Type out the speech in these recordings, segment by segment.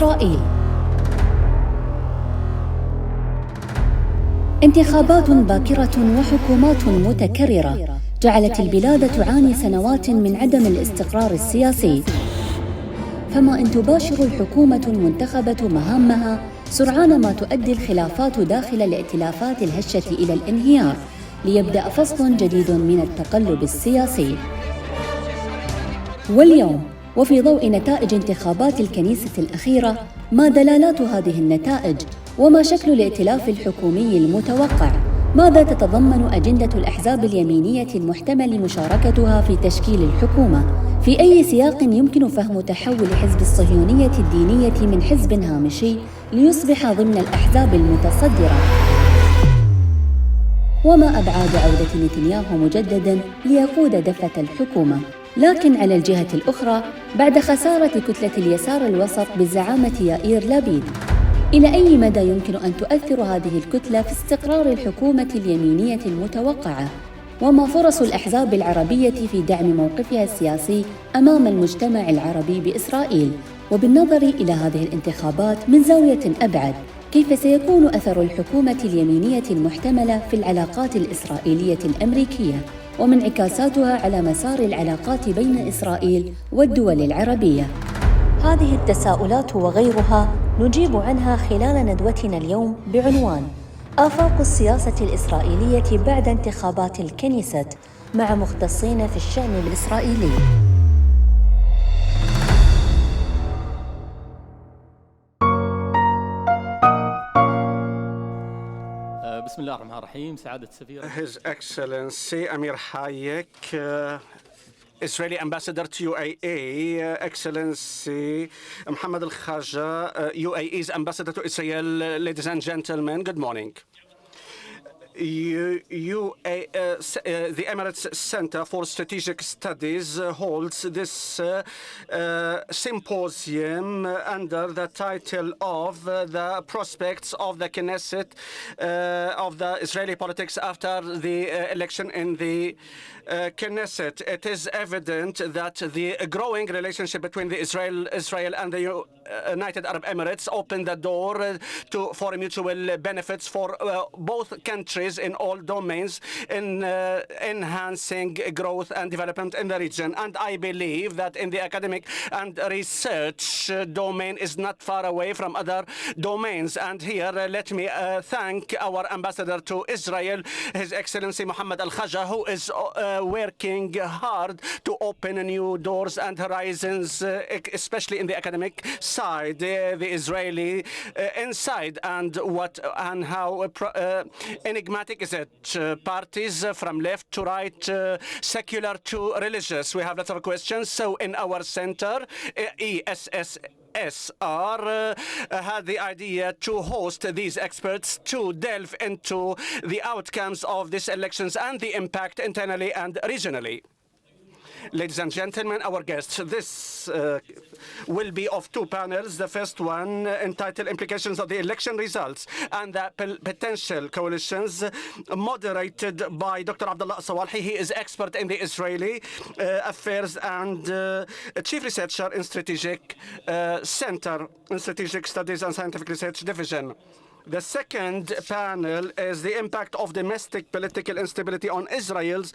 إسرائيل. انتخابات باكرة وحكومات متكررة جعلت البلاد تعاني سنوات من عدم الاستقرار السياسي، فما إن تباشر الحكومة المنتخبة مهامها سرعان ما تؤدي الخلافات داخل الائتلافات الهشة إلى الانهيار، ليبدأ فصل جديد من التقلب السياسي. واليوم وفي ضوء نتائج انتخابات الكنيسة الأخيرة، ما دلالات هذه النتائج؟ وما شكل الائتلاف الحكومي المتوقع؟ ماذا تتضمن أجندة الأحزاب اليمينية المحتمل مشاركتها في تشكيل الحكومة؟ في أي سياق يمكن فهم تحول حزب الصهيونية الدينية من حزب هامشي ليصبح ضمن الأحزاب المتصدرة؟ وما أبعاد عودة نتنياهو مجدداً ليقود دفة الحكومة؟ لكن على الجهة الأخرى، بعد خسارة كتلة اليسار الوسط بزعامة يائير لابيد، إلى أي مدى يمكن أن تؤثر هذه الكتلة في استقرار الحكومة اليمينية المتوقعة؟ وما فرص الأحزاب العربية في دعم موقفها السياسي أمام المجتمع العربي بإسرائيل؟ وبالنظر إلى هذه الانتخابات من زاوية أبعد، كيف سيكون أثر الحكومة اليمينية المحتملة في العلاقات الإسرائيلية الأمريكية ومن انعكاساتها على مسار العلاقات بين إسرائيل والدول العربية؟ هذه التساؤلات وغيرها نجيب عنها خلال ندوتنا اليوم بعنوان آفاق السياسة الإسرائيلية بعد انتخابات الكنيست، مع مختصين في الشأن الإسرائيلي. بسم الله الرحمن الرحيم. سعادة السفير His Excellency Amir Hayek, Israeli Ambassador to UAE, Excellency Mohammed Al-Khaja, UAE's Ambassador to Israel, ladies and gentlemen, good morning. The Emirates Center for Strategic Studies holds this symposium under the title of The Prospects of the Knesset of the Israeli Politics After the Election in the Knesset. It is evident that the growing relationship between Israel and the United Arab Emirates opened the door for mutual benefits for both countries in all domains, in enhancing growth and development in the region. And I believe that in the academic and research domain is not far away from other domains. And here let me thank our ambassador to Israel, His Excellency Mohammed Al-Khaja, who is working hard to open new doors and horizons, especially in the academic side, the Israeli inside, and how enigmatic is it? Parties from left to right, secular to religious. We have lots of questions. So in our center, ECSSR had the idea to host these experts to delve into the outcomes of these elections and the impact internally and regionally. Ladies and gentlemen, our guests, this will be of two panels. The first one entitled Implications of the Election Results and the Potential Coalitions, moderated by Dr. Abdullah Sawalhi. He is expert in the Israeli affairs and chief researcher in Strategic Center in Strategic Studies and Scientific Research Division. The second panel is the impact of domestic political instability on Israel's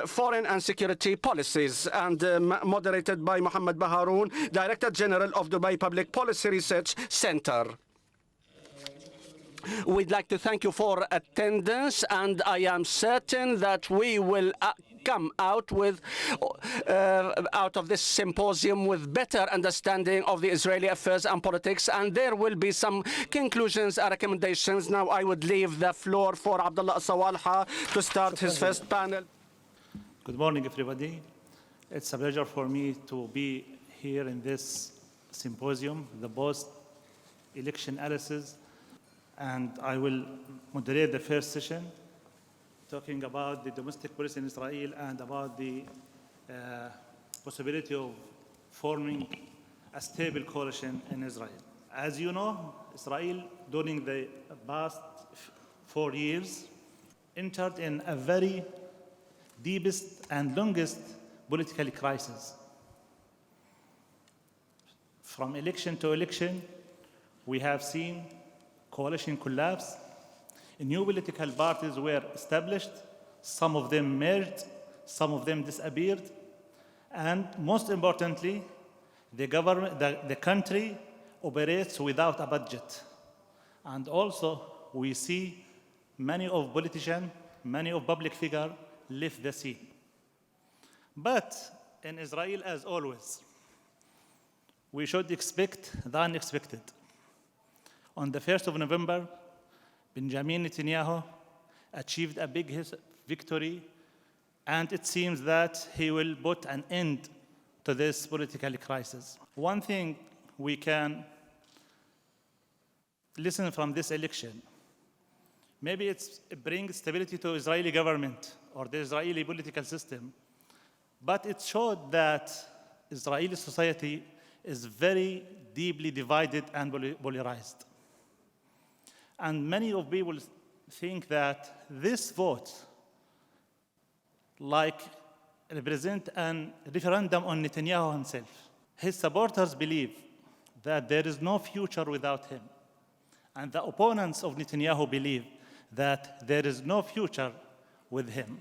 foreign and security policies, and moderated by Mohammed Baharoun, Director General of Dubai Public Policy Research Center. We'd like to thank you for attendance, and I am certain that we will come out of this symposium with better understanding of the Israeli affairs and politics, and there will be some conclusions and recommendations. Now I would leave the floor for Abdullah Sawalha to start his first panel. Good morning, everybody. It's a pleasure for me to be here in this symposium, the post-election analysis, and I will moderate the first session, talking about the domestic policy in Israel and about the possibility of forming a stable coalition in Israel. As you know, Israel, during the past 4 years, entered in a very deepest and longest political crisis. From election to election, We have seen coalition collapse. New political parties were established. Some of them merged, some of them disappeared. And most importantly, the country operates without a budget. And also, we see many of politicians, many of public figures left the scene. But in Israel, as always, we should expect the unexpected. On the 1st of November, Benjamin Netanyahu achieved a big victory, and it seems that he will put an end to this political crisis. One thing we can listen from this election, maybe it brings stability to Israeli government or the Israeli political system, but it showed that Israeli society is very deeply divided and polarized. And many of people think that this vote represent a referendum on Netanyahu himself. His supporters believe that there is no future without him. And the opponents of Netanyahu believe that there is no future with him.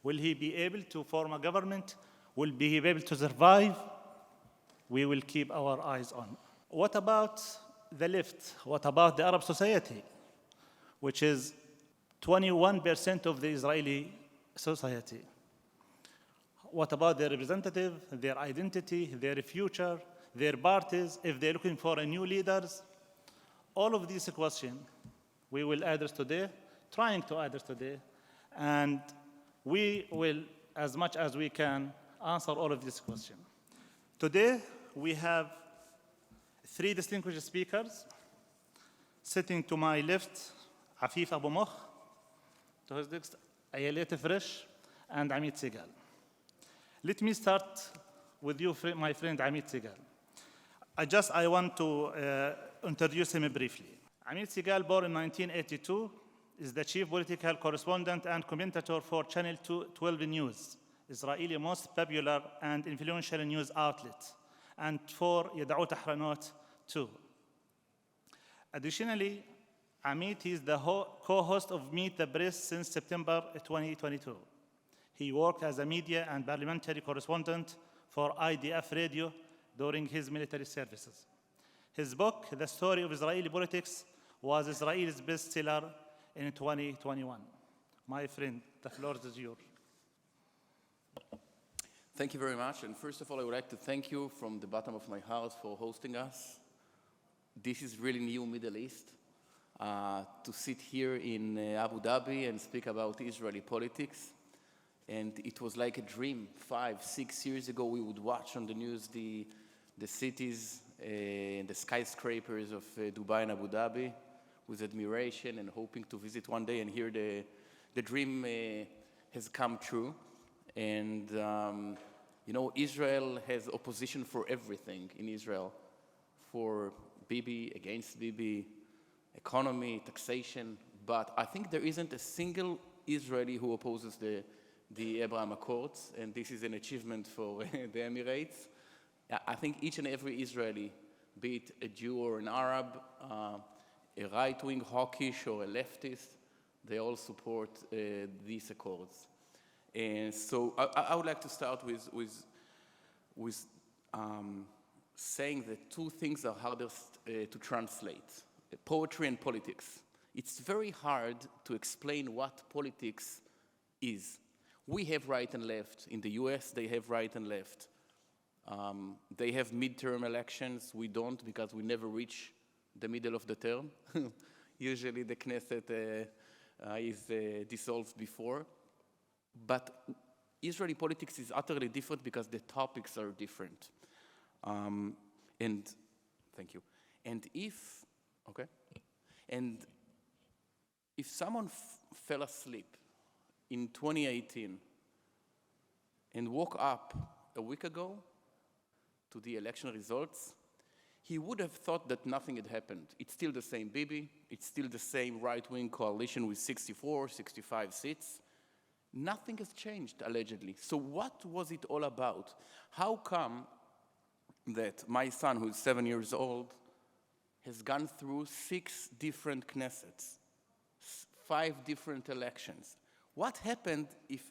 Will he be able to form a government? Will he be able to survive? We will keep our eyes on. What about the left? What about the Arab society, which is 21% of the Israeli society? What about their representative, their identity, their future, their parties, if they're looking for a new leaders? All of these questions we will address today, trying to address today, and we will, as much as we can, answer all of these questions. Today, we have three distinguished speakers. Sitting to my left, Afif Abu Mokh, to his next, Ayelet Fresh, and Amit Segal. Let me start with you, my friend Amit Segal. I want to introduce him briefly. Amit Segal, born in 1982, is the chief political correspondent and commentator for Channel 12 News, Israeli most popular and influential news outlet, and for Yada'u Tahranot too. Additionally, Amit is the co-host of Meet the Press since September 2022. He worked as a media and parliamentary correspondent for IDF Radio during his military services. His book, The Story of Israeli Politics, was Israel's bestseller in 2021. My friend, the floor is yours. Thank you very much. And first of all, I would like to thank you from the bottom of my heart for hosting us. This is really new Middle East. To sit here in Abu Dhabi and speak about Israeli politics. And it was like a dream. 5-6 years ago, we would watch on the news the cities and the skyscrapers of Dubai and Abu Dhabi with admiration and hoping to visit one day, and here the dream has come true. And you know, Israel has opposition for everything in Israel, for Bibi, against Bibi, economy, taxation, but I think there isn't a single Israeli who opposes the Abraham Accords, and this is an achievement for the Emirates. I think each and every Israeli, be it a Jew or an Arab, a right-wing hawkish or a leftist, they all support these accords. And so I would like to start with saying that two things are hardest to translate: poetry and politics. It's very hard to explain what politics is. We have right and left. In the US, they have right and left. They have midterm elections. We don't, because we never reach the middle of the term. Usually the Knesset is dissolved before. But Israeli politics is utterly different because the topics are different. And thank you. And if someone fell asleep in 2018 and woke up a week ago to the election results, he would have thought that nothing had happened. It's still the same Bibi. It's still the same right-wing coalition with 64, 65 seats. Nothing has changed, allegedly. So what was it all about? How come that my son, who is 7 years old, has gone through 6 different Knessets, 5 different elections. What happened if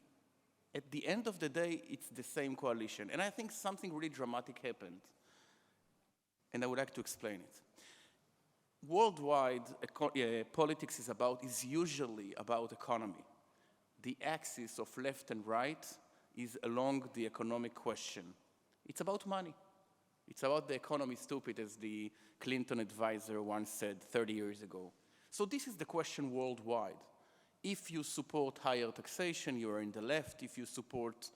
at the end of the day it's the same coalition? And I think something really dramatic happened, and I would like to explain it. Worldwide, politics is usually about economy. The axis of left and right is along the economic question. It's about money. It's about the economy, stupid, as the Clinton advisor once said 30 years ago. So this is the question worldwide. If you support higher taxation, you're in the left. If you support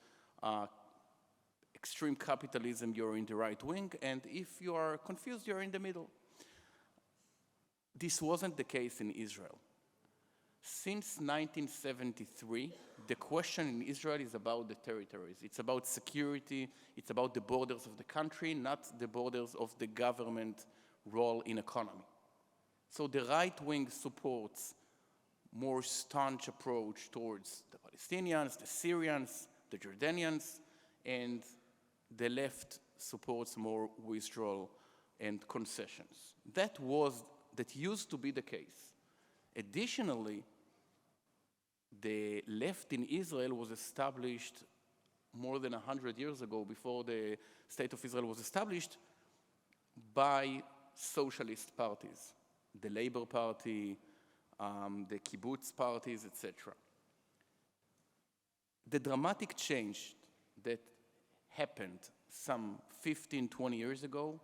extreme capitalism, you're in the right wing. And if you are confused, you're in the middle. This wasn't the case in Israel. Since 1973, the question in Israel is about the territories. It's about security. It's about the borders of the country, not the borders of the government role in economy. So the right wing supports more staunch approach towards the Palestinians, the Syrians, the Jordanians, and the left supports more withdrawal and concessions. That used to be the case. Additionally, the left in Israel was established more than 100 years ago, before the State of Israel was established, by socialist parties, the Labor Party, the kibbutz parties, etc. The dramatic change that happened some 15, 20 years ago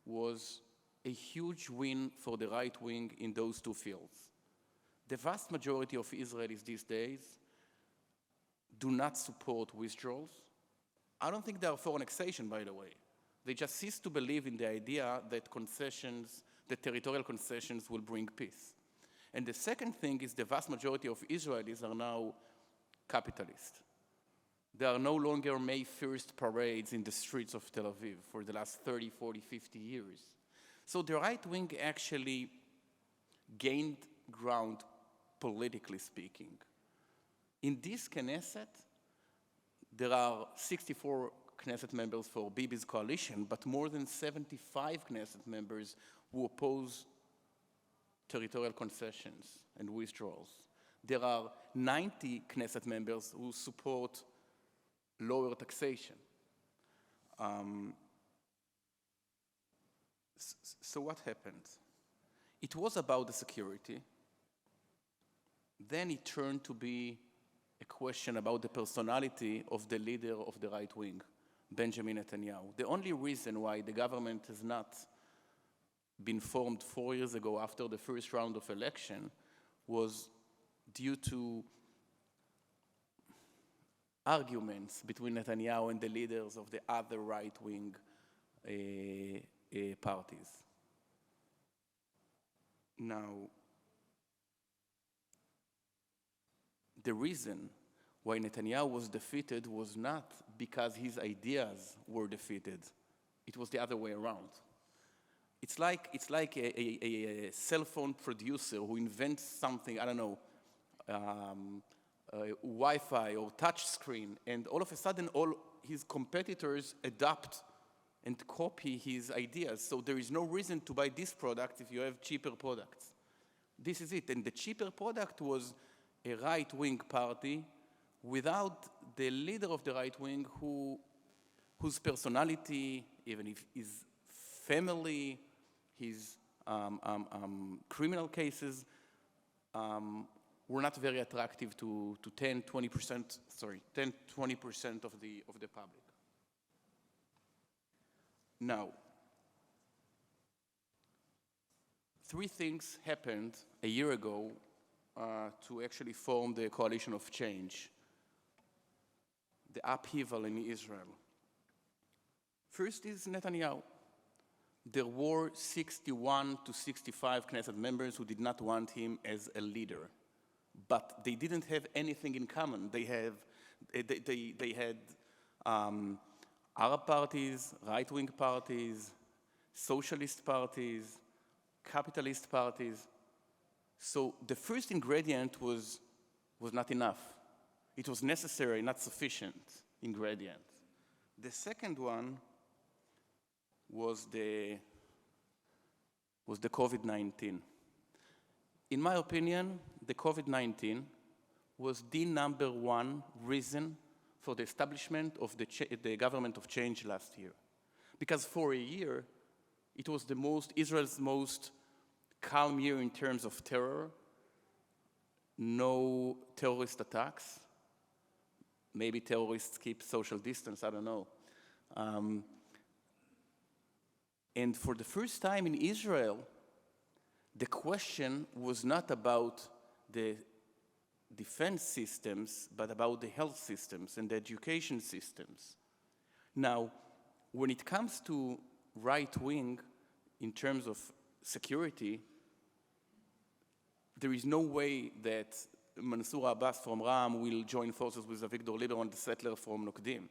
was a huge win for the right wing in those 2 fields. The vast majority of Israelis these days do not support withdrawals. I don't think they are for annexation, by the way. They just cease to believe in the idea that concessions, that territorial concessions will bring peace. And the second thing is the vast majority of Israelis are now capitalist. There are no longer May 1st parades in the streets of Tel Aviv for the last 30, 40, 50 years. So the right wing actually gained ground, politically speaking. In this Knesset, there are 64 Knesset members for Bibi's coalition, but more than 75 Knesset members who oppose territorial concessions and withdrawals. There are 90 Knesset members who support lower taxation. So what happened? It was about the security. Then it turned to be a question about the personality of the leader of the right wing, Benjamin Netanyahu. The only reason why the government has not been formed 4 years ago after the first round of election was due to arguments between Netanyahu and the leaders of the other right-wing parties. Now, the reason why Netanyahu was defeated was not because his ideas were defeated. It was the other way around. It's like a cell phone producer who invents something, I don't know, Wi-Fi or touch screen, and all of a sudden all his competitors adopt and copy his ideas. So there is no reason to buy this product if you have cheaper products. This is it. And the cheaper product was a right-wing party without the leader of the right wing whose personality, even if his family, his criminal cases, were not very attractive to 10-20% of the public. Now, 3 things happened a year ago to actually form the coalition of change, the upheaval in Israel. First is Netanyahu. There were 61 to 65 Knesset members who did not want him as a leader, but they didn't have anything in common. They had Arab parties, right-wing parties, socialist parties, capitalist parties. So the first ingredient was not enough. It was necessary, not sufficient ingredient. The second one was the was the COVID-19. In my opinion, the COVID-19 was the number one reason for the establishment of the government of change last year. Because for a year, it was Israel's most calm year in terms of terror, no terrorist attacks. Maybe terrorists keep social distance, I don't know. And for the first time in Israel, the question was not about the defense systems, but about the health systems and the education systems. Now, when it comes to right wing, in terms of security, there is no way that Mansour Abbas from Ram will join forces with Avigdor Lieberman, the settler from Nokdim.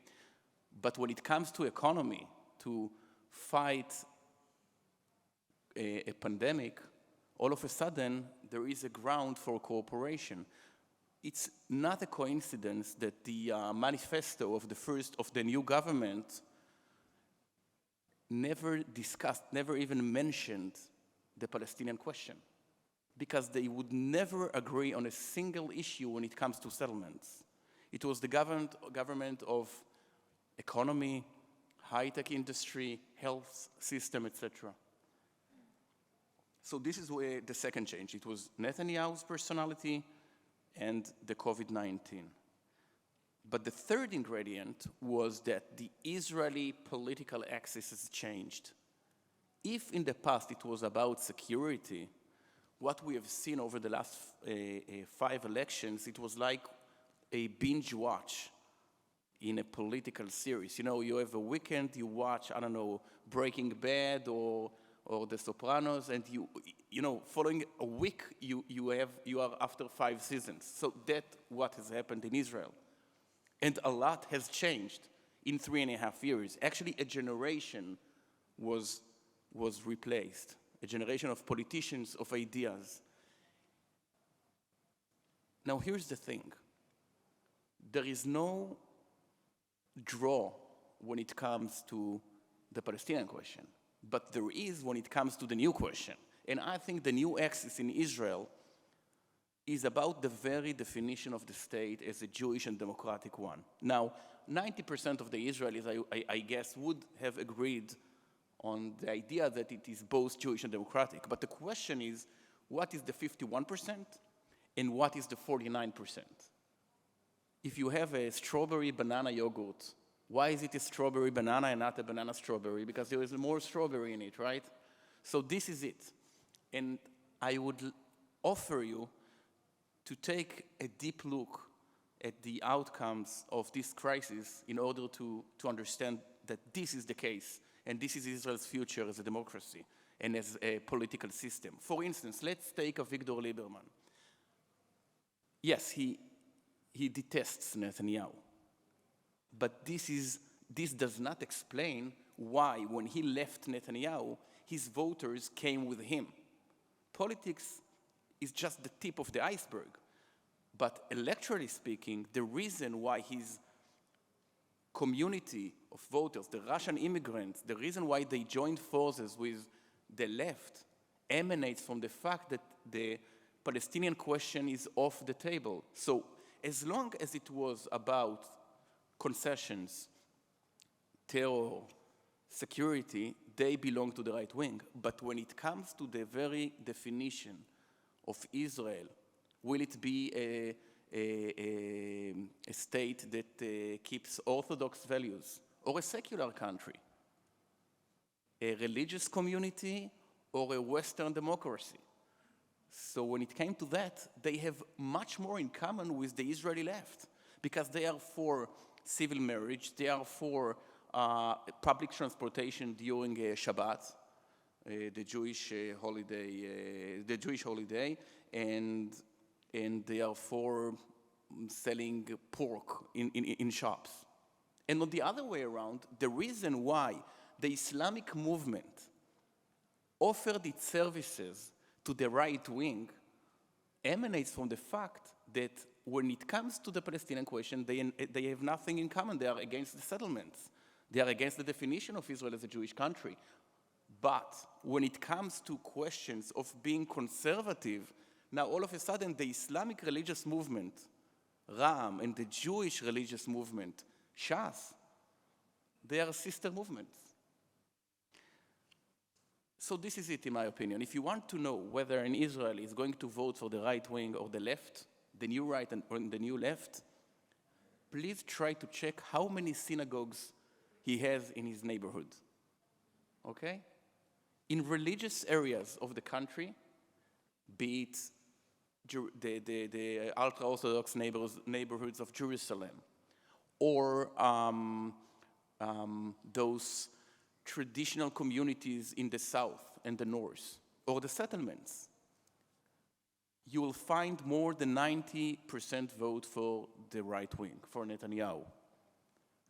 But when it comes to economy, to fight a pandemic, all of a sudden, there is a ground for cooperation. It's not a coincidence that the manifesto of the new government never discussed, never even mentioned the Palestinian question, because they would never agree on a single issue when it comes to settlements. It was the government of economy, high-tech industry, health system, etc. So this is where the second change. It was Netanyahu's personality and the COVID-19. But the third ingredient was that the Israeli political axis has changed. If in the past it was about security, what we have seen over the last 5 elections, it was like a binge watch in a political series. You know, you have a weekend, you watch, I don't know, Breaking Bad or The Sopranos, and you know, following a week, you are after 5 seasons. So that's what has happened in Israel. And a lot has changed in 3.5 years. Actually, a generation was replaced, a generation of politicians, of ideas. Now, here's the thing. There is no draw when it comes to the Palestinian question, but there is when it comes to the new question. And I think the new axis in Israel is about the very definition of the state as a Jewish and democratic one. Now, 90% of the Israelis, I guess, would have agreed on the idea that it is both Jewish and democratic. But the question is, what is the 51% and what is the 49%? If you have a strawberry banana yogurt, why is it a strawberry banana and not a banana strawberry? Because there is more strawberry in it, right? So this is it. And I would offer you to take a deep look at the outcomes of this crisis in order to understand that this is the case, and this is Israel's future as a democracy and as a political system. For instance, let's take Avigdor Lieberman. Yes, he detests Netanyahu, but this does not explain why, when he left Netanyahu, his voters came with him. Politics is just the tip of the iceberg. But electorally speaking, the reason why his community of voters, the Russian immigrants, the reason why they joined forces with the left emanates from the fact that the Palestinian question is off the table. So as long as it was about concessions, terror, security, they belong to the right wing. But when it comes to the very definition of Israel, will it be a state that keeps orthodox values, or a secular country, a religious community, or a Western democracy? So when it came to that, they have much more in common with the Israeli left, because they are for civil marriage, they are for public transportation during Shabbat, the Jewish holiday, and they are for selling pork in shops. And on the other way around, the reason why the Islamic movement offered its services to the right wing emanates from the fact that when it comes to the Palestinian question, they have nothing in common. They are against the settlements. They are against the definition of Israel as a Jewish country. But when it comes to questions of being conservative, now all of a sudden the Islamic religious movement, Ra'am, and the Jewish religious movement, Shas, they are sister movements. So this is it, in my opinion. If you want to know whether an Israeli is going to vote for the right wing or the left, the new right or the new left, please try to check how many synagogues he has in his neighborhood. Okay? In religious areas of the country, be it the ultra-Orthodox neighborhoods of Jerusalem, or those traditional communities in the south and the north, or the settlements, you will find more than 90% vote for the right wing, for Netanyahu.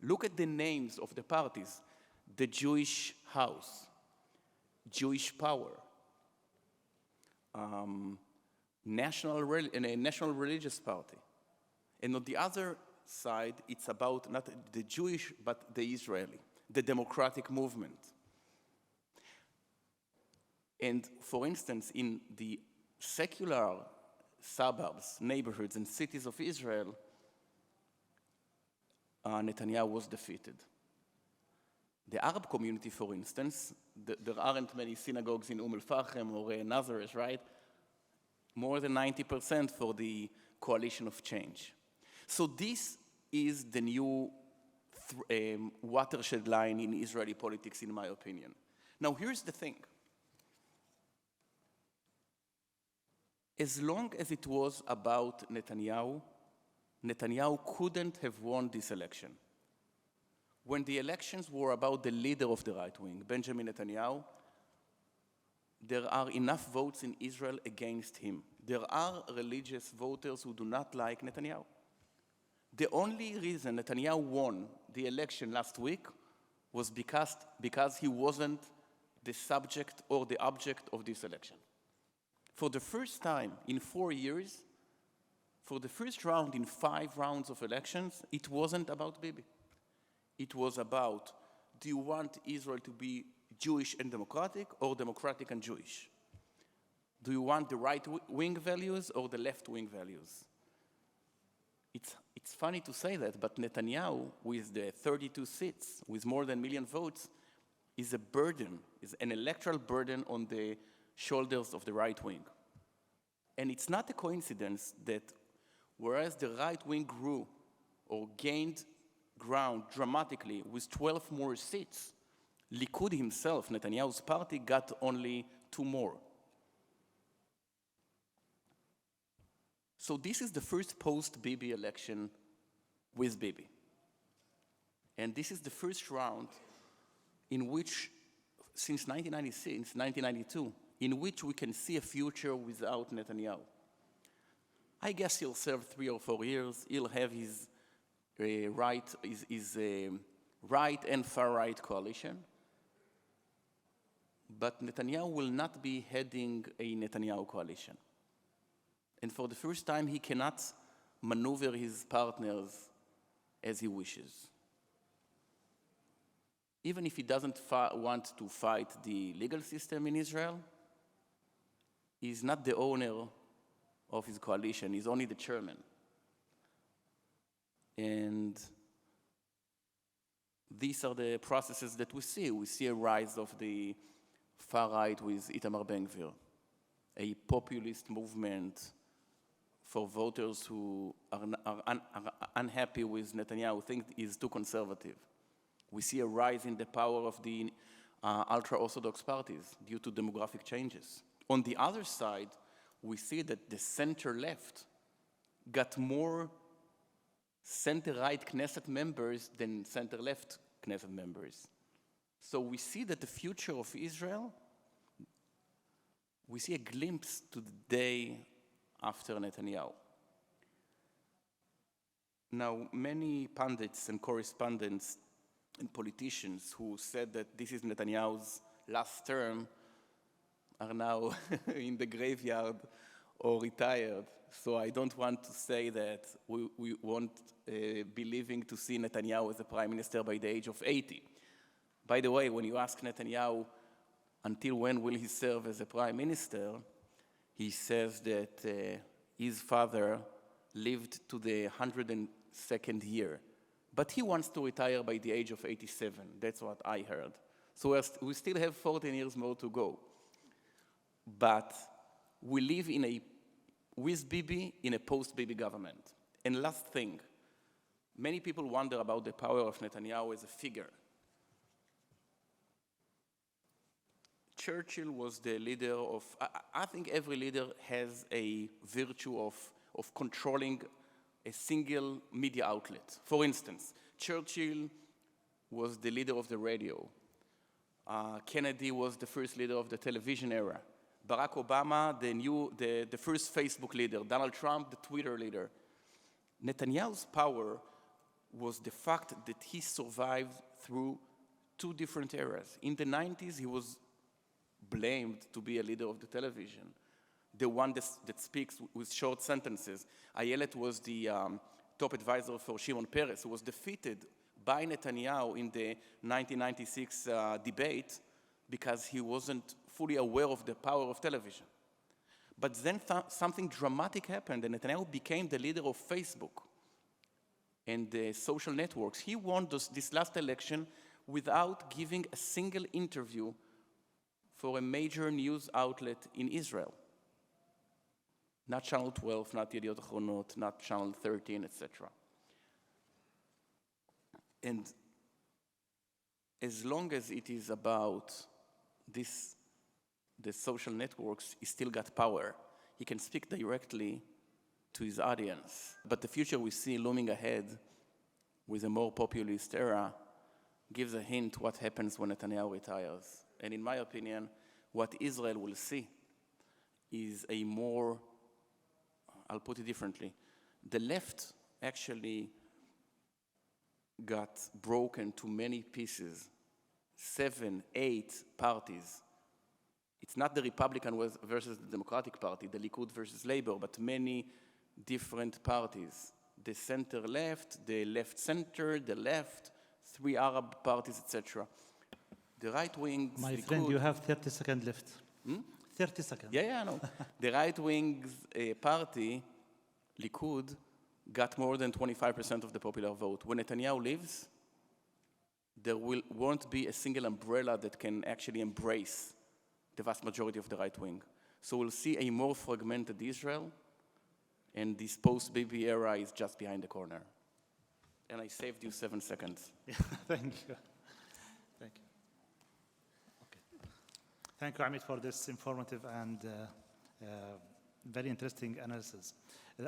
Look at the names of the parties: the Jewish House, Jewish Power, National Religious Party. And on the other side, it's about not the Jewish, but the Israeli, the democratic movement. And for instance, in the secular suburbs, neighborhoods, and cities of Israel, Netanyahu was defeated. The Arab community, for instance, there aren't many synagogues in Al-Fahim or Nazareth, right? More than 90% for the coalition of change. So this is the new watershed line in Israeli politics, in my opinion. Now, here's the thing. As long as it was about Netanyahu, Netanyahu couldn't have won this election. When the elections were about the leader of the right wing, Benjamin Netanyahu, there are enough votes in Israel against him. There are religious voters who do not like Netanyahu. The only reason Netanyahu won the election last week was because he wasn't the subject or the object of this election. For the first time in 4 years, for the first round in 5 rounds of elections, it wasn't about Bibi. It was about, do you want Israel to be Jewish and democratic, or democratic and Jewish? Do you want the right-wing values or the left-wing values? It's funny to say that, but Netanyahu, with the 32 seats, with more than 1 million votes, is a burden, is an electoral burden on the shoulders of the right wing. And it's not a coincidence that whereas the right wing grew or gained ground dramatically with 12 more seats, Likud himself, Netanyahu's party, got only 2 more. So this is the first post-Bibi election with Bibi. And this is the first round in which, since 1992, in which we can see a future without Netanyahu. I guess he'll serve 3 or 4 years. He'll have his right and far-right coalition. But Netanyahu will not be heading a Netanyahu coalition. And for the first time, he cannot maneuver his partners as he wishes. Even if he doesn't want to fight the legal system in Israel, he's not the owner of his coalition, he's only the chairman. And these are the processes that we see. We see a rise of the far right with Itamar Ben-Gvir, a populist movement for voters who are unhappy with Netanyahu, think he's too conservative. We see a rise in the power of the ultra-Orthodox parties due to demographic changes. On the other side, we see that the center-left got more center-right Knesset members than center-left Knesset members. So we see that the future of Israel, we see a glimpse to the day after Netanyahu. Now, many pundits and correspondents and politicians who said that this is Netanyahu's last term are now in the graveyard or retired. So I don't want to say that we won't be living to see Netanyahu as a prime minister by the age of 80. By the way, when you ask Netanyahu until when will he serve as a prime minister, he says that his father lived to the 102nd year. But he wants to retire by the age of 87. That's what I heard. So we still have 14 years more to go. But we live with Bibi in a post-Bibi government. And last thing, many people wonder about the power of Netanyahu as a figure. Churchill was the leader of, I think every leader has a virtue of controlling a single media outlet. For instance, Churchill was the leader of the radio. Kennedy was the first leader of the television era. Barack Obama, the first Facebook leader. Donald Trump, the Twitter leader. Netanyahu's power was the fact that he survived through two different eras. In the 90s, he was blamed to be a leader of the television, the one that speaks with short sentences. Ayelet was the top advisor for Shimon Peres, who was defeated by Netanyahu in the 1996 debate because he wasn't fully aware of the power of television. But then something dramatic happened, and Netanyahu became the leader of Facebook and the social networks. He won this last election without giving a single interview for a major news outlet in Israel. Not Channel 12, not Yediot Achronot, not Channel 13, etc. And as long as it is about the social networks, he still got power. He can speak directly to his audience. But the future we see looming ahead with a more populist era gives a hint what happens when Netanyahu retires. And in my opinion, what Israel will see is a more, I'll put it differently, the left actually got broken to many pieces, 7, 8 parties. It's not the Republican versus the Democratic Party, the Likud versus Labor, but many different parties. The center-left, the left-center, the left, 3 Arab parties, etc. The right wing. My friend, you have 30 seconds left. 30 seconds. Yeah, I know. The right-wing party, Likud, got more than 25% of the popular vote. When Netanyahu leaves, there won't be a single umbrella that can actually embrace the vast majority of the right wing. So we'll see a more fragmented Israel, and this post-Bibi era is just behind the corner. And I saved you 7 seconds. Thank you. Thank you. Okay. Thank you, Amit, for this informative and very interesting analysis.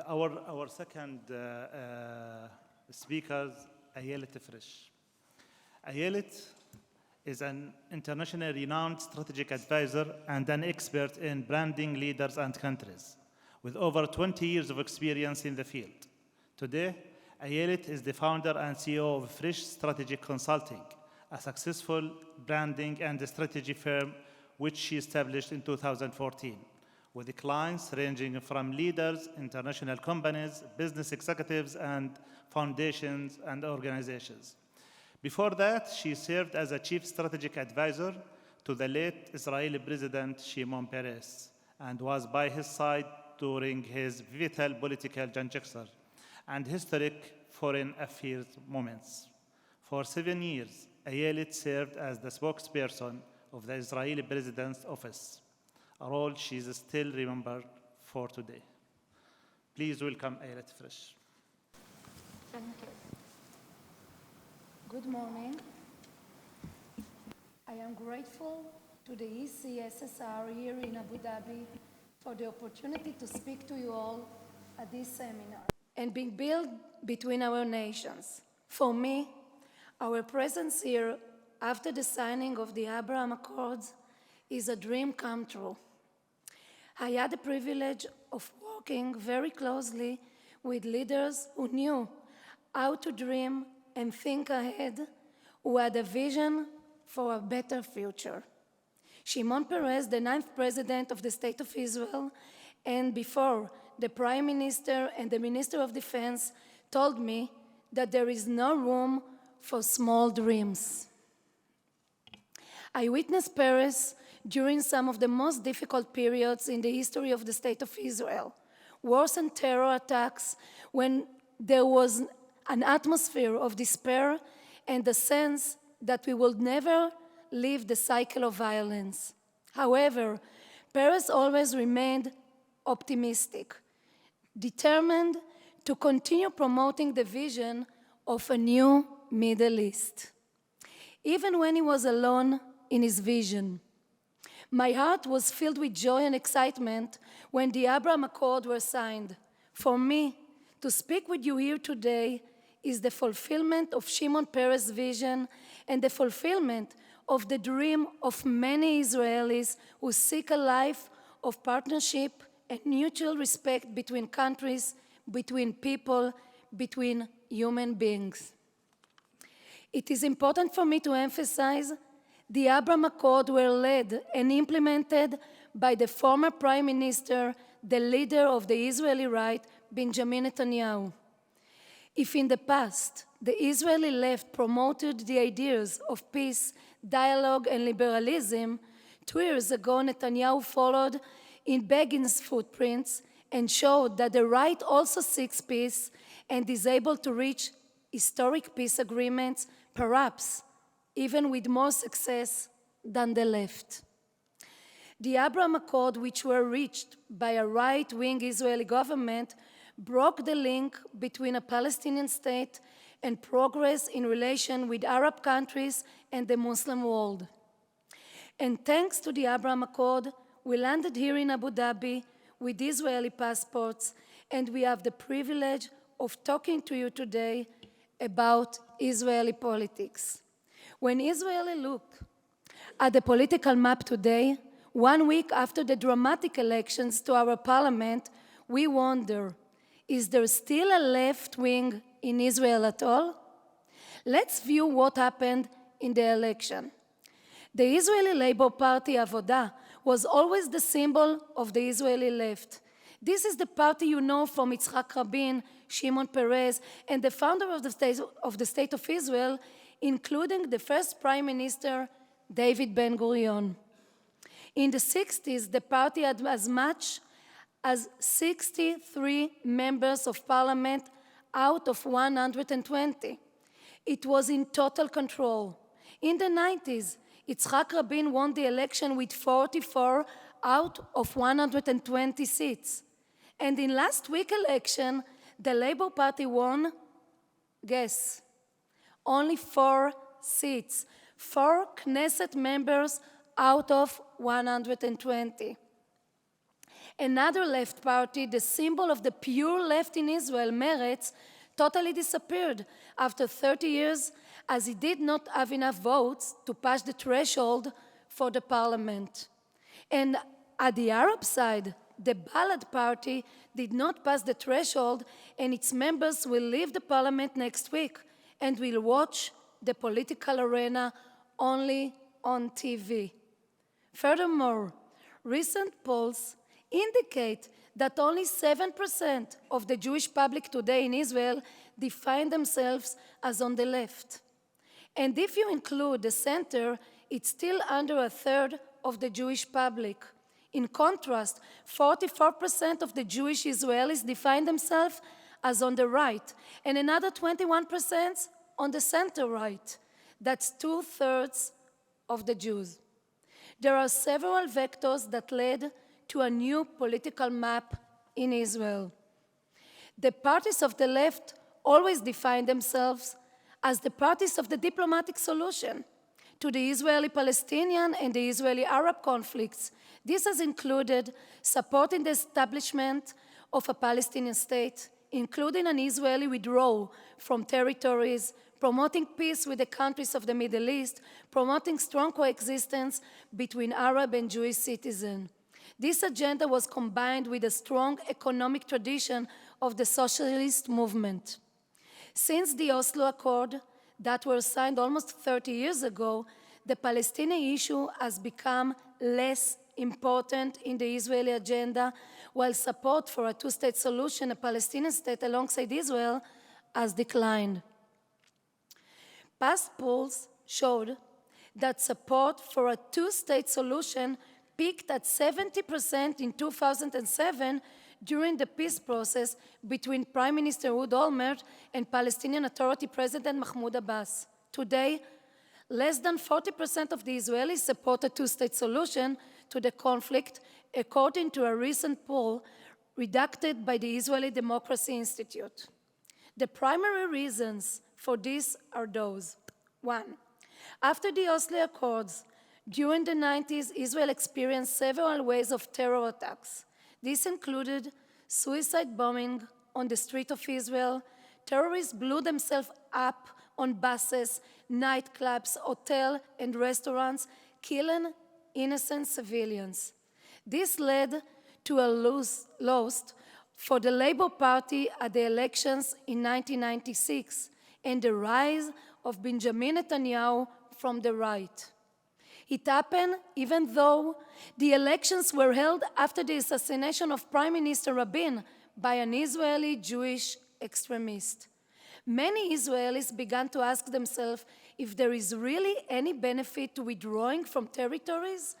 Our second speaker, Ayelet Frisch. Ayelet is an internationally renowned strategic advisor and an expert in branding leaders and countries, with over 20 years of experience in the field. Today, Ayelet is the founder and CEO of Frisch Strategic Consulting, a successful branding and strategy firm which she established in 2014, with clients ranging from leaders, international companies, business executives, and foundations and organizations. Before that, she served as a chief strategic advisor to the late Israeli President Shimon Peres and was by his side during his vital political conjuncture and historic foreign affairs moments. For 7 years, Ayelet served as the spokesperson of the Israeli President's office, a role she is still remembered for today. Please welcome Ayelet Frisch. Thank you. Good morning. I am grateful to the ECSSR here in Abu Dhabi for the opportunity to speak to you all at this seminar and being built between our nations. For me, our presence here after the signing of the Abraham Accords is a dream come true. I had the privilege of working very closely with leaders who knew how to dream and think ahead, who had a vision for a better future. Shimon Peres, the 9th President of the State of Israel, and before the Prime Minister and the Minister of Defense told me that there is no room for small dreams. I witnessed Peres during some of the most difficult periods in the history of the State of Israel. Wars and terror attacks, when there was an atmosphere of despair and the sense that we will never leave the cycle of violence. However, Peres always remained optimistic, determined to continue promoting the vision of a new Middle East. Even when he was alone in his vision, my heart was filled with joy and excitement when the Abraham Accord were signed. For me, to speak with you here today is the fulfillment of Shimon Peres' vision and the fulfillment of the dream of many Israelis who seek a life of partnership and mutual respect between countries, between people, between human beings. It is important for me to emphasize the Abraham Accord were led and implemented by the former Prime Minister, the leader of the Israeli right, Benjamin Netanyahu. If in the past, the Israeli left promoted the ideas of peace, dialogue, and liberalism, 2 years ago Netanyahu followed in Begin's footprints and showed that the right also seeks peace and is able to reach historic peace agreements, perhaps even with more success than the left. The Abraham Accord, which were reached by a right-wing Israeli government, broke the link between a Palestinian state and progress in relation with Arab countries and the Muslim world. And thanks to the Abraham Accord, we landed here in Abu Dhabi with Israeli passports, and we have the privilege of talking to you today about Israeli politics. When Israelis look at the political map today, 1 week after the dramatic elections to our parliament, we wonder, is there still a left wing in Israel at all? Let's view what happened in the election. The Israeli Labour Party, Avodah, was always the symbol of the Israeli left. This is the party you know from Yitzhak Rabin, Shimon Peres, and the founder of the State of Israel, including the first Prime Minister, David Ben-Gurion. In the 60s, the party had as much as 63 members of parliament out of 120. It was in total control. In the 90s, Yitzhak Rabin won the election with 44 out of 120 seats. And in last week's election, the Labour Party won, guess, only 4 seats, 4 Knesset members out of 120. Another left party, the symbol of the pure left in Israel, Meretz, totally disappeared after 30 years as it did not have enough votes to pass the threshold for the parliament. And at the Arab side, the Balad party did not pass the threshold, and its members will leave the parliament next week and will watch the political arena only on TV. Furthermore, recent polls indicate that only 7% of the Jewish public today in Israel define themselves as on the left. And if you include the center, it's still under a third of the Jewish public. In contrast, 44% of the Jewish Israelis define themselves as on the right, and another 21% on the center right. That's 2/3 of the Jews. There are several vectors that led to a new political map in Israel. The parties of the left always define themselves as the parties of the diplomatic solution to the Israeli-Palestinian and the Israeli-Arab conflicts. This has included supporting the establishment of a Palestinian state, including an Israeli withdrawal from territories, promoting peace with the countries of the Middle East, promoting strong coexistence between Arab and Jewish citizens. This agenda was combined with a strong economic tradition of the socialist movement. Since the Oslo Accord that were signed almost 30 years ago, the Palestinian issue has become less important in the Israeli agenda, while support for a two-state solution, a Palestinian state alongside Israel, has declined. Past polls showed that support for a two-state solution peaked at 70% in 2007 during the peace process between Prime Minister Ehud Olmert and Palestinian Authority President Mahmoud Abbas. Today, less than 40% of the Israelis support a two-state solution to the conflict, according to a recent poll redacted by the Israeli Democracy Institute. The primary reasons for this are those. 1. After the Oslo Accords, during the 90s, Israel experienced several waves of terror attacks. This included suicide bombing on the street of Israel. Terrorists blew themselves up on buses, nightclubs, hotels, and restaurants, killing innocent civilians. This led to a loss for the Labour Party at the elections in 1996 and the rise of Benjamin Netanyahu from the right. It happened even though the elections were held after the assassination of Prime Minister Rabin by an Israeli Jewish extremist. Many Israelis began to ask themselves if there is really any benefit to withdrawing from territories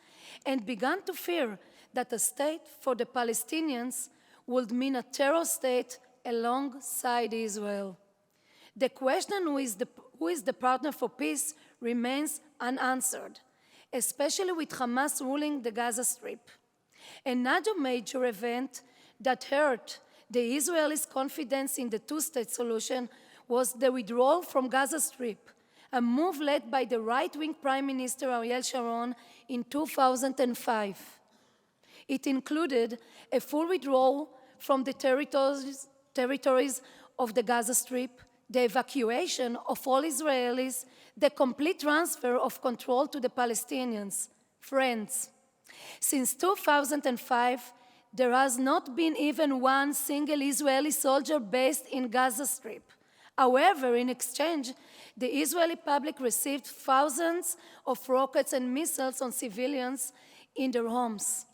and began to fear that a state for the Palestinians would mean a terror state alongside Israel. The question who is the partner for peace remains unanswered, especially with Hamas ruling the Gaza Strip. Another major event that hurt the Israelis' confidence in the two-state solution was the withdrawal from Gaza Strip, a move led by the right-wing Prime Minister Ariel Sharon in 2005. It included a full withdrawal from the territories of the Gaza Strip, the evacuation of all Israelis, the complete transfer of control to the Palestinians. Friends, since 2005, there has not been even one single Israeli soldier based in Gaza Strip. However, in exchange, the Israeli public received thousands of rockets and missiles on civilians in their homes.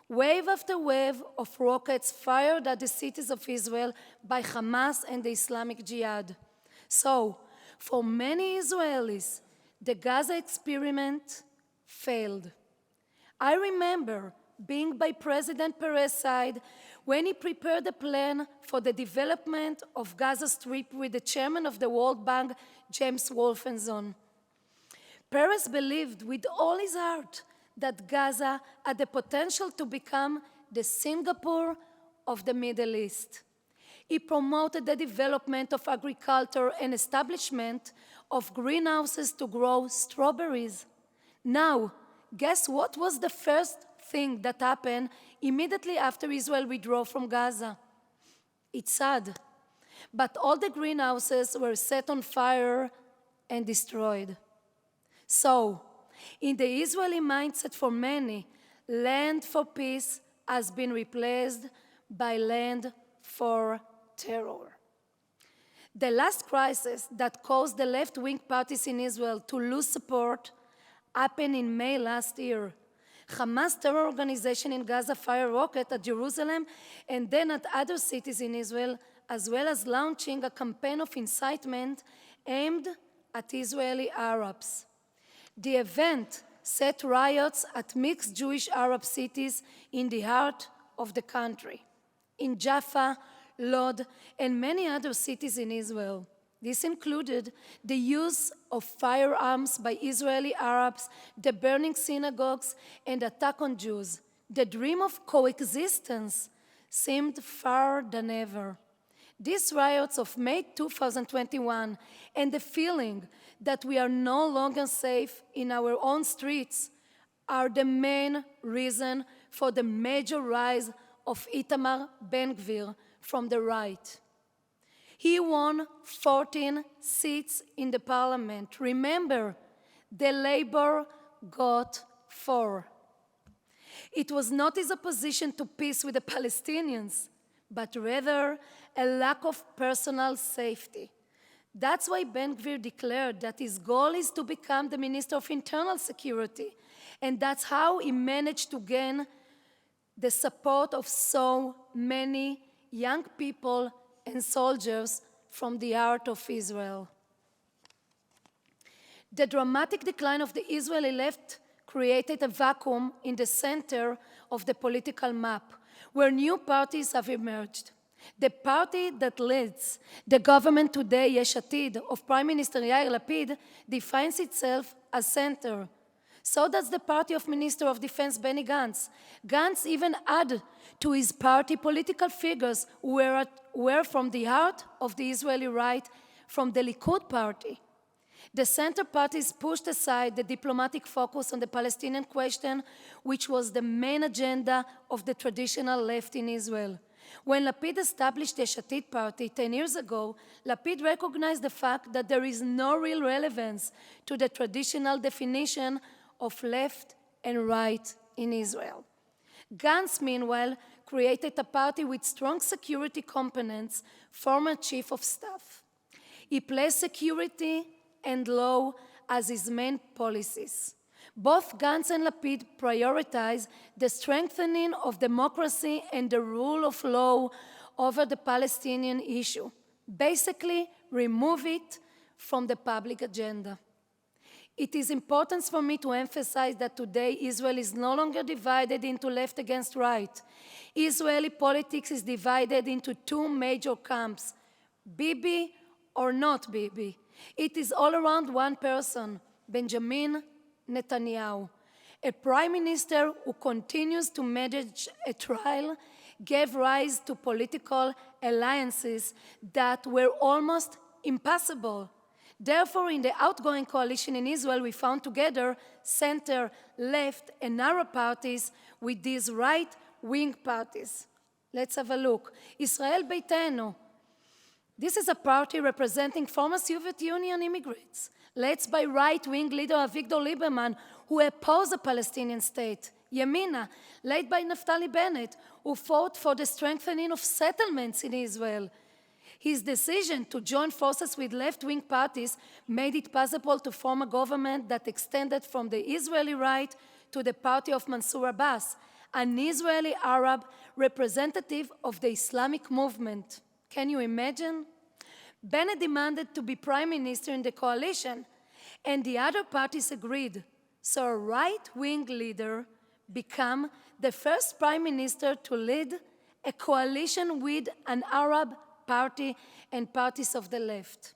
Wave after wave of rockets fired at the cities of Israel by Hamas and the Islamic Jihad. So, for many Israelis, the Gaza experiment failed. I remember being by President Peres' side when he prepared a plan for the development of Gaza Strip with the chairman of the World Bank, James Wolfensohn. Peres believed with all his heart that Gaza had the potential to become the Singapore of the Middle East. He promoted the development of agriculture and establishment of greenhouses to grow strawberries. Now, guess what was the first thing that happened immediately after Israel withdrew from Gaza? It's sad, but all the greenhouses were set on fire and destroyed. So, in the Israeli mindset for many, land for peace has been replaced by land for terror. The last crisis that caused the left-wing parties in Israel to lose support happened in May last year. Hamas terror organization in Gaza fired rockets at Jerusalem and then at other cities in Israel, as well as launching a campaign of incitement aimed at Israeli Arabs. The event set riots at mixed Jewish Arab cities in the heart of the country, in Jaffa, Lod, and many other cities in Israel. This included the use of firearms by Israeli Arabs, the burning synagogues, and attack on Jews. The dream of coexistence seemed far than ever. These riots of May 2021 and the feeling that we are no longer safe in our own streets are the main reason for the major rise of Itamar Ben-Gvir from the right. He won 14 seats in the parliament. Remember, the Labour got 4. It was not his opposition to peace with the Palestinians, but rather a lack of personal safety. That's why Ben-Gvir declared that his goal is to become the Minister of Internal Security, and that's how he managed to gain the support of so many young people and soldiers from the heart of Israel. The dramatic decline of the Israeli left created a vacuum in the center of the political map, where new parties have emerged. The party that leads the government today, Yesh Atid, of Prime Minister Yair Lapid, defines itself as center. So does the party of Minister of Defense Benny Gantz. Gantz even added to his party political figures who were from the heart of the Israeli right, from the Likud party. The center parties pushed aside the diplomatic focus on the Palestinian question, which was the main agenda of the traditional left in Israel. When Lapid established the Yesh Atid party 10 years ago, Lapid recognized the fact that there is no real relevance to the traditional definition of left and right in Israel. Gantz, meanwhile, created a party with strong security components, former chief of staff. He placed security and law as his main policies. Both Gantz and Lapid prioritize the strengthening of democracy and the rule of law over the Palestinian issue. Basically, remove it from the public agenda. It is important for me to emphasize that today Israel is no longer divided into left against right. Israeli politics is divided into two major camps, Bibi or not Bibi. It is all around one person, Benjamin Netanyahu, a prime minister who continues to manage a trial, gave rise to political alliances that were almost impossible. Therefore, in the outgoing coalition in Israel, we found together center, left, and Arab parties with these right-wing parties. Let's have a look. Israel Beitenu. This is a party representing former Soviet Union immigrants, led by right-wing leader Avigdor Lieberman, who opposed a Palestinian state. Yemina, led by Naftali Bennett, who fought for the strengthening of settlements in Israel. His decision to join forces with left-wing parties made it possible to form a government that extended from the Israeli right to the party of Mansour Abbas, an Israeli Arab representative of the Islamic movement. Can you imagine? Bennett demanded to be prime minister in the coalition, and the other parties agreed. So a right-wing leader became the first prime minister to lead a coalition with an Arab party and parties of the left.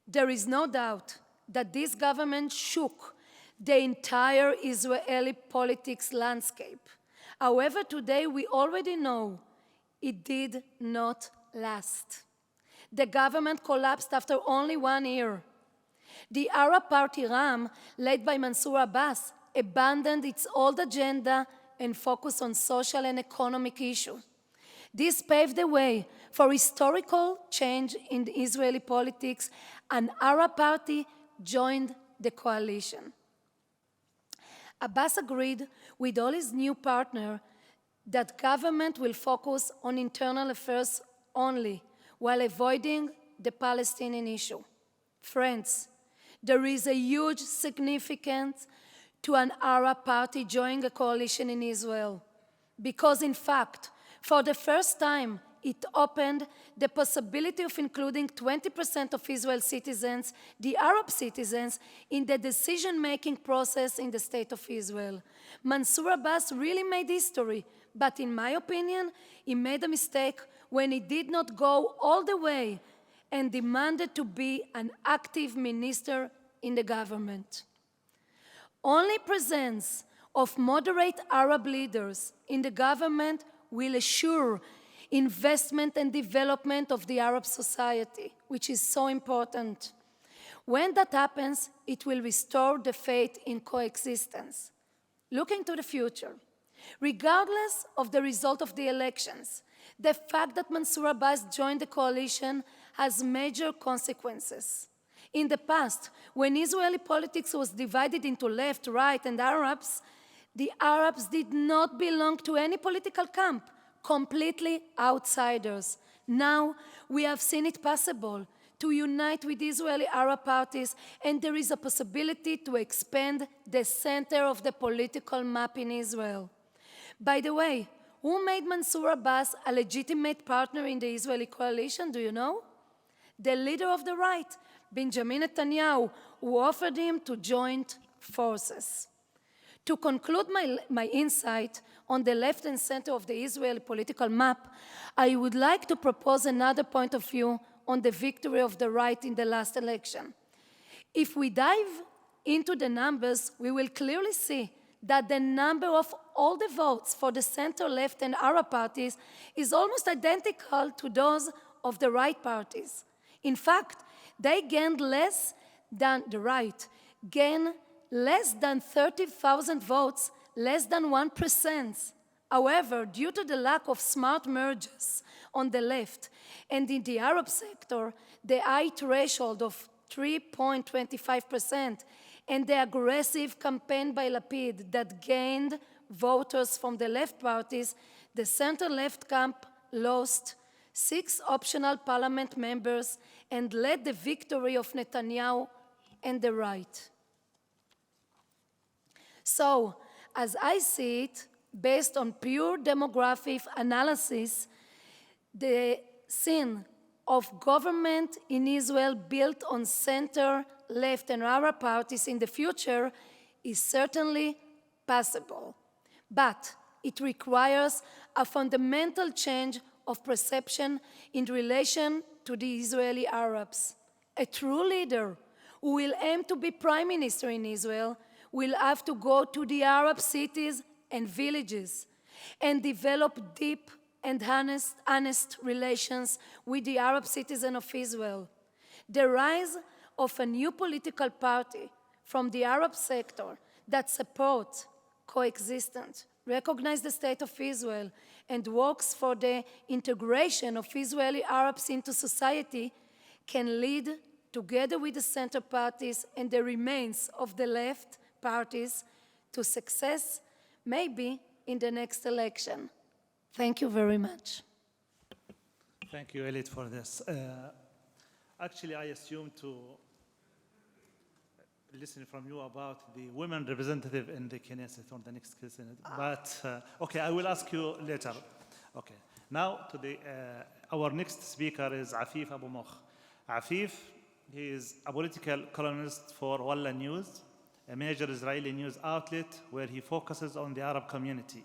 There is no doubt that this government shook the entire Israeli politics landscape. However, today we already know it did not last. The government collapsed after only 1 year. The Arab party Ram, led by Mansour Abbas, abandoned its old agenda and focused on social and economic issues. This paved the way for historical change in the Israeli politics. An Arab party joined the coalition. Abbas agreed with all his new partners that government will focus on internal affairs only, while avoiding the Palestinian issue. Friends, there is a huge significance to an Arab party joining a coalition in Israel, because in fact, for the first time, it opened the possibility of including 20% of Israel's citizens, the Arab citizens, in the decision-making process in the State of Israel. Mansour Abbas really made history, but in my opinion, he made a mistake when he did not go all the way and demanded to be an active minister in the government. Only presence of moderate Arab leaders in the government will assure investment and development of the Arab society, which is so important. When that happens, it will restore the faith in coexistence. Looking to the future, regardless of the result of the elections, the fact that Mansour Abbas joined the coalition has major consequences. In the past, when Israeli politics was divided into left, right, and Arabs, the Arabs did not belong to any political camp, completely outsiders. Now, we have seen it possible to unite with Israeli Arab parties, and there is a possibility to expand the center of the political map in Israel. By the way, who made Mansour Abbas a legitimate partner in the Israeli coalition, do you know? The leader of the right, Benjamin Netanyahu, who offered him to join forces. To conclude my insight on the left and center of the Israeli political map, I would like to propose another point of view on the victory of the right in the last election. If we dive into the numbers, we will clearly see that the number of all the votes for the center, left, and Arab parties is almost identical to those of the right parties. In fact, they gained less than the right, gained less than 30,000 votes, less than 1%. However, due to the lack of smart mergers on the left and in the Arab sector, the high threshold of 3.25% and the aggressive campaign by Lapid that gained voters from the left parties, the center-left camp lost 6 optional parliament members and led the victory of Netanyahu and the right. So, as I see it, based on pure demographic analysis, the scene of government in Israel built on center, left, and Arab parties in the future is certainly possible. But it requires a fundamental change of perception in relation to the Israeli Arabs. A true leader who will aim to be prime minister in Israel will have to go to the Arab cities and villages and develop deep and honest relations with the Arab citizens of Israel. The rise of a new political party from the Arab sector that supports coexistence, recognizes the state of Israel, and works for the integration of Israeli Arabs into society can lead, together with the center parties and the remains of the left parties, to success, maybe in the next election. Thank you very much. Thank you, Elliot, for this. Actually, I assume to listen from you about the women representative in the Knesset on the next Knesset. But, okay, I will ask you later. Okay. Now, our next speaker is Afif Abu Mokh. Afif, he is a political columnist for Walla News, a major Israeli news outlet where he focuses on the Arab community.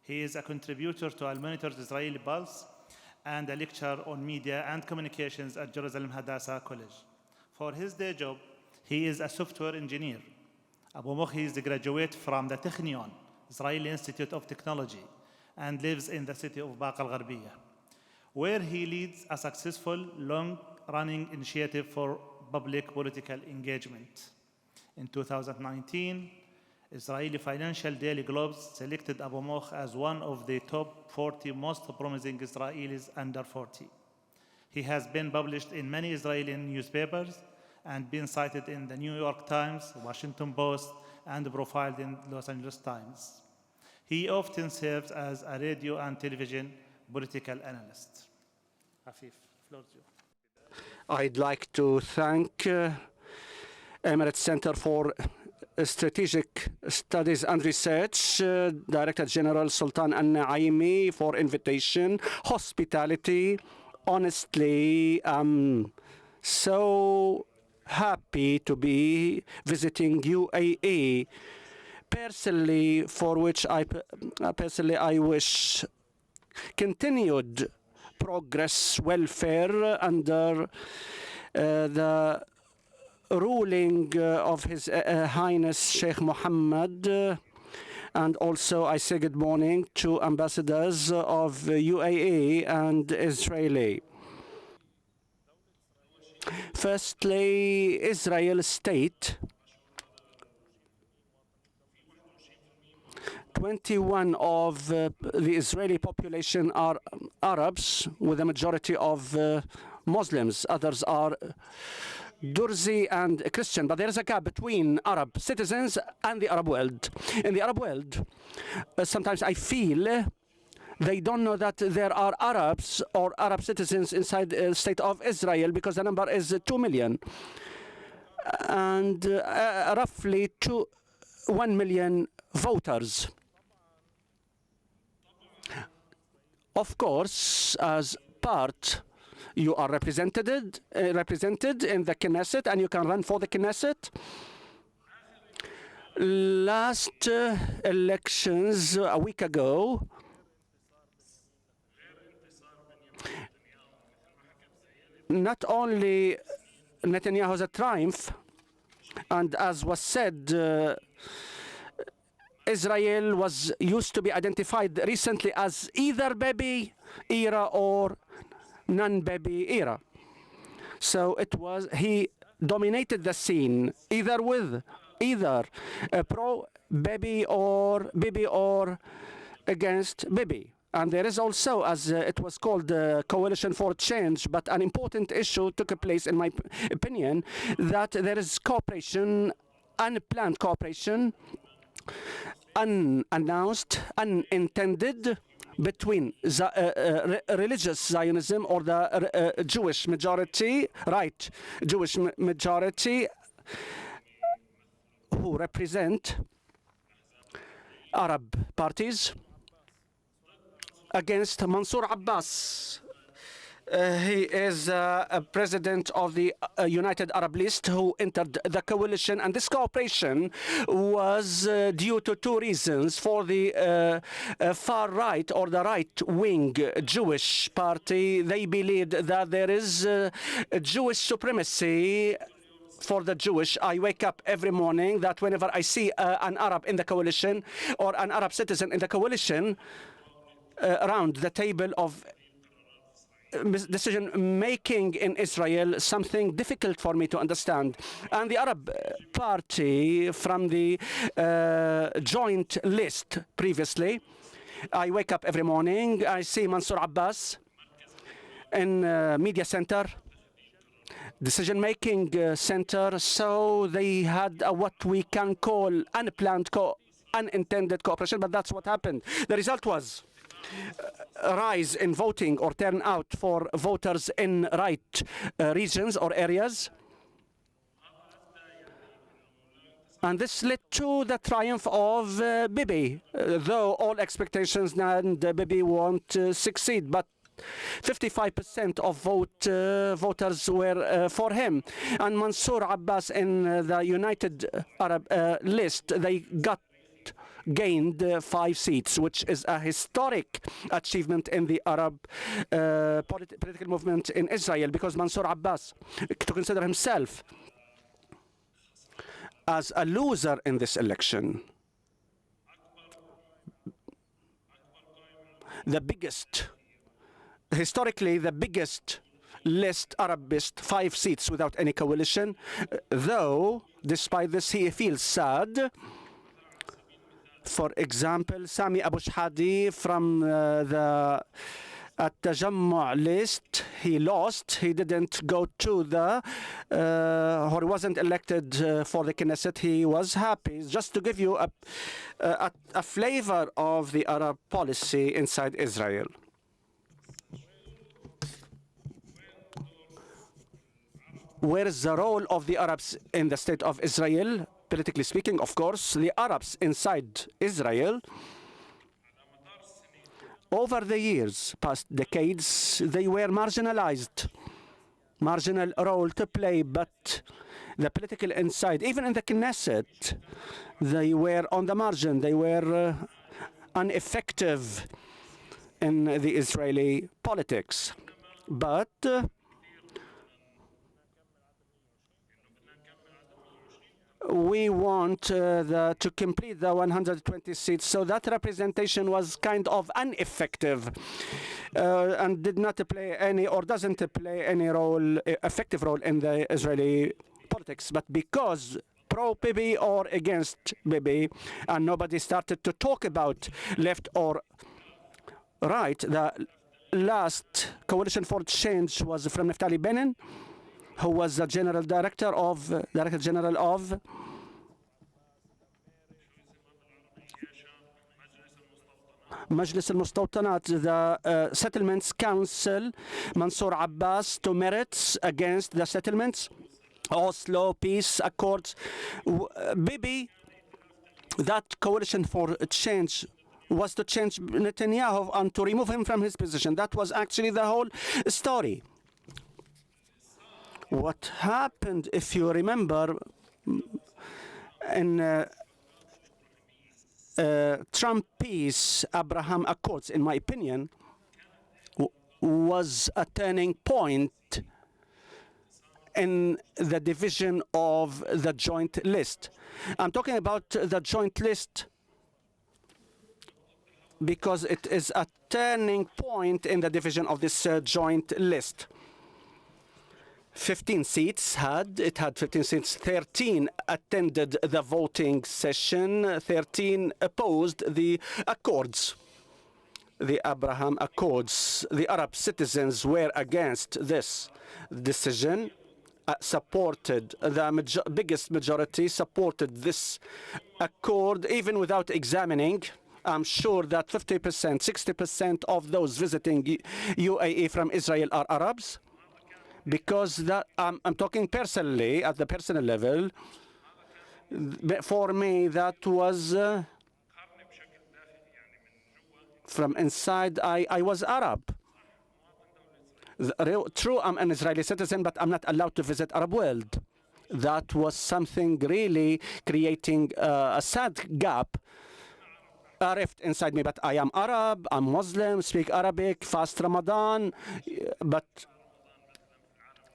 He is a contributor to Al Monitor's Israeli Pulse and a lecturer on media and communications at Jerusalem Hadassah College. For his day job, he is a software engineer. Abu Mokh is a graduate from the Technion, Israeli Institute of Technology, and lives in the city of Baqa al-Gharbiyah, where he leads a successful, long-running initiative for public political engagement. In 2019, Israeli Financial Daily Globes selected Abu Mokh as one of the top 40 most promising Israelis under 40. He has been published in many Israeli newspapers and been cited in the New York Times, Washington Post, and profiled in Los Angeles Times. He often serves as a radio and television political analyst. Afif, floor to you. I'd like to thank Emirates Center for Strategic Studies and Research, Director General Sultan Al-Naimi for invitation, hospitality. Honestly, I'm so happy to be visiting UAE. Personally, for which I wish continued progress, welfare under the ruling of His Highness Sheikh Mohammed. And also I say good morning to ambassadors of UAE and Israeli. Firstly, Israel state 21 of the Israeli population are Arabs, with a majority of Muslims. Others are Durzi and Christian, but there is a gap between Arab citizens and the Arab world. In the Arab world, sometimes I feel they don't know that there are Arabs or Arab citizens inside the state of Israel, because the number is 2 million. And roughly 1 million voters. Of course, as part You are represented in the Knesset, and you can run for the Knesset. Last elections a week ago, not only Netanyahu's a triumph, and as was said, Israel was used to be identified recently as either Bibi era or non-Bibi era. So he dominated the scene either pro-Bibi or against Bibi. And there is also, as it was called, Coalition for Change, but an important issue took place, in my opinion, that there is cooperation, unplanned cooperation, unannounced, unintended, between religious Zionism or the Jewish majority, Jewish majority, who represent Arab parties, against Mansour Abbas. He is a president of the United Arab List who entered the coalition, and this cooperation was due to two reasons. For the far right or the right-wing Jewish party, they believed that there is Jewish supremacy for the Jewish. I wake up every morning that whenever I see an Arab in the coalition or an Arab citizen in the coalition around the table of decision-making in Israel, something difficult for me to understand. And the Arab Party from the joint list previously, I wake up every morning, I see Mansour Abbas in media center, decision-making center, so they had what we can call unplanned, unintended cooperation, but that's what happened. The result was a rise in voting or turnout for voters in right regions or areas. And this led to the triumph of Bibi, though all expectations and Bibi won't succeed. But 55% of voters were for him. And Mansour Abbas in the United Arab List, they gained 5 seats, which is a historic achievement in the Arab political movement in Israel, because Mansour Abbas, to consider himself as a loser in this election, the biggest, historically the biggest list, Arab list, 5 seats without any coalition, though despite this he feels sad. For example, Sami Abu Shhadi from the At-Tajammu' list, he lost. He didn't go to the, or he wasn't elected for the Knesset. He was happy. Just to give you a flavor of the Arab policy inside Israel. Where is the role of the Arabs in the state of Israel? Politically speaking, of course, the Arabs inside Israel, over the years, past decades, they were marginalized, marginal role to play, but the political inside, even in the Knesset, they were on the margin, they were ineffective in the Israeli politics. But we want to complete the 120 seats, so that representation was kind of ineffective and did not play any, or doesn't play any role, effective role in the Israeli politics. But because pro-Bibi or against Bibi, and nobody started to talk about left or right, the last Coalition for Change was from Naftali Bennett, who was the Director General of Majlis al-Mustawtanat, the Settlements Council. Mansour Abbas to merits against the settlements, Oslo Peace Accords. Bibi, that Coalition for Change was to change Netanyahu and to remove him from his position. That was actually the whole story. What happened, if you remember, in Trump peace, Abraham Accords, in my opinion, was a turning point in the division of the joint list. I'm talking about the joint list because it is a turning point in the division of this joint list. 15 seats it had 15 seats. 13 attended the voting session. 13 opposed the accords, the Abraham Accords. The Arab citizens were against this decision. Supported, the biggest majority supported this accord even without examining. I'm sure that 50%, 60% of those visiting UAE from Israel are Arabs, because that I'm talking personally, at the personal level. For me, that was from inside. I was Arab. True, I'm an Israeli citizen, but I'm not allowed to visit Arab world. That was something really creating a sad gap, a rift inside me. But I am Arab, I'm Muslim, speak Arabic, fast Ramadan, but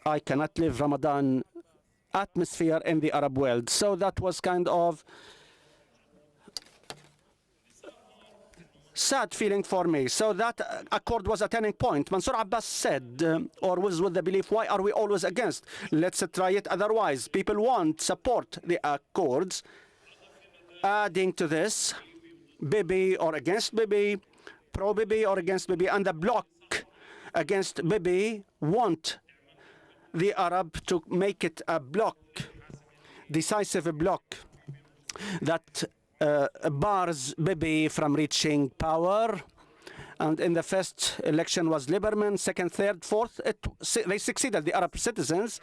I cannot live Ramadan atmosphere in the Arab world. So that was kind of sad feeling for me. So that accord was a turning point. Mansour Abbas said, or was with the belief, why are we always against? Let's try it otherwise. People want support the accords. Adding to this, Bibi or against Bibi, pro-Bibi or against Bibi, and the bloc against Bibi want the Arab to make it a bloc, decisive bloc, that bars Bibi from reaching power. And in the first election was Lieberman, second, third, fourth. They succeeded. The Arab citizens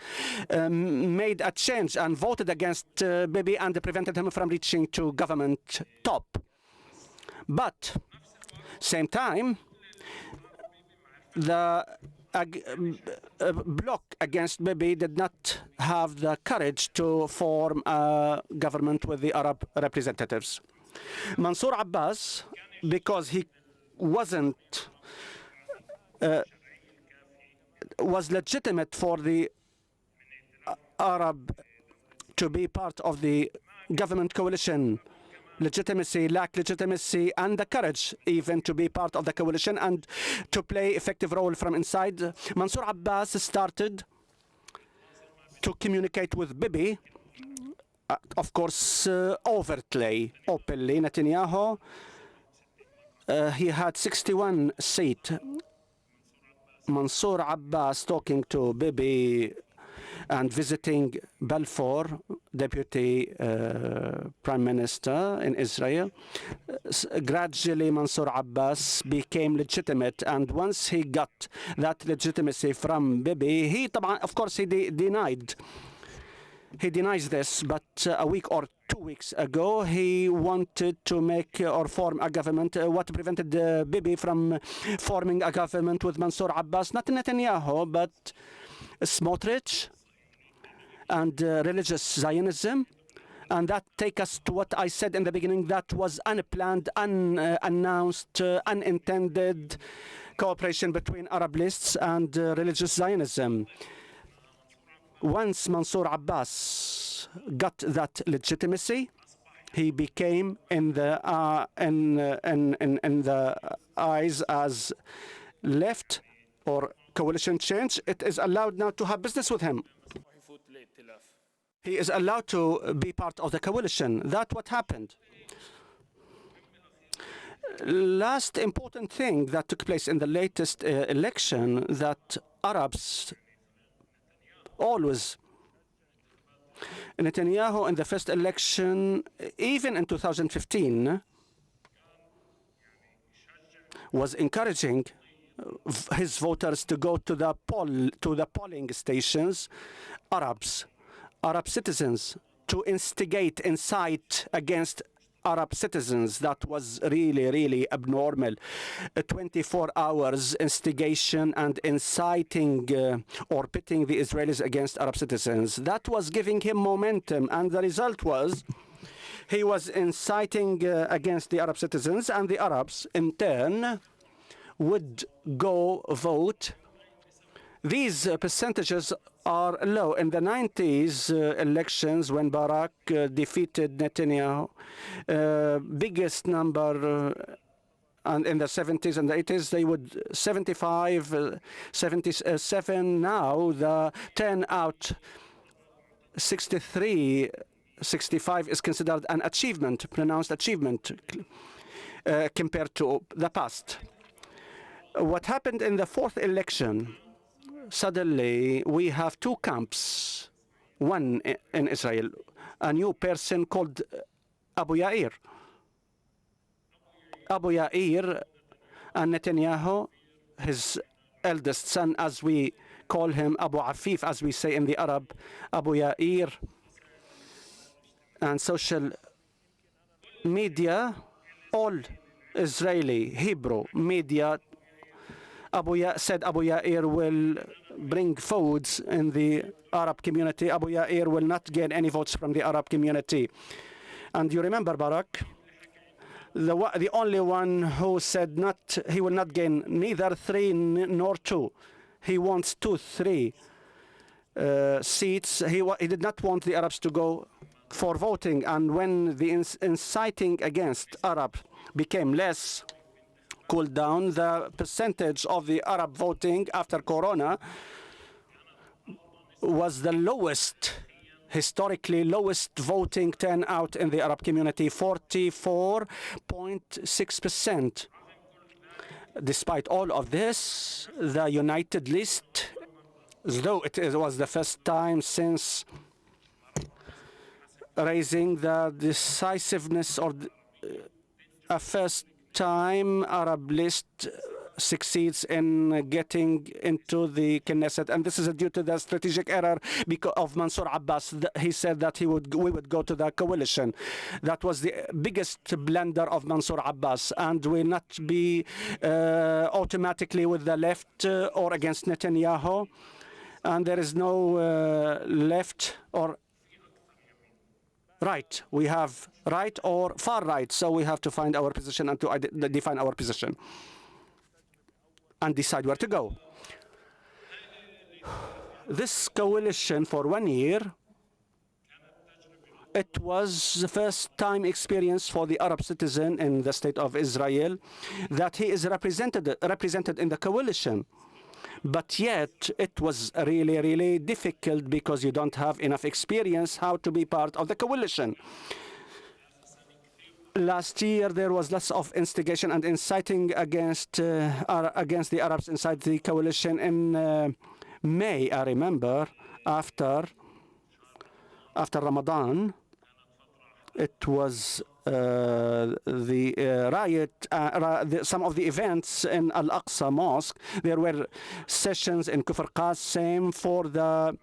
made a change and voted against Bibi and prevented him from reaching to government top. But same time, the bloc against Bibi did not have the courage to form a government with the Arab representatives. Mansour Abbas, because he wasn't was legitimate for the Arab to be part of the government coalition. Lacked legitimacy and the courage even to be part of the coalition and to play effective role from inside. Mansour Abbas started to communicate with Bibi, of course, overtly, openly. Netanyahu, he had 61 seats. Mansour Abbas talking to Bibi and visiting Balfour, Deputy Prime Minister in Israel. Gradually, Mansour Abbas became legitimate, and once he got that legitimacy from Bibi, he, of course, he denied. He denies this, but a week or 2 weeks ago, he wanted to make or form a government. What prevented Bibi from forming a government with Mansour Abbas? Not Netanyahu, but Smotrich and religious Zionism. And that takes us to what I said in the beginning, that was unplanned, unannounced, unintended cooperation between Arab lists and religious Zionism. Once Mansour Abbas got that legitimacy, he became in the eyes as left or coalition change. It is allowed now to have business with him. He is allowed to be part of the coalition. That's what happened. Last important thing that took place in the latest election, that Arabs always, Netanyahu in the first election, even in 2015, was encouraging his voters to go to the polling stations, Arab citizens, to instigate, incite against Arab citizens. That was really, really abnormal. 24 hours instigation and inciting or pitting the Israelis against Arab citizens. That was giving him momentum, and the result was he was inciting against the Arab citizens, and the Arabs in turn would go vote. These percentages are low. In the 90s elections, when Barak defeated Netanyahu, biggest number, and in the 70s and the 80s, they would 75, 77. Now the turnout 63, 65 is considered an achievement, pronounced achievement compared to the past. What happened in the fourth election? Suddenly, we have two camps, one in Israel, a new person called Abu Yair. Abu Yair and Netanyahu, his eldest son, as we call him, Abu Afif, as we say in the Arab, Abu Yair, and social media, all Israeli, Hebrew media, said Abu Yair will bring votes in the Arab community. Abu Yair will not gain any votes from the Arab community. And you remember Barak, the only one who said he will not gain neither 3 nor 2. He wants 2, 3 seats. He did not want the Arabs to go for voting. And when the inciting against Arab became less, cooled down, the percentage of the Arab voting after Corona was the lowest, historically lowest voting turnout in the Arab community, 44.6%. Despite all of this, the United List, though it was the first time since raising the decisiveness or a first time Arab list succeeds in getting into the Knesset, and this is due to the strategic error of Mansour Abbas. He said that we would go to the coalition. That was the biggest blunder of Mansour Abbas, and will not be automatically with the left or against Netanyahu, and there is no left or right. We have right or far right, so we have to find our position and to define our position and decide where to go. This coalition for 1 year, it was the first time experience for the Arab citizen in the state of Israel that he is represented in the coalition. But yet, it was really, really difficult because you don't have enough experience how to be part of the coalition. Last year, there was lots of instigation and inciting against the Arabs inside the coalition. In May, I remember, after Ramadan, it was the riot, some of the events in Al-Aqsa Mosque. There were sessions in Kufr Qasim for the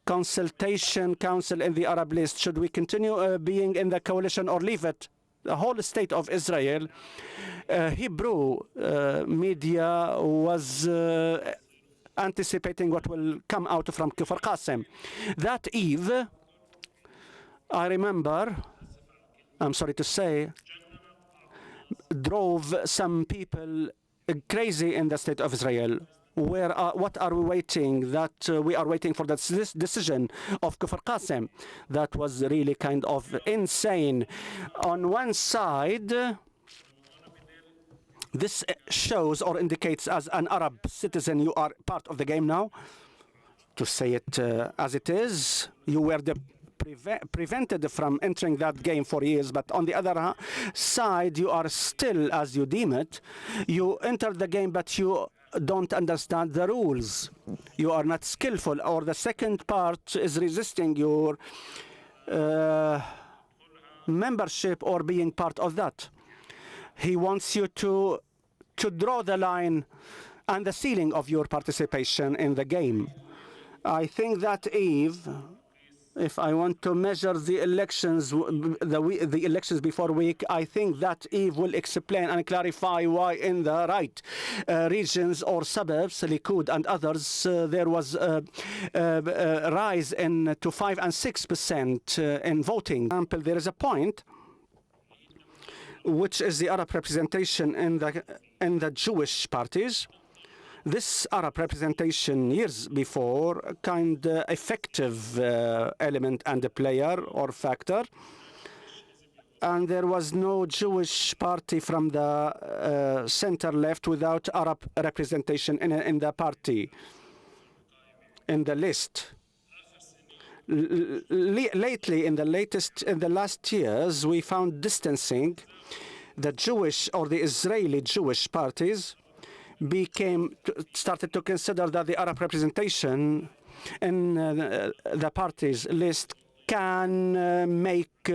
consultation council in the Arab list. Should we continue being in the coalition or leave it? The whole state of Israel, Hebrew media was anticipating what will come out from Kufr Qasim. That eve, I remember, I'm sorry to say, drove some people crazy in the state of Israel. What are we waiting? That we are waiting for this decision of Kufr Qasim. That was really kind of insane. On one side, this shows or indicates as an Arab citizen you are part of the game now. To say it as it is, you were prevented from entering that game for years, but on the other side, you are still, as you deem it, you entered the game, but you don't understand the rules. You are not skillful, or the second part is resisting your membership or being part of that. He wants you to draw the line and the ceiling of your participation in the game. I think that eve, If I want to measure the elections, the elections before week, I think that Eve will explain and clarify why in the right regions or suburbs, Likud and others, there was a rise to 5 and 6% in voting. For example, there is a point which is the Arab representation in the Jewish parties. This Arab representation years before kind of effective element and a player or factor, and there was no Jewish party from the center left without Arab representation in the party, in the list. Lately, in the last years, we found distancing the Jewish or the Israeli Jewish parties started to consider that the Arab representation in the party's list can make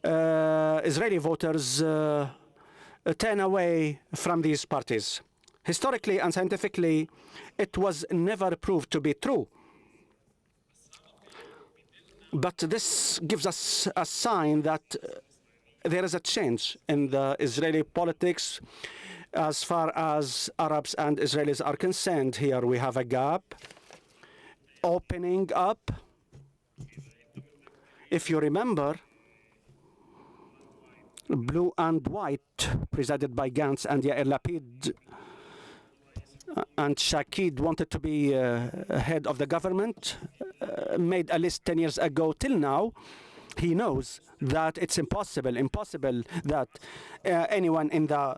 Israeli voters turn away from these parties. Historically and scientifically, it was never proved to be true. But this gives us a sign that there is a change in the Israeli politics as far as Arabs and Israelis are concerned. Here we have a gap opening up. If you remember, blue and white, presided by Gantz and Yair Lapid, and Shakid wanted to be head of the government, made a list 10 years ago till now. He knows that it's impossible that anyone in the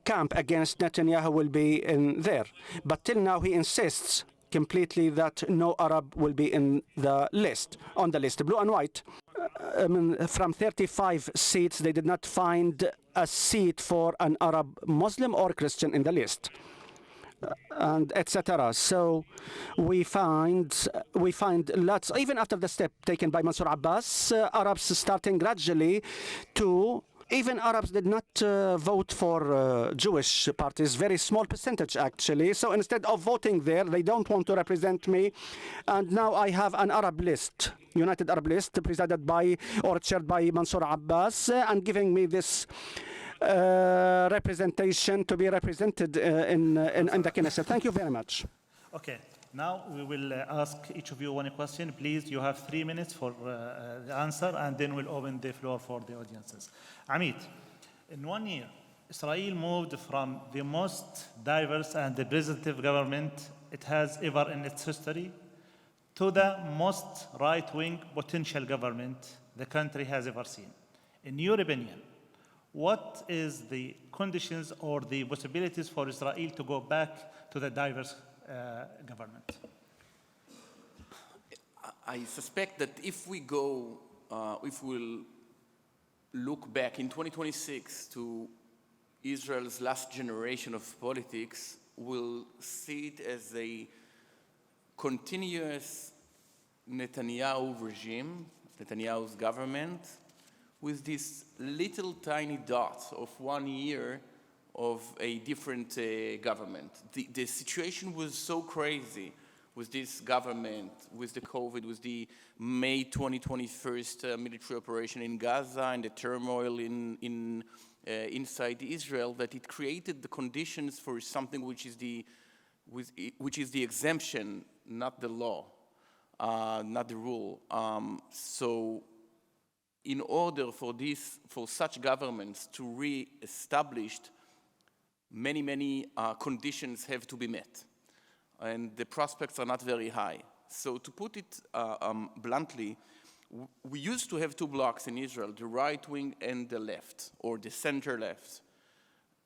camp against Netanyahu will be in there. But till now he insists completely that no Arab will be on the list, blue and white. From 35 seats, they did not find a seat for an Arab, Muslim or Christian in the list, and etc. So we find lots, even after the step taken by Mansour Abbas, Arabs starting gradually to. Even Arabs did not vote for Jewish parties, very small percentage actually. So instead of voting there, they don't want to represent me. And now I have an Arab list, United Arab List, presided by or chaired by Mansour Abbas, and giving me this representation to be represented in the Knesset. Thank you very much. Okay. Now we will ask each of you one question. Please, you have 3 minutes for the answer, and then we'll open the floor for the audiences. Amit, in 1 year, Israel moved from the most diverse and representative government it has ever in its history to the most right-wing potential government the country has ever seen. In your opinion, what is the conditions or the possibilities for Israel to go back to the diverse government? I suspect that if we'll look back in 2026 to Israel's last generation of politics, we'll see it as a continuous Netanyahu regime, Netanyahu's government, with this little tiny dot of 1 year of a different government. The situation was so crazy with this government, with the COVID, with the May 2021 military operation in Gaza and the turmoil inside Israel, that it created the conditions for something which is the exemption, not the law, not the rule. So in order for such governments to re-establish, many conditions have to be met, and the prospects are not very high. So to put it bluntly, we used to have two blocks in Israel, the right wing and the left, or the center left.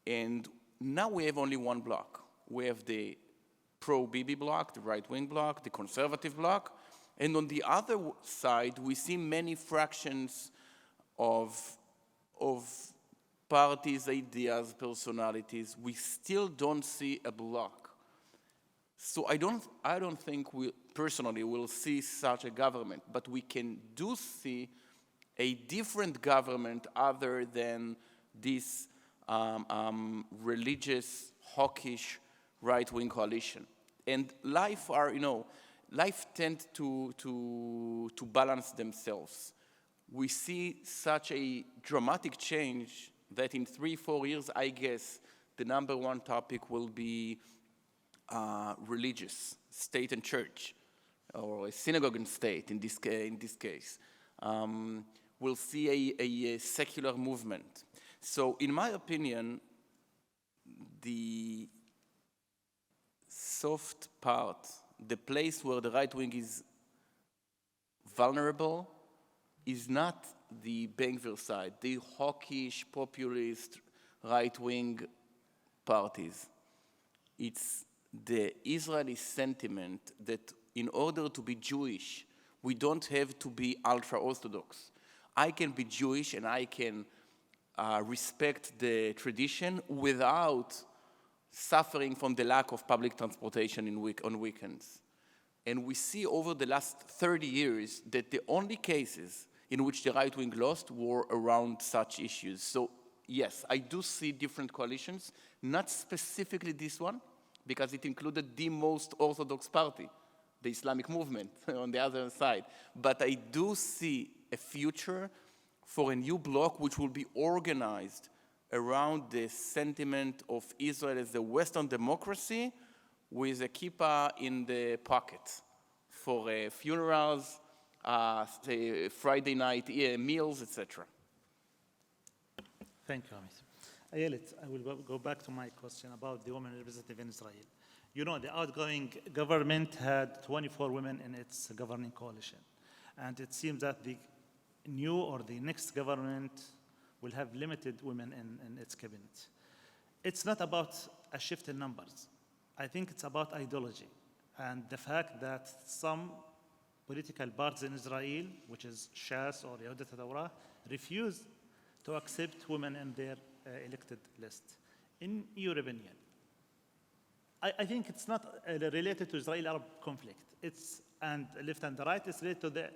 And now we have only one block. We have the pro-Bibi block, the right wing block, the conservative block, and on the other side, we see many fractions of parties, ideas, personalities. We still don't see a block. So I don't think we personally will see such a government, but we can see a different government other than this religious, hawkish, right-wing coalition. And life tends to balance themselves. We see such a dramatic change that in 3-4 years, I guess, the number one topic will be religious, state and church, or a synagogue and state in this case. We'll see a secular movement. So in my opinion, the soft part, the place where the right wing is vulnerable, is not the Ben Gvir side, the hawkish, populist, right-wing parties. It's the Israeli sentiment that in order to be Jewish, we don't have to be ultra-Orthodox. I can be Jewish and I can respect the tradition without suffering from the lack of public transportation on weekends. And we see over the last 30 years that the only cases in which the right wing lost were around such issues. So yes, I do see different coalitions, not specifically this one, because it included the most orthodox party, the Islamic movement on the other side. But I do see a future for a new bloc which will be organized around the sentiment of Israel as a Western democracy with a kippah in the pocket for funerals, Friday night meals, etc. Thank you, Amit. Ayelet, I will go back to my question about the women representative in Israel. You know, the outgoing government had 24 women in its governing coalition. And it seems that the new or the next government will have limited women in its cabinet. It's not about a shift in numbers. I think it's about ideology and the fact that some political parties in Israel, which is Shas or Yehudat HaTorah, refuse to accept women in their elected list. In your opinion, I think it's not related to Israeli-Arab conflict. It's, and left and the right, it's related to the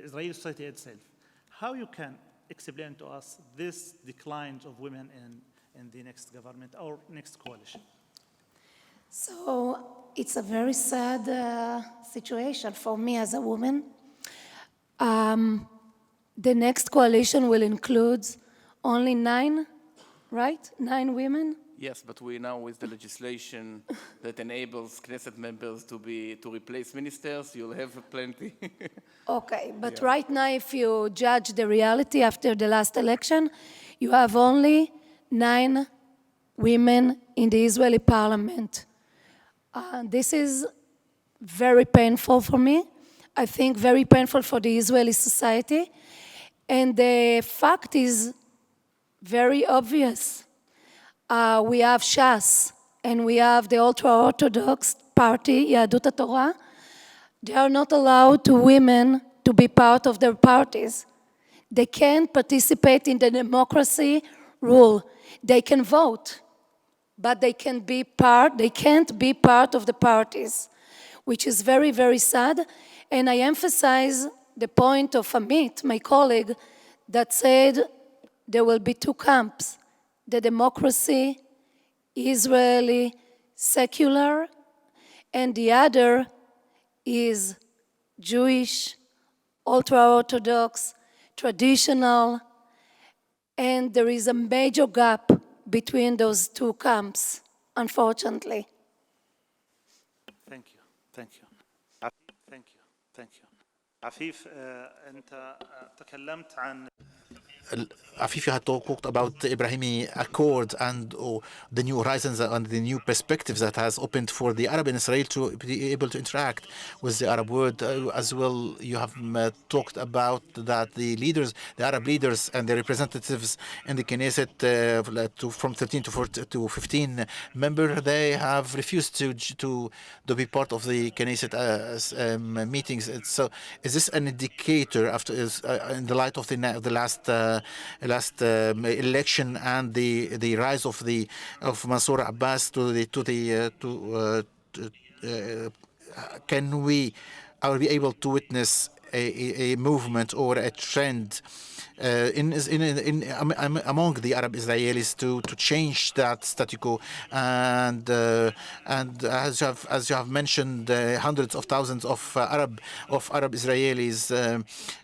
Israeli society itself. How you can explain to us this decline of women in the next government or next coalition? So it's a very sad situation for me as a woman. The next coalition will include only 9, right? 9 women? Yes, but we now with the legislation that enables Knesset members to replace ministers, you'll have plenty. Okay, but Yeah. right now, if you judge the reality after the last election, you have only 9 women in the Israeli parliament. This is very painful for me. I think very painful for the Israeli society. And the fact is very obvious. We have Shas and we have the ultra-Orthodox party, Yehudut HaTorah. They are not allowed to women to be part of their parties. They can't participate in the democracy rule. They can vote, but they can't be part of the parties, which is very, very sad. And I emphasize the point of Amit, my colleague, that said there will be 2 camps. The democracy, Israeli, secular, and the other is Jewish, ultra-Orthodox, traditional, and there is a major gap between those 2 camps, unfortunately. Thank you. Thank you. Thank you. Thank you. عفيف, أنت تكلمت عن Afifi had talked about the Ibrahimi Accord and the new horizons and the new perspectives that has opened for the Arab in Israel to be able to interact with the Arab world. As well, you have talked about that the leaders, the Arab leaders and the representatives in the Knesset from 13 to 15 members, they have refused to be part of the Knesset meetings. So is this an indicator after in the light of the last election and the rise of Mansour Abbas are we able to witness a movement or a trend among the Arab Israelis to change that statu quo, and as you have mentioned, hundreds of thousands of Arab Israelis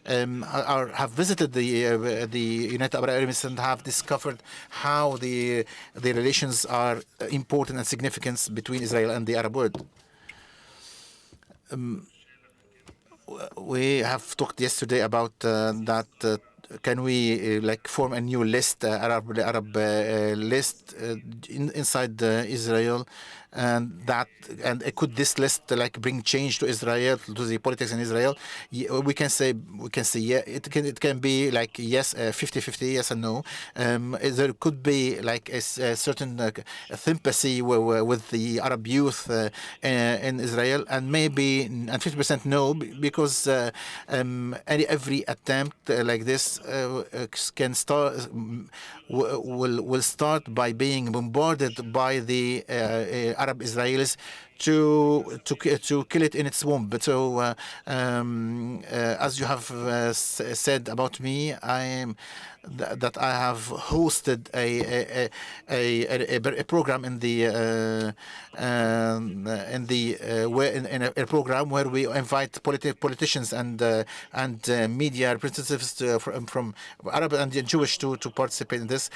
have visited the United Arab Emirates and have discovered how the relations are important and significant between Israel and the Arab world. We have talked yesterday about that. Can we like form a new list, Arab list inside Israel, and could this list like bring change to Israel, to the politics in Israel? We can say yeah, it can be like yes, 50-50, yes and no. There could be like a certain sympathy with the Arab youth in Israel, and maybe 50% no, because every attempt like this can start will start by being bombarded by the Arab Israelis to kill it in its womb. But so, as you have said about me, that I have hosted a program in a program where we invite politicians and media representatives from Arab and Jewish to participate in this.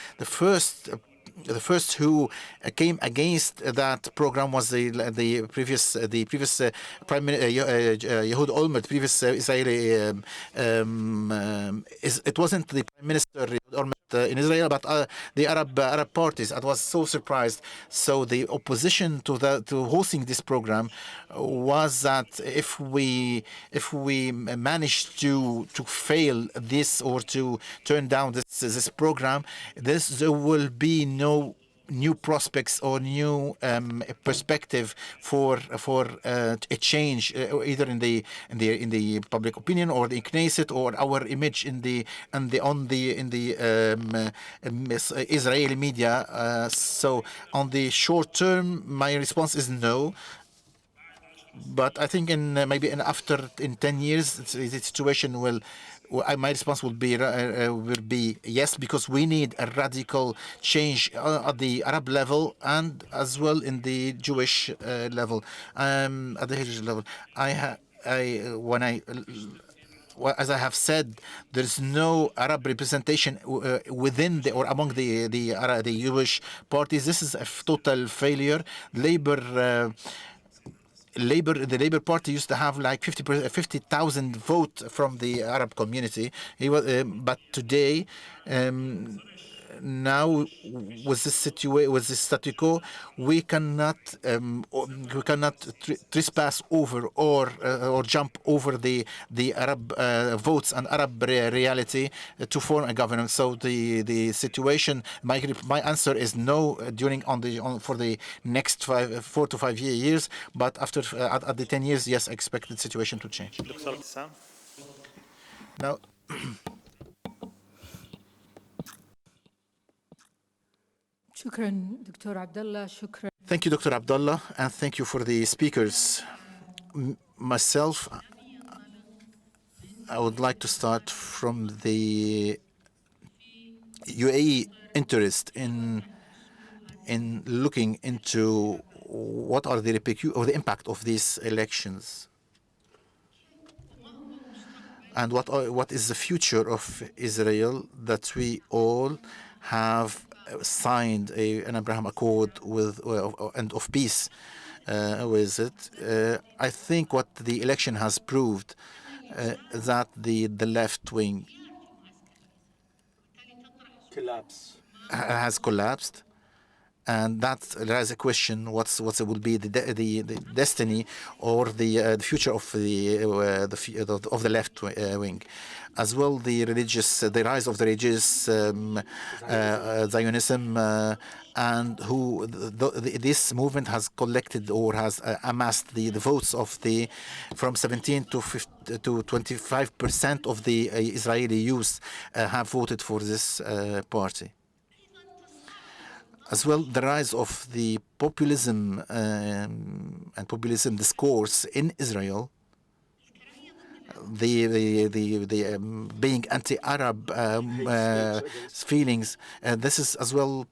The first who came against that program was the previous Prime Minister Ehud Olmert, previous Israeli. It wasn't the Prime Minister Ehud Olmert in Israel, but the Arab parties. I was so surprised. So the opposition to hosting this program was that if we manage to fail this or to turn down this program, there will be no new prospects or new perspective for a change, either in the public opinion or the Knesset or our image in the Israeli media. So on the short term, my response is no. But I think in 10 years, the situation will. My response will be yes, because we need a radical change at the Arab level and as well in the Jewish level, at the Jewish level. As I have said, there is no Arab representation within or among the Jewish parties. This is a total failure. The Labour Party used to have like 50,000 vote from the Arab community. But today, now with this statu quo, we cannot trespass over or jump over the Arab votes and Arab reality to form a government. So the situation, my answer is no for the next 4 to 5 years. But after at the 10 years, yes, I expect the situation to change. Now. Thank you, Dr. Abdullah, and thank you for the speakers. Myself, I would like to start from the UAE interest in looking into what are the impact of these elections, and what is the future of Israel that we all have signed an Abraham Accord with and of peace with it. I think what the election has proved that the left wing has collapsed, and that there is a question: what will be the destiny or the future of the left wing, as well the rise of the religious Zionism, and who this movement has collected or has amassed the votes of from 17 to 25% of the Israeli youth have voted for this party. As well, the rise of the populism and populism discourse in Israel, being anti-Arab feelings. This is as well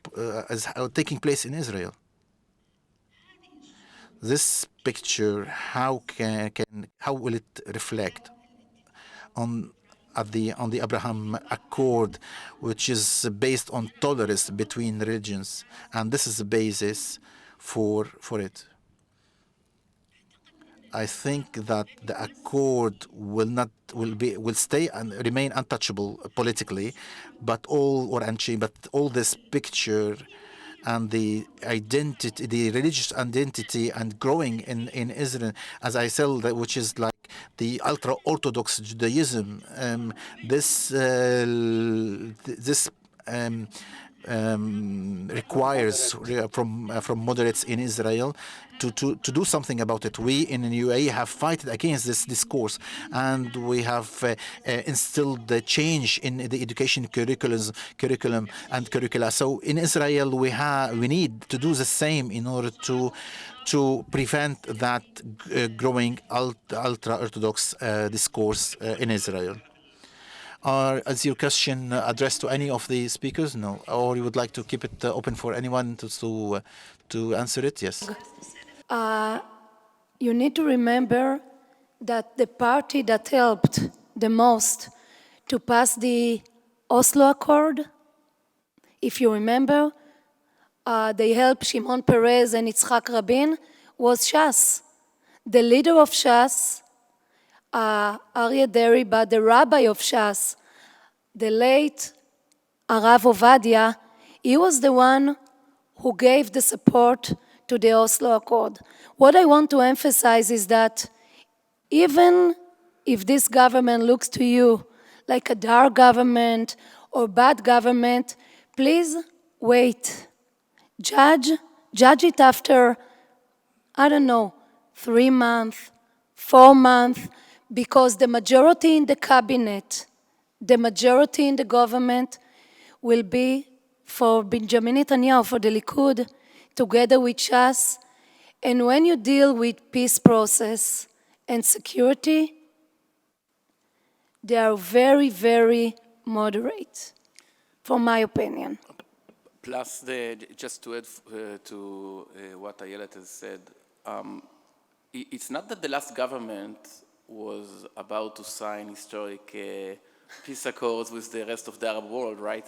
as taking place in Israel. This picture, how will it reflect on the Abraham Accord, which is based on tolerance between religions, and this is the basis for it. I think that the accord will stay and remain untouchable politically, but all this picture and the identity, the religious identity, and growing in Israel, as I said, which is like the ultra-Orthodox Judaism. This requires from moderates in Israel to do something about it. We in the UAE have fighted against this discourse, and we have instilled the change in the education curriculum and curricula. So in Israel, we need to do the same in order to prevent that growing ultra-Orthodox discourse in Israel. Is your question addressed to any of the speakers? No. Or you would like to keep it open for anyone to answer it? Yes. You need to remember that the party that helped the most to pass the Oslo Accord, if you remember, they helped Shimon Peres and Yitzhak Rabin, was Shas. The leader of Shas, Aryeh Deri, but the rabbi of Shas, the late Arav Ovadia, he was the one who gave the support to the Oslo Accord. What I want to emphasize is that even if this government looks to you like a dark government or bad government, please wait. Judge it after, I don't know, 3 months, 4 months, because the majority in the cabinet, the majority in the government will be for Benjamin Netanyahu, for the Likud, together with us. And when you deal with peace process and security, they are very, very moderate, from my opinion. Plus, just to add to what Ayelet has said, it's not that the last government was about to sign historic peace accords with the rest of the Arab world, right?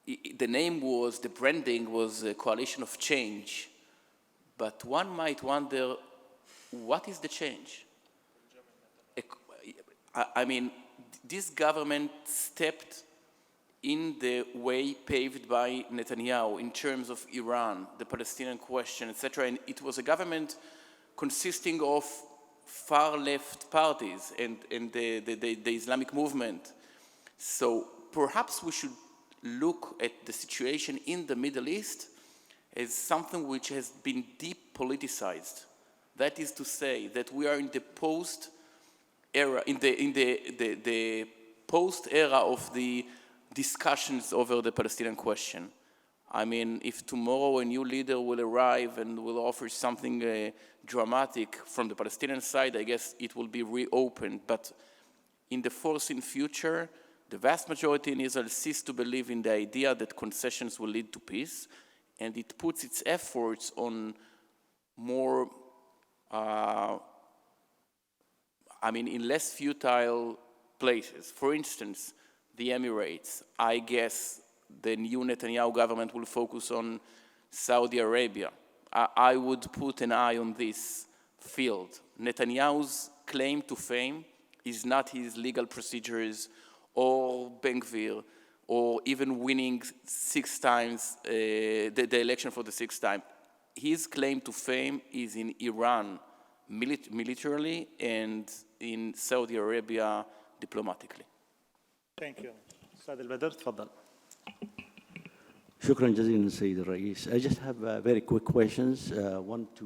The branding was a coalition of change, but one might wonder, what is the change? I mean, this government stepped in the way paved by Netanyahu in terms of Iran, the Palestinian question, etc. And it was a government consisting of far-left parties and the Islamic movement. So perhaps we should look at the situation in the Middle East as something which has been deep-politicized. That is to say that we are in the post-era, in the post-era of the discussions over the Palestinian question. I mean, if tomorrow a new leader will arrive and will offer something dramatic from the Palestinian side, I guess it will be reopened. But in the foreseen future, the vast majority in Israel cease to believe in the idea that concessions will lead to peace, and it puts its efforts on more, in less futile places. For instance, the Emirates. I guess the new Netanyahu government will focus on Saudi Arabia. I would put an eye on this field. Netanyahu's claim to fame is not his legal procedures or Ben Gvir, or even winning 6 times the election for the 6th time. His claim to fame is in Iran militarily and in Saudi Arabia diplomatically. Thank you. Ustad Al-Badr, تفضل. شكرا جزيلا سيد الرئيس. I just have very quick questions. One to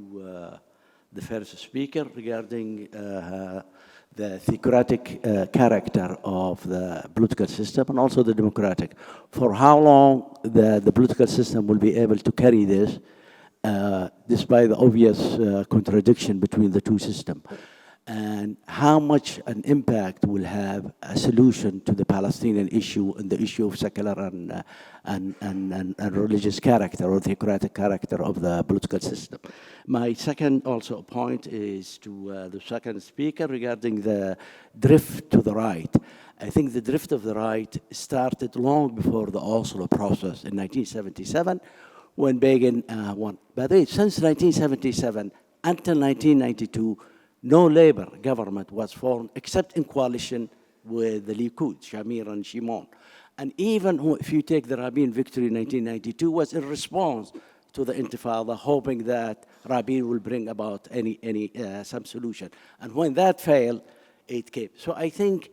the first speaker regarding the theocratic character of the political system and also the democratic. For how long the political system will be able to carry this despite the obvious contradiction between the two systems? and how much an impact will have a solution to the Palestinian issue and the issue of secular and religious character or theocratic character of the political system. My second also point is to the second speaker regarding the drift to the right. I think the drift of the right started long before the Oslo process in 1977 when Begin won. By the way, since 1977 until 1992, no labor government was formed except in coalition with the Likud, Shamir and Shimon. And even if you take the Rabin victory in 1992, was in response to the Intifada, hoping that Rabin will bring about some solution. And when that failed, it came. So I think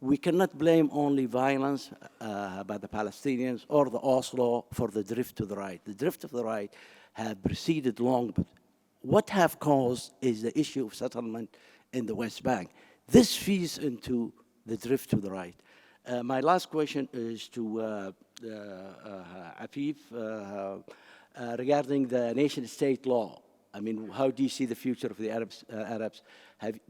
we cannot blame only violence by the Palestinians or the Oslo for the drift to the right. The drift of the right have proceeded long, but what have caused is the issue of settlement in the West Bank. This feeds into the drift to the right. My last question is to Afif regarding the nation-state law. I mean, how do you see the future of the Arabs?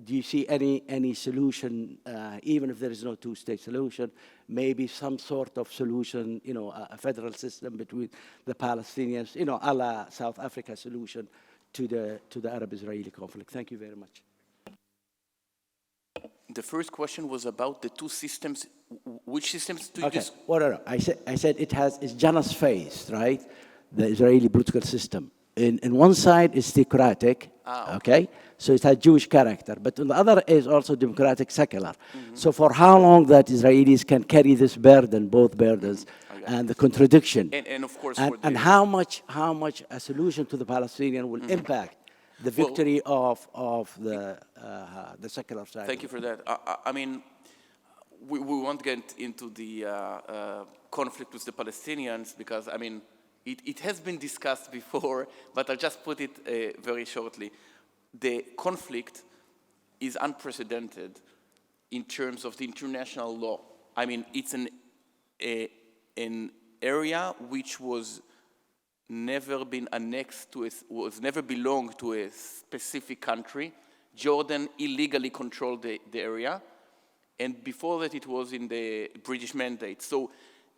Do you see any solution, even if there is no two-state solution, maybe some sort of solution, you know, a federal system between the Palestinians, you know, a la South Africa solution to the Arab-Israeli conflict? Thank you very much. The first question was about the two systems. Which systems do you Okay. Well, no. I said it's Janus phase, right? The Israeli political system. In one side is theocratic, okay? So it has Jewish character, but on the other is also democratic, secular. Mm-hmm. So for how long that Israelis can carry this burden, both burdens, and the contradiction, and of course, and how much a solution to the Palestinian will impact the victory of the secular side. Thank you for that. I mean, we won't get into the conflict with the Palestinians because, I mean, it has been discussed before, but I'll just put it very shortly. The conflict is unprecedented in terms of the international law. I mean, it's an area which was never been annexed to, was never belonged to a specific country. Jordan illegally controlled the area, and before that it was in the British Mandate. So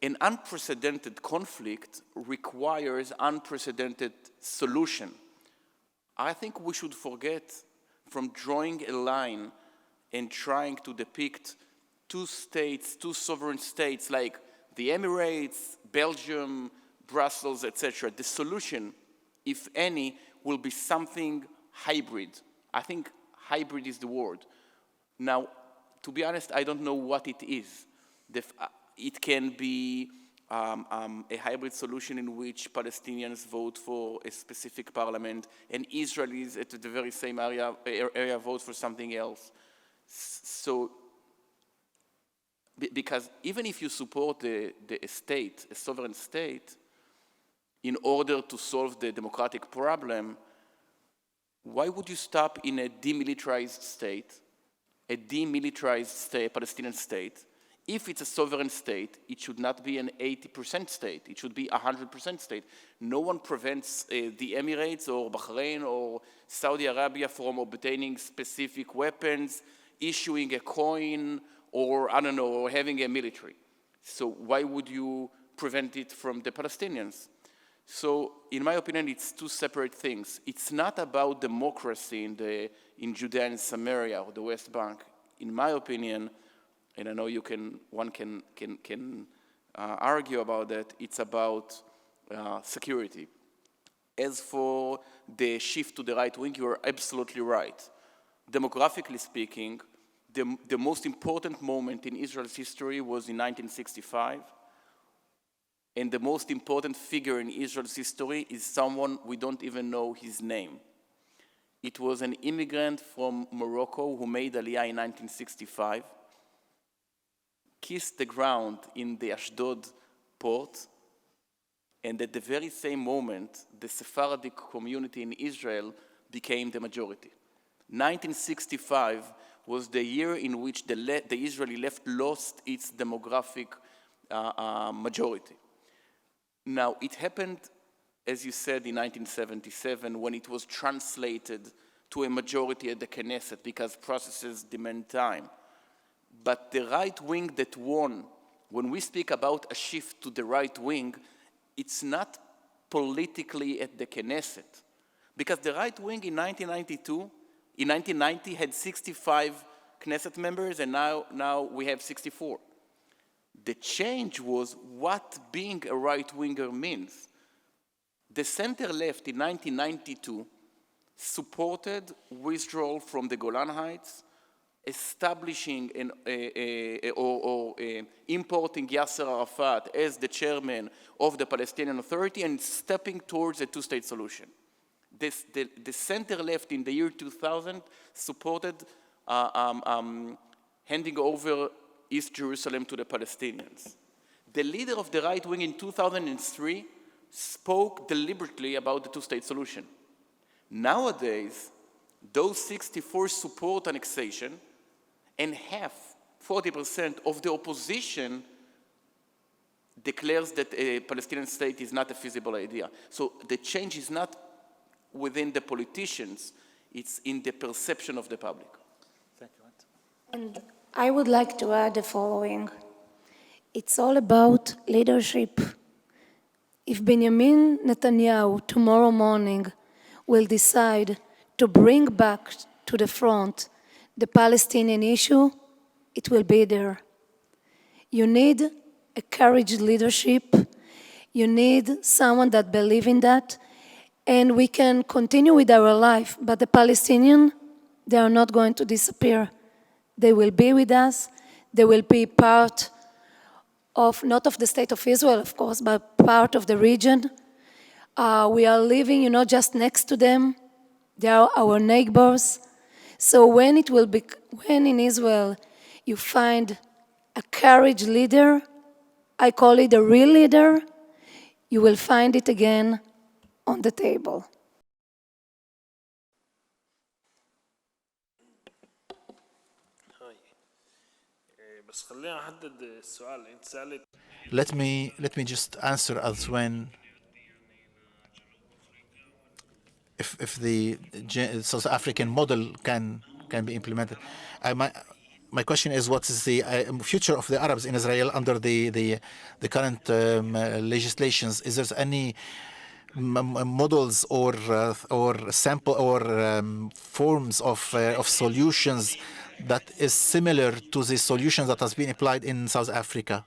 an unprecedented conflict requires unprecedented solution. I think we should forget from drawing a line and trying to depict two states, two sovereign states like the Emirates, Belgium, Brussels, etc. The solution, if any, will be something hybrid. I think hybrid is the word. Now, to be honest, I don't know what it is. It can be a hybrid solution in which Palestinians vote for a specific parliament and Israelis at the very same area vote for something else. So, because even if you support the state, a sovereign state, in order to solve the democratic problem, why would you stop in a demilitarized state, Palestinian state? If it's a sovereign state, it should not be an 80% state. It should be a 100% state. No one prevents the Emirates or Bahrain or Saudi Arabia from obtaining specific weapons, issuing a coin, or I don't know, or having a military. So why would you prevent it from the Palestinians? So in my opinion, it's two separate things. It's not about democracy in Judea and Samaria or the West Bank. In my opinion, and I know one can argue about that, it's about security. As for the shift to the right wing, you are absolutely right. Demographically speaking, the most important moment in Israel's history was in 1965. And the most important figure in Israel's history is someone we don't even know his name. It was an immigrant from Morocco who made Aliyah in 1965, kissed the ground in the Ashdod port, and at the very same moment, the Sephardic community in Israel became the majority. 1965 was the year in which the Israeli left lost its demographic majority. Now, it happened, as you said, in 1977 when it was translated to a majority at the Knesset because processes demand time. But the right wing that won, when we speak about a shift to the right wing, it's not politically at the Knesset. Because the right wing in 1990 had 65 Knesset members, and now we have 64. The change was what being a right-winger means. The center-left in 1992 supported withdrawal from the Golan Heights, establishing importing Yasser Arafat as the chairman of the Palestinian Authority and stepping towards a two-state solution. The center-left in the year 2000 supported handing over East Jerusalem to the Palestinians. The leader of the right wing in 2003 spoke deliberately about the two-state solution. Nowadays, those 64 support annexation, and half, 40% of the opposition declares that a Palestinian state is not a feasible idea. So the change is not within the politicians, it's in the perception of the public. Thank you. And I would like to add the following. It's all about leadership. If Benjamin Netanyahu tomorrow morning will decide to bring back to the front the Palestinian issue, it will be there. You need a courageous leadership. You need someone that believes in that. And we can continue with our life, but the Palestinians, they are not going to disappear. They will be with us. They will be part of, not of the state of Israel, of course, but part of the region. We are living, just next to them. They are our neighbors. So when in Israel you find a courage leader, I call it a real leader, you will find it again on the table. Let me just answer as when if the South African model can be implemented. My question is, what is the future of the Arabs in Israel under the current legislations? Is there any models or sample or forms of solutions that is similar to the solutions that has been applied in South Africa?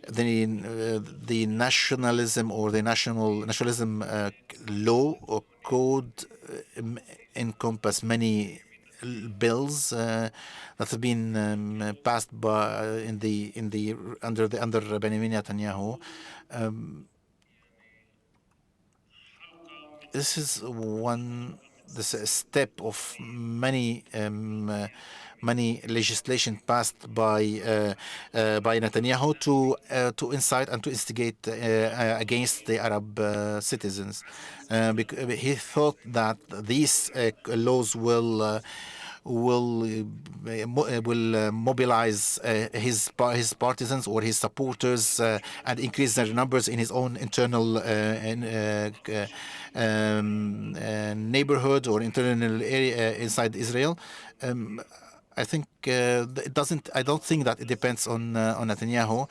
The nationalism or the nationalism law or code encompass many bills that have been passed under Benjamin Netanyahu. This is this is a step of many legislation passed by Netanyahu to incite and to instigate against the Arab citizens. Because he thought that these laws will mobilize his partisans or his supporters and increase their numbers in his own internal neighborhood or internal area inside Israel. I think it doesn't. I don't think that it depends on Netanyahu,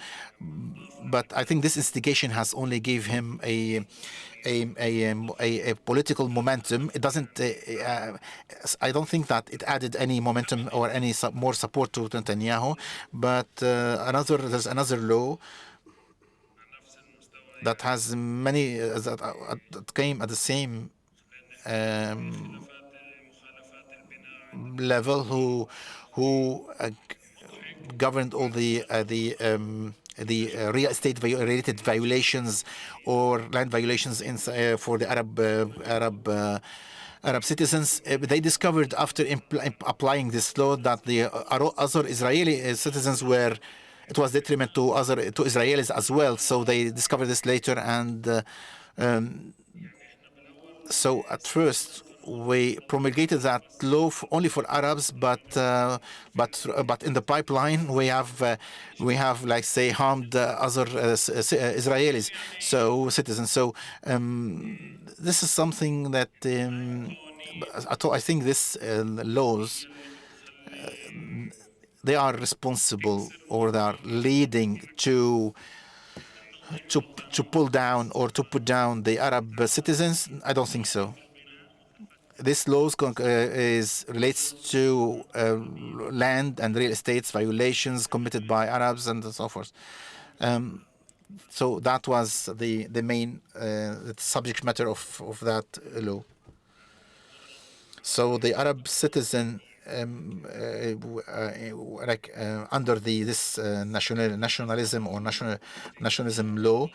but I think this instigation has only gave him a political momentum. It doesn't. I don't think that it added any momentum or any more support to Netanyahu. But there's another law that has many that came at the same level who governed all the real estate related violations or land violations for the Arab citizens. They discovered after applying this law that the other Israeli citizens it was detriment to Israelis as well. So they discovered this later, and so at first we promulgated that law only for Arabs, but in the pipeline we have like say harmed other Israelis, so citizens. So this is something that I think this laws they are responsible or they are leading to pull down or to put down the Arab citizens. I don't think so. This law relates to land and real estate violations committed by Arabs and so forth. So that was the main subject matter of that law. So the Arab citizen, under this nationalism or nationalism law,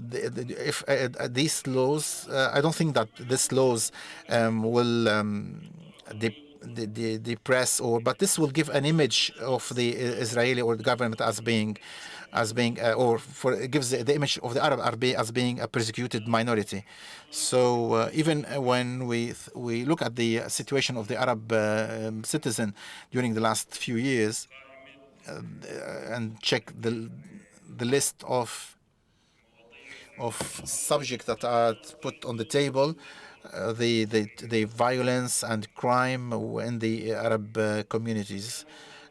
if these laws, I don't think that these laws will depress but this will give an image of the Israeli or the government as being it gives the image of the Arab as being a persecuted minority. So even when we look at the situation of the Arab citizen during the last few years and check the list of subjects that are put on the table, the violence and crime in the Arab communities.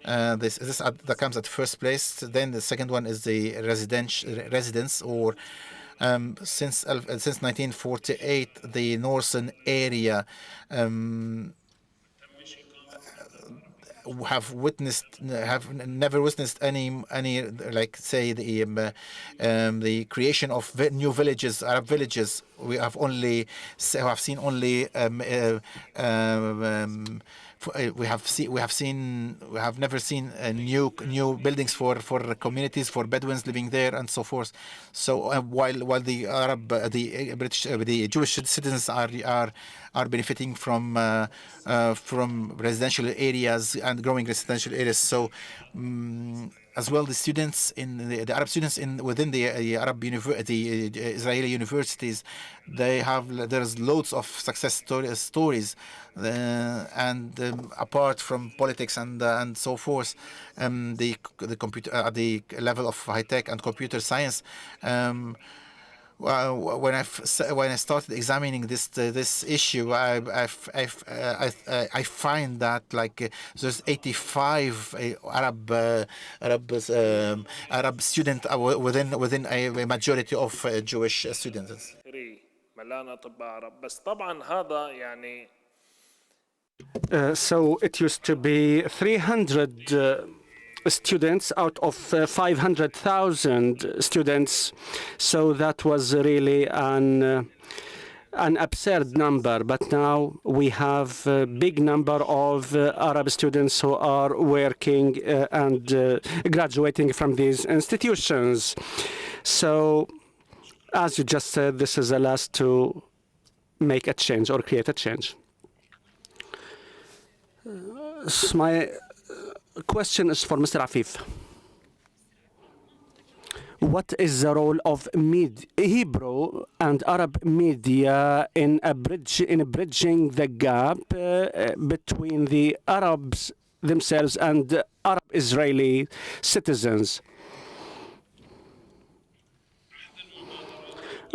That comes at first place. Then the second one is the residence or since 1948, the northern area have never witnessed any like say the creation of new villages, Arab villages. We have seen only we have never seen new buildings for communities, for Bedouins living there and so forth. So while the the Jewish citizens are benefiting from residential areas and growing residential areas. So as well, the students the Arab students within the Israeli universities, there's loads of success stories, and apart from politics and so forth, the computer at the level of high tech and computer science. When I started examining this issue, I find that there's 85 Arab students within a majority of Jewish students. So it used to be 300 students out of 500,000 students. So that was really an absurd number. But now we have a big number of Arab students who are working and graduating from these institutions. So as you just said, this is a last to make a change or create a change. So my question is for Mr. Afif. What is the role of Hebrew and Arab media in bridging the gap between the Arabs themselves and Arab Israeli citizens?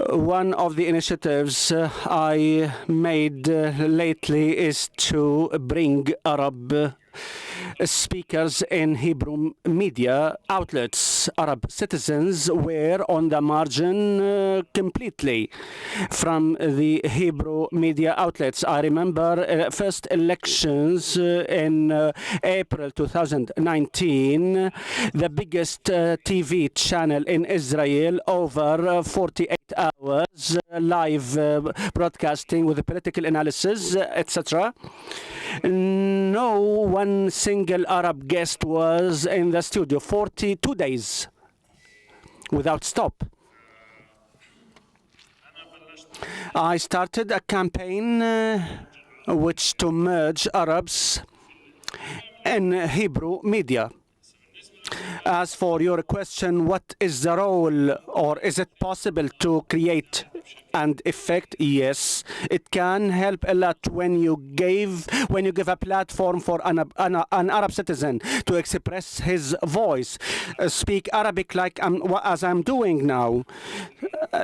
One of the initiatives I made lately is to bring Arab speakers in Hebrew media outlets. Arab citizens were on the margin completely from the Hebrew media outlets. I remember first elections in April 2019, the biggest TV channel in Israel, over 48 hours live broadcasting with political analysis, etc. No one single Arab guest was in the studio. 42 days without stop. I started a campaign which to merge Arabs in Hebrew media. As for your question, what is the role, or is it possible to create and effect, yes, it can help a lot when you give a platform for an Arab citizen to express his voice, speak Arabic like as I'm doing now,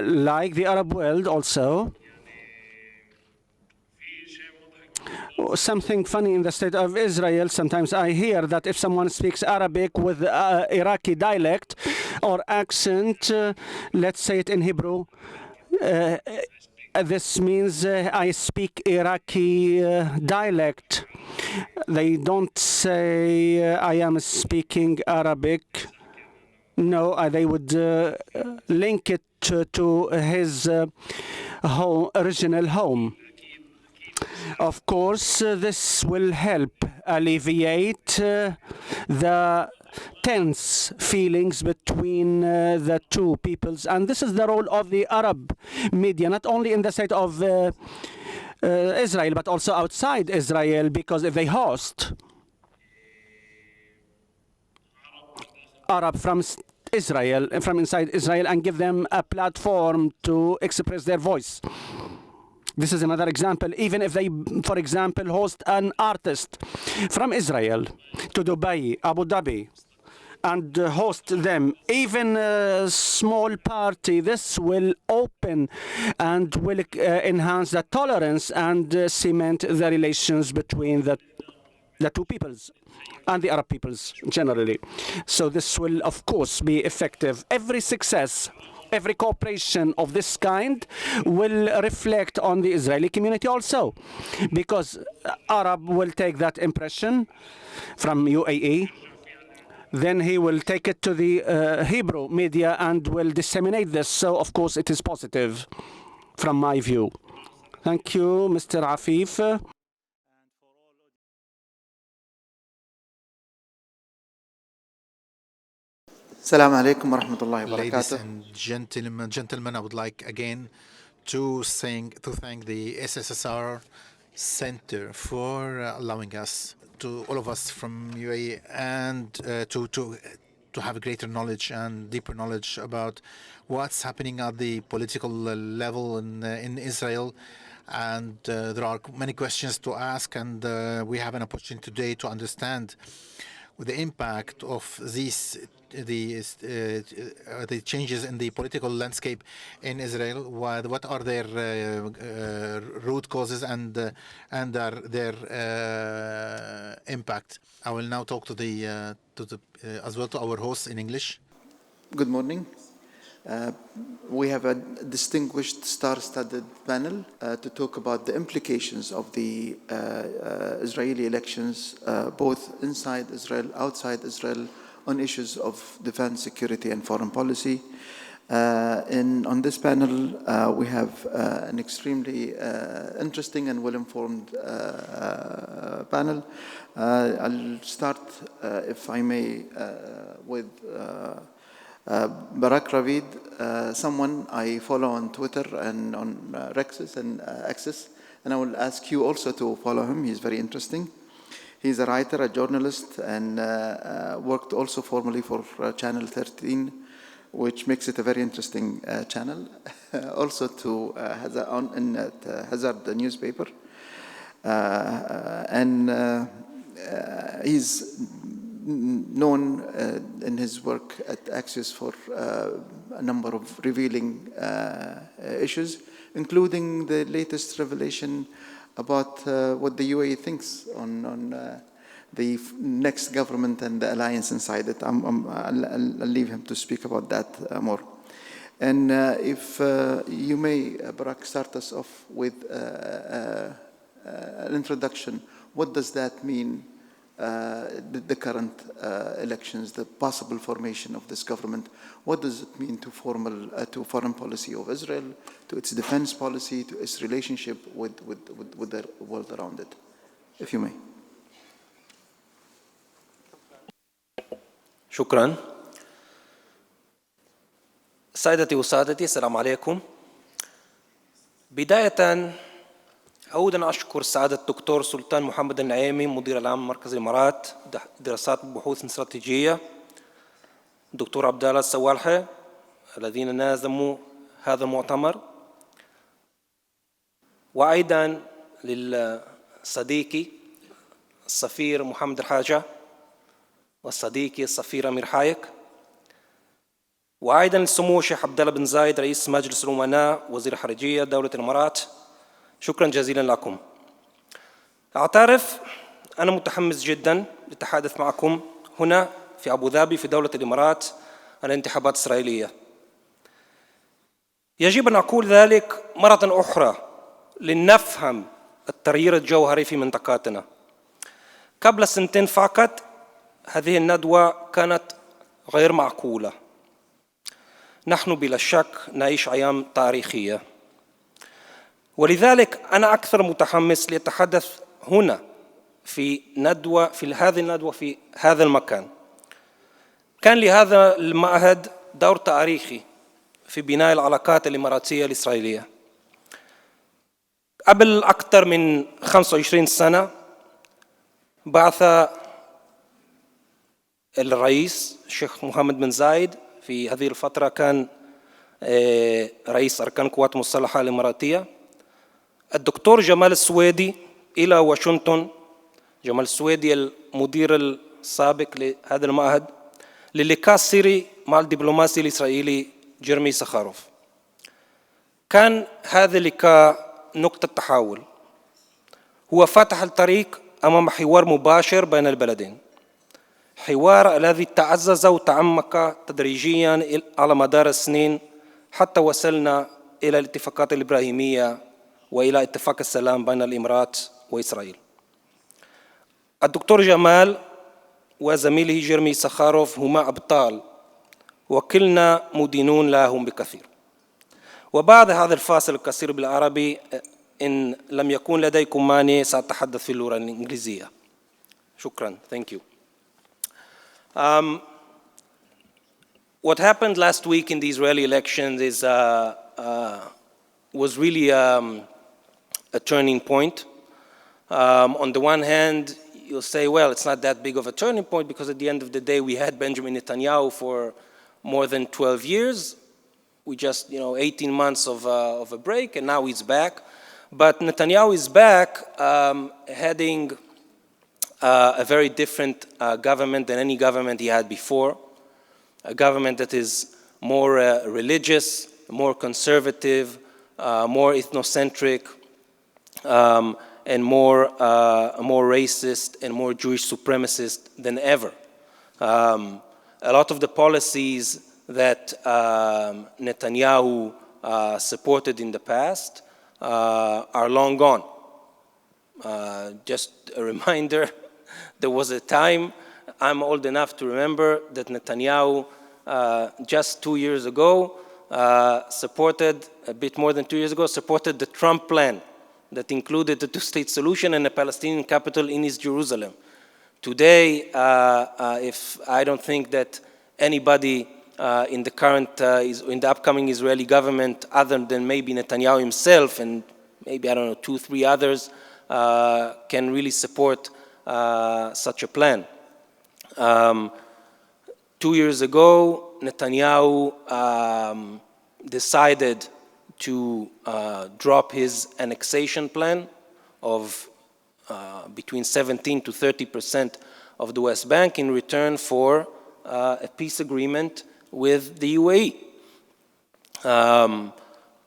like the Arab world also. Something funny in the state of Israel, sometimes I hear that if someone speaks Arabic with Iraqi dialect or accent, let's say it in Hebrew, this means I speak Iraqi dialect. They don't say I am speaking Arabic. No, they would link it to his original home. Of course, this will help alleviate the tense feelings between the two peoples. And this is the role of the Arab media, not only in the state of Israel, but also outside Israel, because if they host Arab from Israel, from inside Israel, and give them a platform to express their voice. This is another example. Even if they, for example, host an artist from Israel to Dubai, Abu Dhabi, and host them, even a small party, this will open and will enhance the tolerance and cement the relations between the two peoples and the Arab peoples generally. So this will, of course, be effective. Every success, every cooperation of this kind will reflect on the Israeli community also, because Arab will take that impression from UAE, then he will take it to the Hebrew media and will disseminate this. So, of course, it is positive from my view. Thank you, Mr. Afif. Assalamu alaikum wa rahmatullahi wa Ladies barakatuh. and gentlemen, I would like again to thank the SSSR Center for allowing us, to all of us from UAE, and to have greater knowledge and deeper knowledge about what's happening at the political level in Israel. And there are many questions to ask, and we have an opportunity today to understand the impact of the changes in the political landscape in Israel. What are their root causes and their impact? I will now talk to as well to our hosts in English. Good morning. We have a distinguished star-studded panel to talk about the implications of the Israeli elections, both inside Israel, outside Israel, on issues of defense, security, and foreign policy. On this panel, we have an extremely interesting and well-informed panel. I'll start, if I may, with Barak Ravid, someone I follow on Twitter and on Rexis and Access, and I will ask you also to follow him. He's very interesting. He's a writer, a journalist, and worked also formerly for Channel 13, which makes it a very interesting channel. Also to Hazard, the newspaper. He's known in his work at Axios for a number of revealing issues, including the latest revelation about what the UAE thinks on the next government and the alliance inside it. I'll leave him to speak about that more. And if you may, Barak, start us off with an introduction. What does that mean, the current elections, the possible formation of this government? What does it mean to foreign policy of Israel, to its defense policy, to its relationship with the world around it? If you may. شكرا. سادتي وسادتي، السلام عليكم. بداية أود أن أشكر سعادة الدكتور سلطان محمد النعيمي مدير العام مركز الإمارات دراسات بحوث استراتيجية، الدكتور عبد الله السوالحة الذين نظموا هذا المؤتمر، وأيضا للصديقي السفير محمد الحاجة والصديقي السفير أمير حايك، وأيضا لسمو الشيخ عبد الله بن زايد رئيس مجلس الأمناء وزير الخارجية دولة الإمارات. شكرا جزيلا لكم. أعترف أنا متحمس جدا للتحدث معكم هنا في أبو ظبي في دولة الإمارات عن الانتخابات الإسرائيلية. يجب أن أقول ذلك مرة أخرى لنفهم التغيير الجوهري في منطقتنا. قبل سنتين فقط هذه الندوة كانت غير معقولة. نحن بلا شك نعيش أيام تاريخية، ولذلك أنا أكثر متحمس لأتحدث هنا في هذه الندوة في هذا المكان. كان لهذا المعهد دور تاريخي في بناء العلاقات الإماراتية الإسرائيلية. قبل أكثر من 25 سنة بعث الرئيس الشيخ محمد بن زايد، في هذه الفترة كان رئيس أركان القوات المسلحة الإماراتية، الدكتور جمال السويدي إلى واشنطن. جمال السويدي المدير السابق لهذا المعهد، للقاء سري مع الدبلوماسي الإسرائيلي جيرمي سخاروف. كان هذا اللقاء نقطة تحول، هو فتح الطريق أمام حوار مباشر بين البلدين، حوار الذي تعزز وتعمق تدريجيا على مدار السنين حتى وصلنا إلى الاتفاقات الإبراهيمية وإلى اتفاق السلام بين الإمارات وإسرائيل. الدكتور جمال وزميله جيرمي سخاروف هما أبطال، وكلنا مدينون لهم بكثير. وبعد هذا الفاصل القصير بالعربي، إن لم يكن لديكم مانع سأتحدث في اللغة الإنجليزية. شكرا. Thank you. What happened last week in the Israeli elections was really a turning point. On the one hand, you'll say, well, it's not that big of a turning point because at the end of the day, we had Benjamin Netanyahu for more than 12 years. We just, 18 months of a break, and now he's back. But Netanyahu is back heading a very different government than any government he had before, a government that is more religious, more conservative, more ethnocentric, and more racist and more Jewish supremacist than ever. A lot of the policies that Netanyahu supported in the past are long gone. Just a reminder, there was a time, I'm old enough to remember, that Netanyahu just 2 years ago supported, a bit more than 2 years ago, supported the Trump plan that included the two-state solution and a Palestinian capital in East Jerusalem. Today, if I don't think that anybody in the upcoming Israeli government, other than maybe Netanyahu himself and maybe, 2, 3 others, can really support such a plan. 2 years ago, Netanyahu decided to drop his annexation plan of between 17 to 30% of the West Bank in return for a peace agreement with the UAE.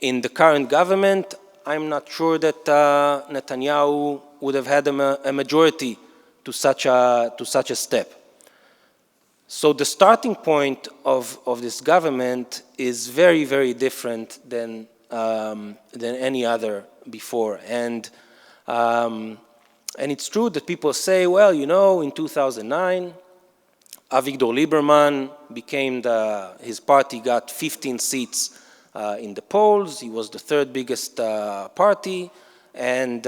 In the current government, I'm not sure that Netanyahu would have had a majority to such a step. So the starting point of this government is very, very different than any other before. And it's true that people say, well, in 2009, Avigdor Lieberman his party got 15 seats in the polls. He was the third biggest party, and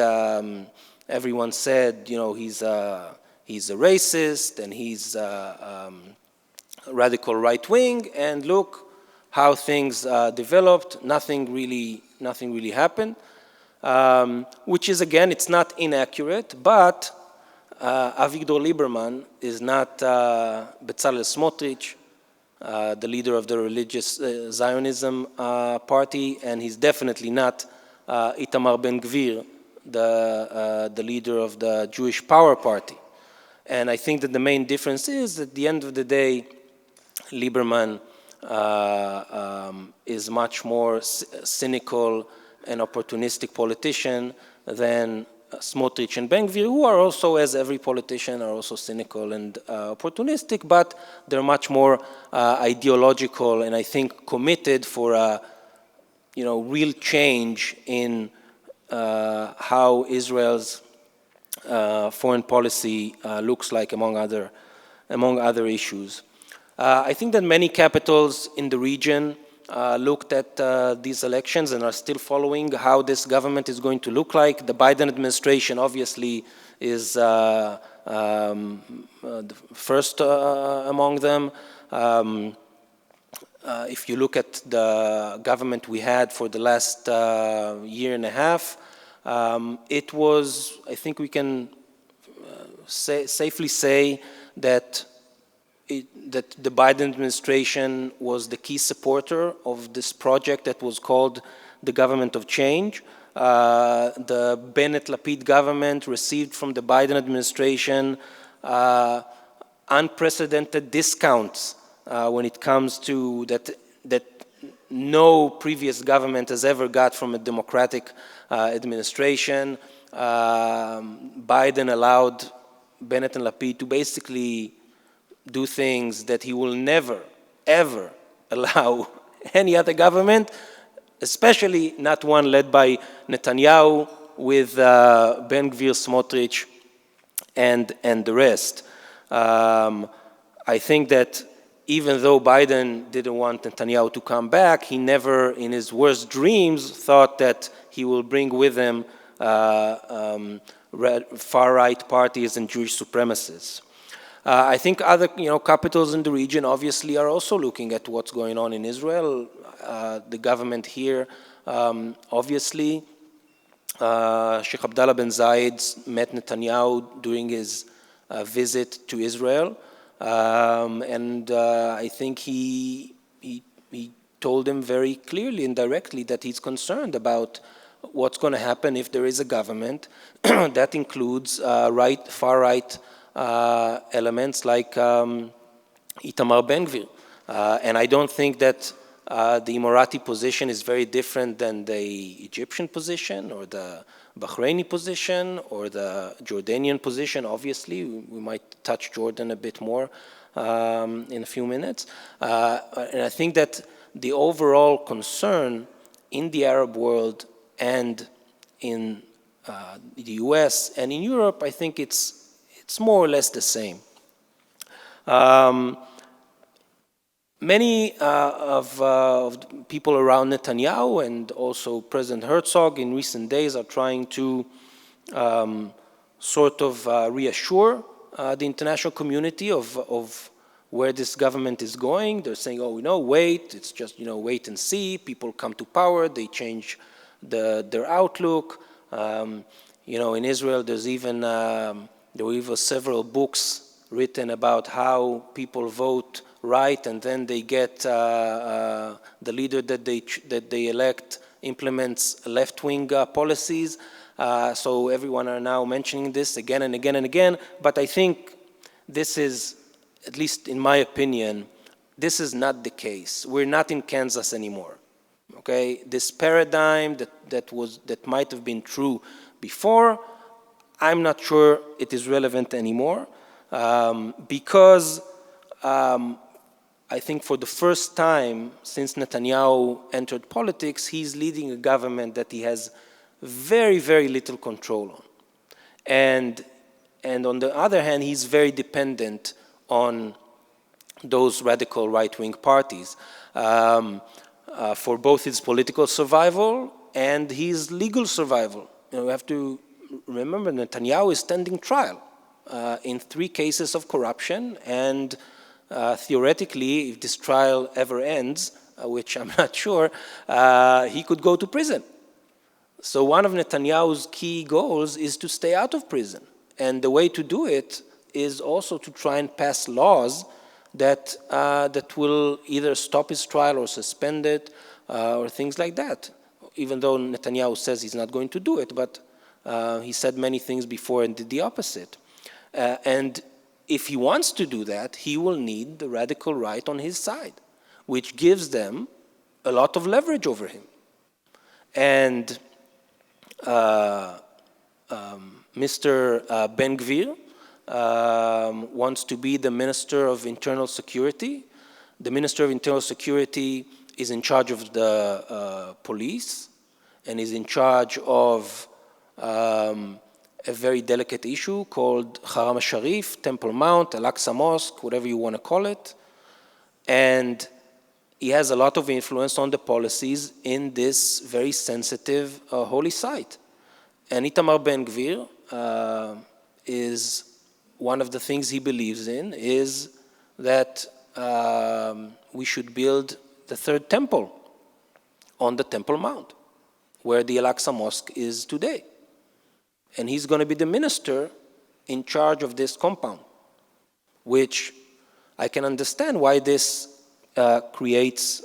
everyone said, he's a racist and he's radical right wing. And look how things developed. Nothing really happened. Which is, again, it's not inaccurate, but Avigdor Lieberman is not Bezalel Smotrich, the leader of the religious Zionism party, and he's definitely not Itamar Ben-Gvir, the leader of the Jewish Power Party. And I think that the main difference is, at the end of the day, Lieberman is much more cynical and opportunistic politician than Smotrich and Ben-Gvir, who are also, as every politician, are also cynical and opportunistic, but they're much more ideological and I think committed for a real change in how Israel's foreign policy looks like, among other issues. I think that many capitals in the region looked at these elections and are still following how this government is going to look like. The Biden administration obviously is the first among them. If you look at the government we had for the last year and a half, it was, I think we can safely say that the Biden administration was the key supporter of this project that was called the Government of Change. The Bennett-Lapid government received from the Biden administration unprecedented discounts when it comes to that no previous government has ever got from a Democratic administration. Biden allowed Bennett and Lapid to basically do things that he will never, ever allow any other government, especially not one led by Netanyahu with Ben-Gvir, Smotrich, and the rest. I think that even though Biden didn't want Netanyahu to come back, he never, in his worst dreams, thought that he will bring with him far-right parties and Jewish supremacists. I think other capitals in the region obviously are also looking at what's going on in Israel. The government here, obviously, Sheikh Abdullah ben Zayed met Netanyahu during his visit to Israel. And I think he told him very clearly and directly that he's concerned about what's going to happen if there is a government that includes far-right elements like Itamar Ben-Gvir. And I don't think that the Emirati position is very different than the Egyptian position or the Bahraini position or the Jordanian position. Obviously, we might touch Jordan a bit more in a few minutes. And I think that the overall concern in the Arab world and in the US and in Europe, I think it's more or less the same. Many of people around Netanyahu and also President Herzog in recent days are trying to sort of reassure the international community of where this government is going. They're saying, oh, wait, it's just, wait and see. People come to power, they change their outlook. In Israel, there were even several books written about how people vote right, and then they get the leader that they elect implements left-wing policies. So everyone are now mentioning this again and again and again. But I think this is, at least in my opinion, this is not the case. We're not in Kansas anymore. Okay, this paradigm that might have been true before, I'm not sure it is relevant anymore, because I think for the first time since Netanyahu entered politics, he's leading a government that he has very, very little control on. And on the other hand, he's very dependent on those radical right-wing parties for both his political survival and his legal survival. We have to remember Netanyahu is standing trial in 3 cases of corruption, and theoretically, if this trial ever ends, which I'm not sure, he could go to prison. So one of Netanyahu's key goals is to stay out of prison. And the way to do it is also to try and pass laws that will either stop his trial or suspend it or things like that. even though Netanyahu says he's not going to do it, but he said many things before and did the opposite. And if he wants to do that, he will need the radical right on his side, which gives them a lot of leverage over him. And Mr. Ben Gvir wants to be the Minister of Internal Security. The Minister of Internal Security is in charge of the police and is in charge of a very delicate issue called Haram al-Sharif, Temple Mount, Al-Aqsa Mosque, whatever you want to call it. And he has a lot of influence on the policies in this very sensitive holy site. And Itamar Ben Gvir is one of the things he believes in is that we should build the third temple on the Temple Mount, where the Al-Aqsa Mosque is today. And he's going to be the minister in charge of this compound, which I can understand why this creates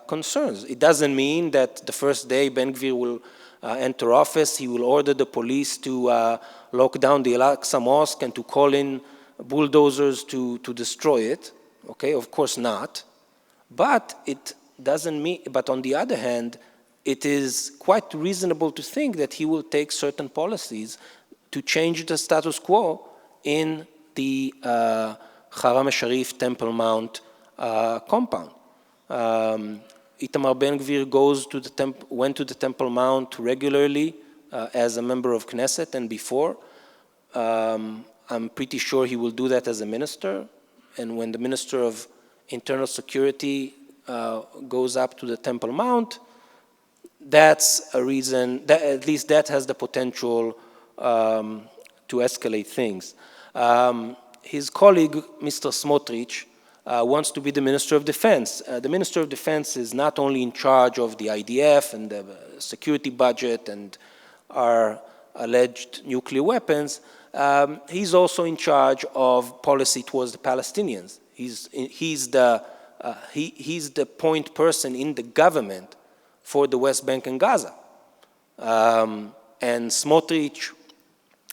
concerns. It doesn't mean that the first day Ben Gvir will enter office, he will order the police to lock down the Al-Aqsa Mosque and to call in bulldozers to destroy it. Okay, of course not. But it doesn't mean, but on the other hand, it is quite reasonable to think that he will take certain policies to change the status quo in the Haram al-Sharif Temple Mount compound. Itamar Ben Gvir went to the Temple Mount regularly as a member of Knesset and before. I'm pretty sure he will do that as a minister. And when the Minister of Internal Security goes up to the Temple Mount, that's a reason, that at least that has the potential to escalate things. His colleague, Mr. Smotrich, wants to be the Minister of Defense. The Minister of Defense is not only in charge of the IDF and the security budget and our alleged nuclear weapons, he's also in charge of policy towards the Palestinians. He's the point person in the government for the West Bank and Gaza. And Smotrich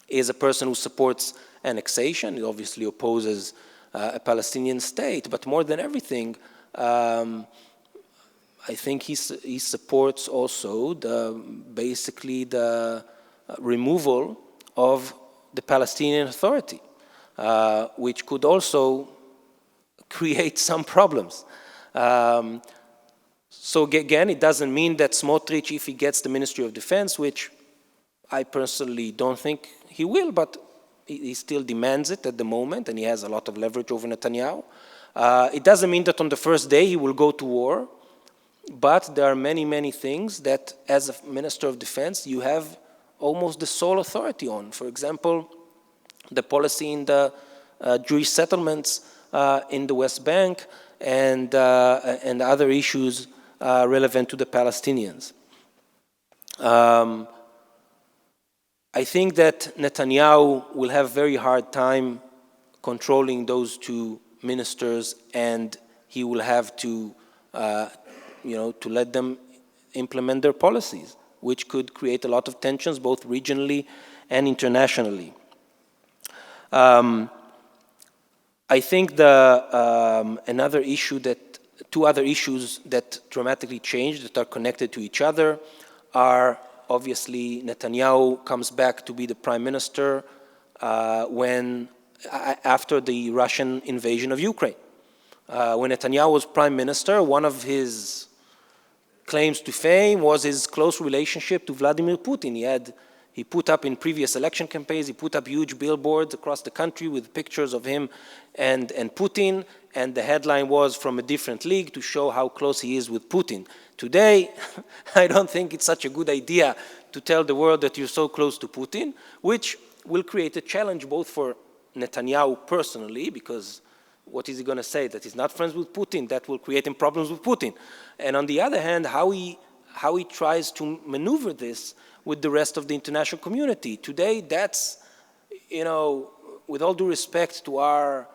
is a person who supports annexation. He obviously opposes a Palestinian state, but more than everything, I think he supports also basically the removal of the Palestinian Authority, which could also create some problems. So again, it doesn't mean that Smotrich, if he gets the Ministry of Defense, which I personally don't think he will, but he still demands it at the moment, and he has a lot of leverage over Netanyahu. It doesn't mean that on the first day he will go to war, but there are many, many things that as a Minister of Defense you have almost the sole authority on. For example, the policy in the Jewish settlements in the West Bank and other issues relevant to the Palestinians. I think that Netanyahu will have a very hard time controlling those two ministers, and he will have to, to let them implement their policies, which could create a lot of tensions both regionally and internationally. I think another issue two other issues that dramatically changed that are connected to each other are obviously Netanyahu comes back to be the prime minister after the Russian invasion of Ukraine. When Netanyahu was prime minister, one of his claims to fame was his close relationship to Vladimir Putin. He put up in previous election campaigns, he put up huge billboards across the country with pictures of him and Putin, and the headline was "From a different league" to show how close he is with Putin. Today, I don't think it's such a good idea to tell the world that you're so close to Putin, which will create a challenge both for Netanyahu personally, because what is he going to say? That he's not friends with Putin? That will create him problems with Putin. And on the other hand, how he tries to maneuver this with the rest of the international community. Today, that's, with all due respect to our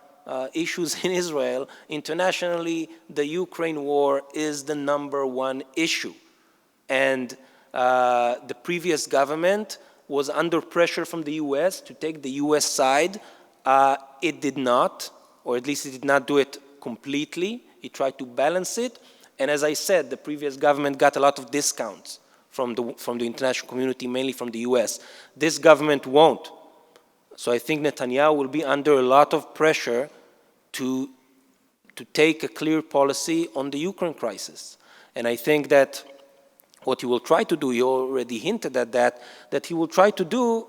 issues in Israel, internationally, the Ukraine war is the #1 issue. And the previous government was under pressure from the US to take the US side. It did not, or at least it did not do it completely. It tried to balance it. And as I said, the previous government got a lot of discounts from the international community, mainly from the US. This government won't. So I think Netanyahu will be under a lot of pressure to take a clear policy on the Ukraine crisis. And I think that what he will try to do, he already hinted at that he will try to do,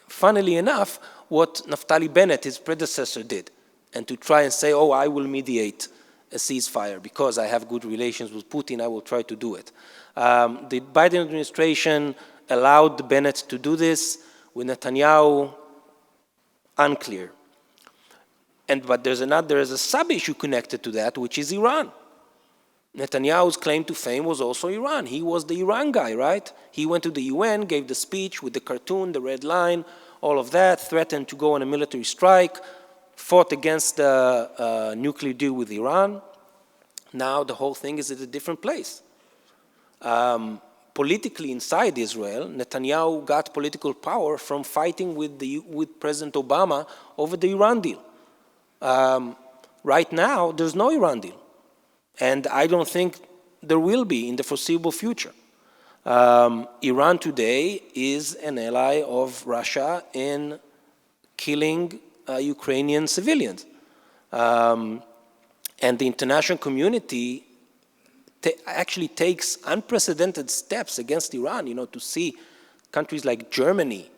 funnily enough, what Naftali Bennett, his predecessor, did, and to try and say, oh, I will mediate a ceasefire because I have good relations with Putin, I will try to do it. The Biden administration allowed Bennett to do this. With Netanyahu, unclear. But there is a sub-issue connected to that, which is Iran. Netanyahu's claim to fame was also Iran. He was the Iran guy, right? He went to the UN, gave the speech with the cartoon, the red line, all of that, threatened to go on a military strike, fought against the nuclear deal with Iran. Now the whole thing is at a different place. Politically inside Israel, Netanyahu got political power from fighting with President Obama over the Iran deal. Right now, there's no Iran deal. And I don't think there will be in the foreseeable future. Iran today is an ally of Russia in killing Ukrainian civilians. And the international community actually takes unprecedented steps against Iran, to see countries like Germany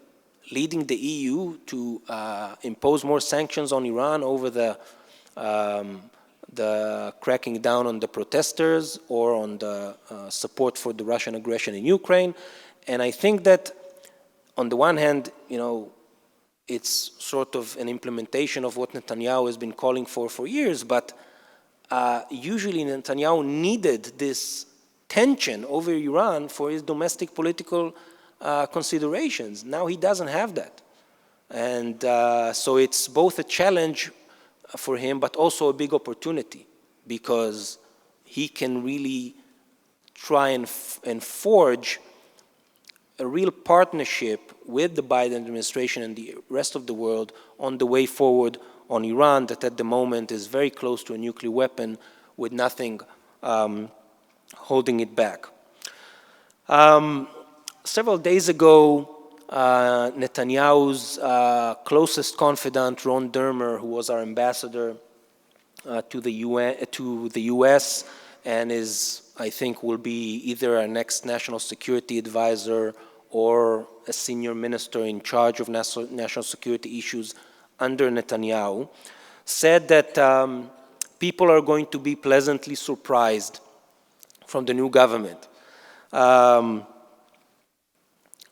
leading the EU to impose more sanctions on Iran over the cracking down on the protesters or on the support for the Russian aggression in Ukraine. And I think that on the one hand, it's sort of an implementation of what Netanyahu has been calling for years, but usually Netanyahu needed this tension over Iran for his domestic political considerations. Now he doesn't have that. And so it's both a challenge for him, but also a big opportunity, because he can really try and forge a real partnership with the Biden administration and the rest of the world on the way forward on Iran, that at the moment is very close to a nuclear weapon with nothing holding it back. Several days ago, Netanyahu's closest confidant, Ron Dermer, who was our ambassador to the US and I think will be either our next national security advisor or a senior minister in charge of national security issues under Netanyahu, said that people are going to be pleasantly surprised from the new government.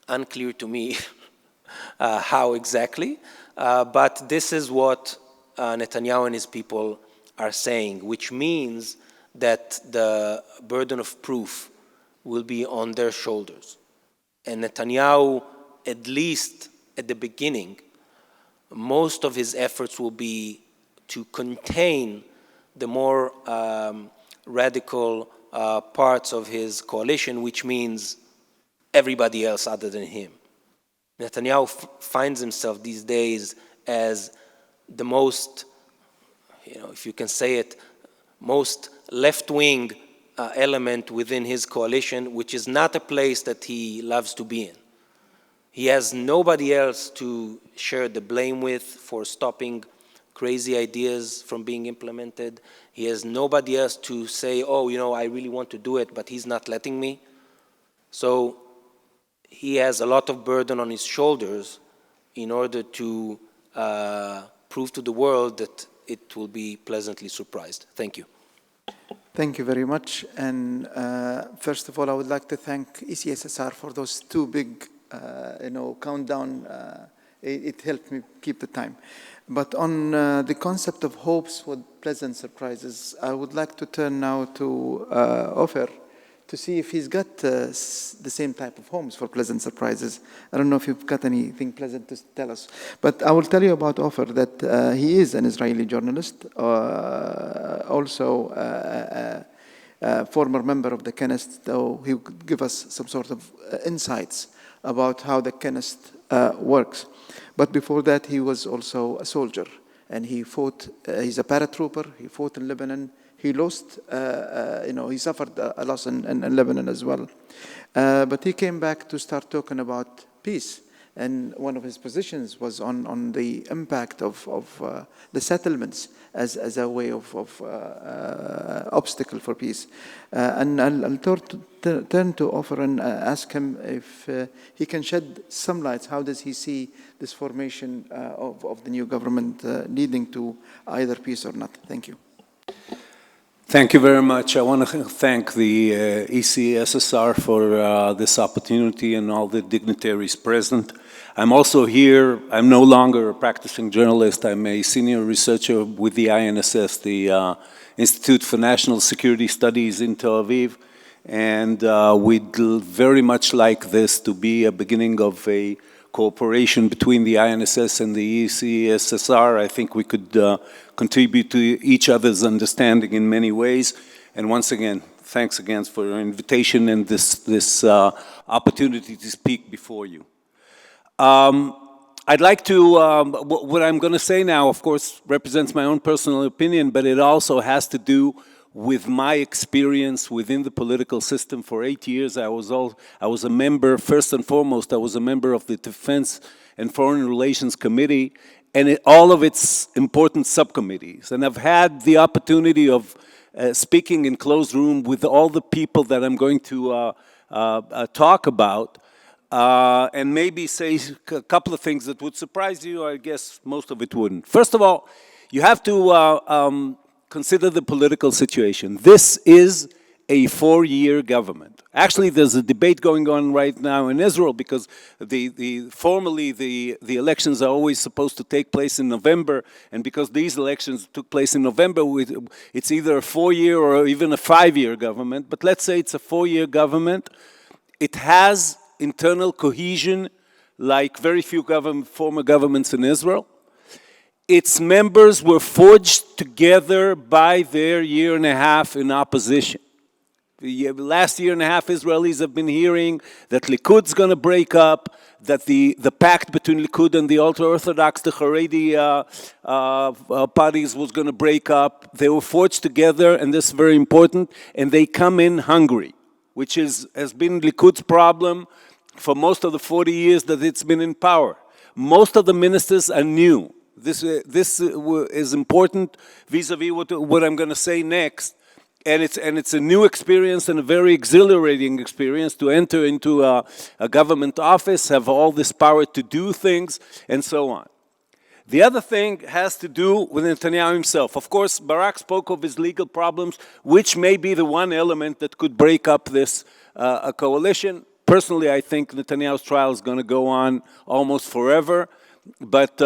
Unclear to me how exactly, but this is what Netanyahu and his people are saying, which means that the burden of proof will be on their shoulders. And Netanyahu, at least at the beginning, most of his efforts will be to contain the more radical parts of his coalition, which means everybody else other than him. Netanyahu finds himself these days as the most, if you can say it, most left-wing element within his coalition, which is not a place that he loves to be in. He has nobody else to share the blame with for stopping crazy ideas from being implemented. He has nobody else to say, I really want to do it, but he's not letting me. So he has a lot of burden on his shoulders in order to prove to the world that it will be pleasantly surprised. Thank you. Thank you very much. And first of all, I would like to thank ECSSR for those two big, countdown. It helped me keep the time. But on the concept of hopes with pleasant surprises, I would like to turn now to Ofer to see if he's got the same type of homes for pleasant surprises. I don't know if you've got anything pleasant to tell us. But I will tell you about Ofer that he is an Israeli journalist, also former member of the Knesset, though he would give us some sort of insights about how the Knesset works. But before that, he was also a soldier, and he fought, he's a paratrooper, he fought in Lebanon. He lost, he suffered a loss in Lebanon as well. But he came back to start talking about peace. And one of his positions was on the impact of the settlements as a way of obstacle for peace. And I'll turn to Ofer and ask him if he can shed some light. How does he see this formation of the new government leading to either peace or not? Thank you. Thank you very much. I want to thank the ECSSR for this opportunity and all the dignitaries present. I'm also here, I'm no longer a practicing journalist, I'm a senior researcher with the INSS, the Institute for National Security Studies in Tel Aviv, and we'd very much like this to be a beginning of a cooperation between the INSS and the ECSSR. I think we could contribute to each other's understanding in many ways. And once again, thanks again for your invitation and this opportunity to speak before you. I'd like to, what I'm going to say now, of course, represents my own personal opinion, but it also has to do with my experience within the political system. For 8 years, I was a member, first and foremost, I was a member of the Defense and Foreign Relations Committee, and all of its important subcommittees. And I've had the opportunity of speaking in closed room with all the people that I'm going to talk about, and maybe say a couple of things that would surprise you. I guess most of it wouldn't. First of all, you have to consider the political situation. This is a 4-year government. Actually, there's a debate going on right now in Israel because formally the elections are always supposed to take place in November, and because these elections took place in November, it's either a 4-year or even a 5-year government. But let's say it's a 4-year government. It has internal cohesion like very few former governments in Israel. Its members were forged together by their year and a half in opposition. The last year and a half, Israelis have been hearing that Likud's going to break up, that the pact between Likud and the ultra-Orthodox, the Haredi parties was going to break up. They were forged together, and this is very important, and they come in hungry, which has been Likud's problem for most of the 40 years that it's been in power. Most of the ministers are new. This is important vis-a-vis what I'm going to say next, and it's a new experience and a very exhilarating experience to enter into a government office, have all this power to do things, and so on. The other thing has to do with Netanyahu himself. Of course, Barak spoke of his legal problems, which may be the one element that could break up this coalition. Personally, I think Netanyahu's trial is going to go on almost forever. But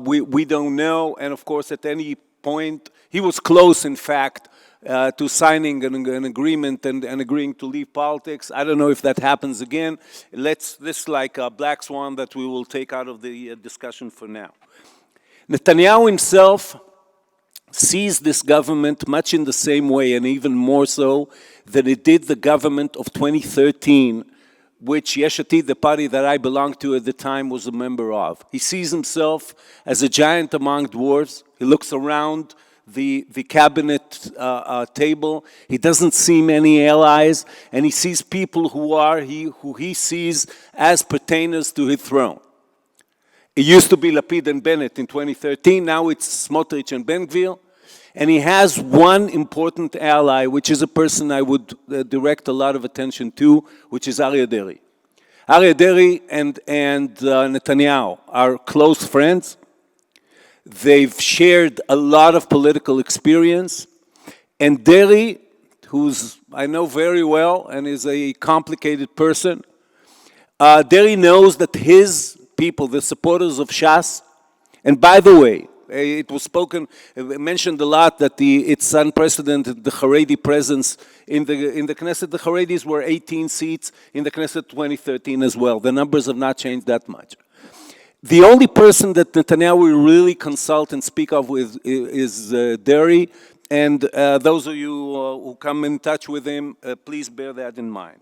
we don't know, and of course at any point, he was close in fact to signing an agreement and agreeing to leave politics. I don't know if that happens again. This is like a black swan that we will take out of the discussion for now. Netanyahu himself sees this government much in the same way, and even more so, than it did the government of 2013, which Yesh Atid, the party that I belonged to at the time, was a member of. He sees himself as a giant among dwarfs. He looks around the cabinet table. He doesn't see many allies, and he sees people who he sees as pertainers to his throne. It used to be Lapid and Bennett in 2013. Now it's Smotrich and Ben-Gvir. And he has one important ally, which is a person I would direct a lot of attention to, which is Aryeh Deri. Aryeh Deri and Netanyahu are close friends. They've shared a lot of political experience. And Deri, who's I know very well and is a complicated person, Deri knows that his people, the supporters of Shas, and by the way, it was mentioned a lot that it's unprecedented, the Haredi presence in the Knesset. The Haredis were 18 seats in the Knesset 2013 as well. The numbers have not changed that much. The only person that Netanyahu will really consult and speak of with is Deri, And those of you who come in touch with him, please bear that in mind.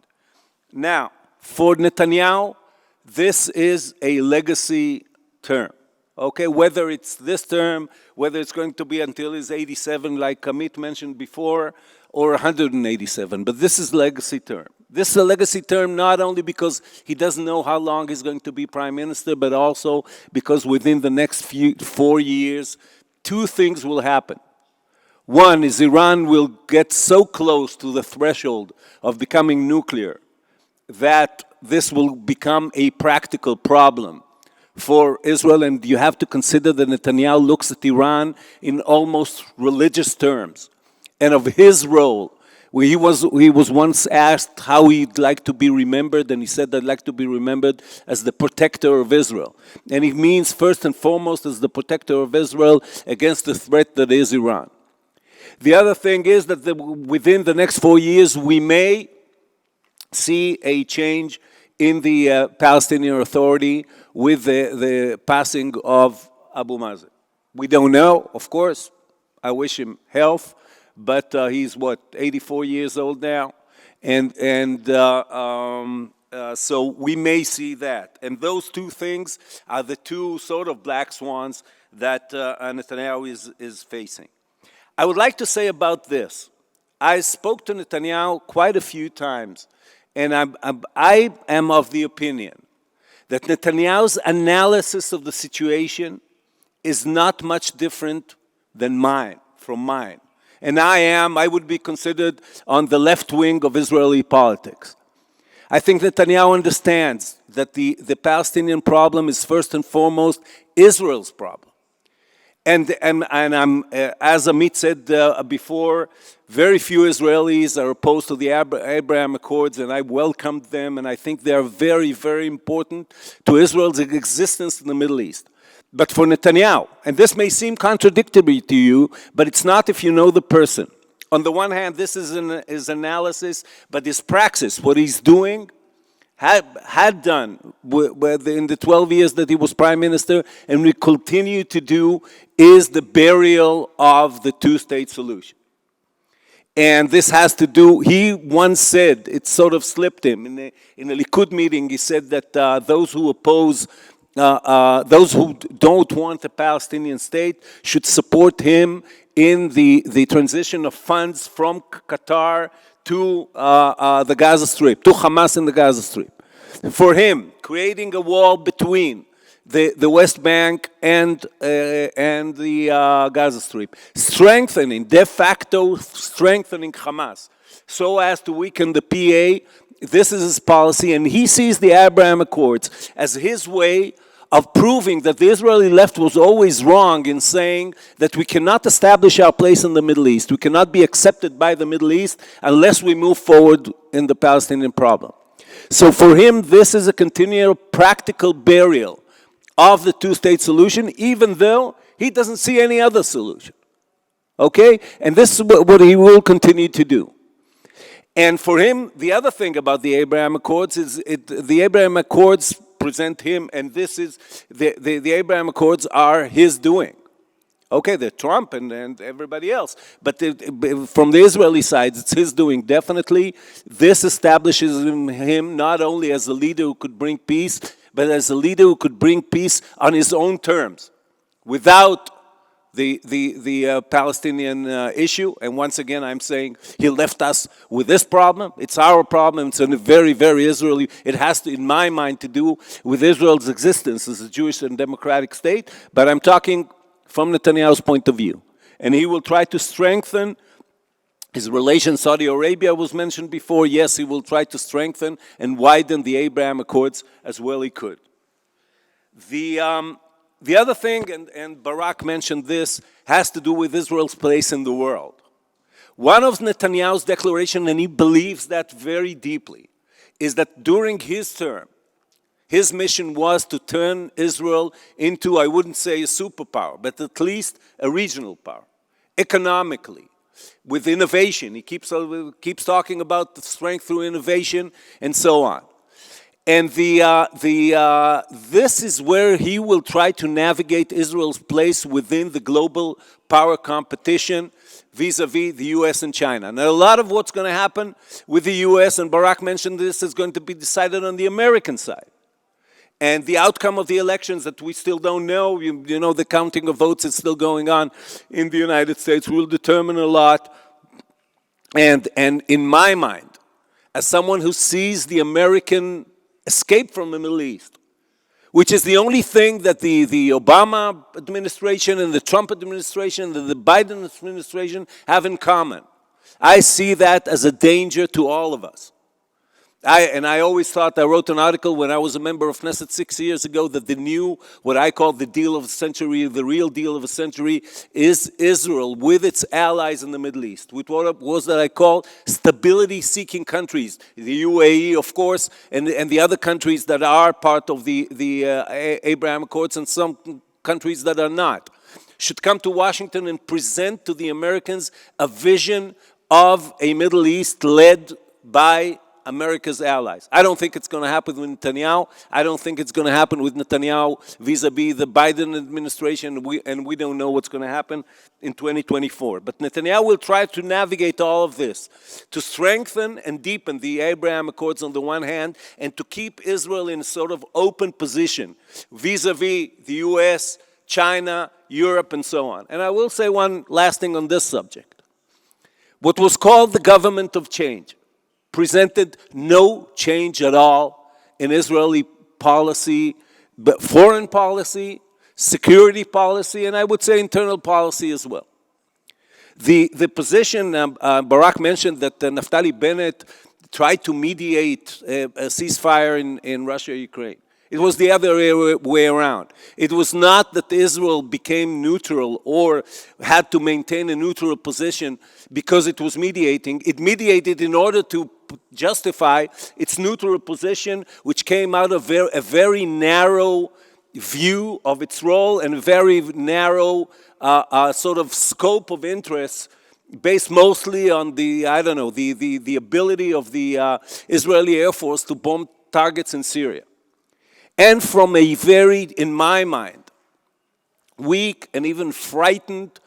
Now, for Netanyahu, this is a legacy term. Okay, whether it's this term, whether it's going to be until he's 87, like Amit mentioned before, or 187, but this is legacy term. This is a legacy term not only because he doesn't know how long he's going to be prime minister, but also because within the next 4 years, two things will happen. One is Iran will get so close to the threshold of becoming nuclear that this will become a practical problem for Israel, and you have to consider that Netanyahu looks at Iran in almost religious terms, and of his role. He was once asked how he'd like to be remembered, and he said, I'd like to be remembered as the protector of Israel. And it means first and foremost as the protector of Israel against the threat that is Iran. The other thing is that within the next 4 years, we may see a change in the Palestinian Authority with the passing of Abu Mazen. We don't know, of course. I wish him health, but he's, 84 years old now? So we may see that. And those two things are the two sort of black swans that Netanyahu is facing. I would like to say about this. I spoke to Netanyahu quite a few times, and I am of the opinion that Netanyahu's analysis of the situation is not much different than from mine. And I would be considered on the left wing of Israeli politics. I think Netanyahu understands that the Palestinian problem is first and foremost Israel's problem. And I'm, as Amit said before, very few Israelis are opposed to the Abraham Accords, and I welcomed them, and I think they are very, very important to Israel's existence in the Middle East. But for Netanyahu, and this may seem contradictory to you, but it's not if you know the person. On the one hand, this is his analysis, but his praxis, what he's doing, had done in the 12 years that he was prime minister, and we continue to do, is the burial of the two-state solution. And this has to do, he once said, it sort of slipped him, in a Likud meeting, he said that those who oppose, those who don't want a Palestinian state should support him in the transition of funds from Qatar to the Gaza Strip, to Hamas in the Gaza Strip. For him, creating a wall between the West Bank and the Gaza Strip, strengthening, de facto strengthening Hamas, so as to weaken the PA, this is his policy, and he sees the Abraham Accords as his way of proving that the Israeli left was always wrong in saying that we cannot establish our place in the Middle East. We cannot be accepted by the Middle East unless we move forward in the Palestinian problem. So for him, this is a continual practical burial of the two-state solution, even though he doesn't see any other solution. Okay? And this is what he will continue to do. And for him, the other thing about the Abraham Accords is the Abraham Accords present him, and this is, the Abraham Accords are his doing. Okay, they're Trump and everybody else, but from the Israeli side, it's his doing, definitely. This establishes him not only as a leader who could bring peace, but as a leader who could bring peace on his own terms, without the Palestinian issue. And once again, I'm saying he left us with this problem. It's our problem. It's a very, very Israeli. It has to, in my mind, to do with Israel's existence as a Jewish and democratic state. But I'm talking from Netanyahu's point of view. And he will try to strengthen his relations. Saudi Arabia was mentioned before. Yes, he will try to strengthen and widen the Abraham Accords as well he could. The other thing, and Barak mentioned this, has to do with Israel's place in the world. One of Netanyahu's declaration, and he believes that very deeply, is that during his term, his mission was to turn Israel into, I wouldn't say a superpower, but at least a regional power, economically, with innovation. He keeps talking about the strength through innovation and so on. And this is where he will try to navigate Israel's place within the global power competition vis-a-vis the US and China. Now, a lot of what's going to happen with the US, and Barak mentioned this, is going to be decided on the American side. And the outcome of the elections that we still don't know, you know, the counting of votes is still going on in the United States, will determine a lot. And in my mind, as someone who sees the American escape from the Middle East, which is the only thing that the Obama administration and the Trump administration and the Biden administration have in common, I see that as a danger to all of us. I always thought, I wrote an article when I was a member of Knesset 6 years ago, that the new, what I call the deal of the century, the real deal of the century, is Israel with its allies in the Middle East, with what was that I call stability-seeking countries, the UAE, of course, and the other countries that are part of the Abraham Accords, and some countries that are not, should come to Washington and present to the Americans a vision of a Middle East led by America's allies. I don't think it's going to happen with Netanyahu. I don't think it's going to happen with Netanyahu vis-a-vis the Biden administration, and we don't know what's going to happen in 2024. But Netanyahu will try to navigate all of this to strengthen and deepen the Abraham Accords on the one hand, and to keep Israel in a sort of open position vis-a-vis the US, China, Europe, and so on. And I will say one last thing on this subject. What was called the government of change presented no change at all in Israeli policy, but foreign policy, security policy, and I would say internal policy as well. The position, Barak mentioned that Naftali Bennett tried to mediate a ceasefire in Russia-Ukraine. It was the other way around. It was not that Israel became neutral or had to maintain a neutral position because it was mediating. It mediated in order to justify its neutral position, which came out of a very narrow view of its role and a very narrow sort of scope of interests, based mostly on the, I don't know, the ability of the Israeli Air Force to bomb targets in Syria. And from a very, in my mind, weak and even frightened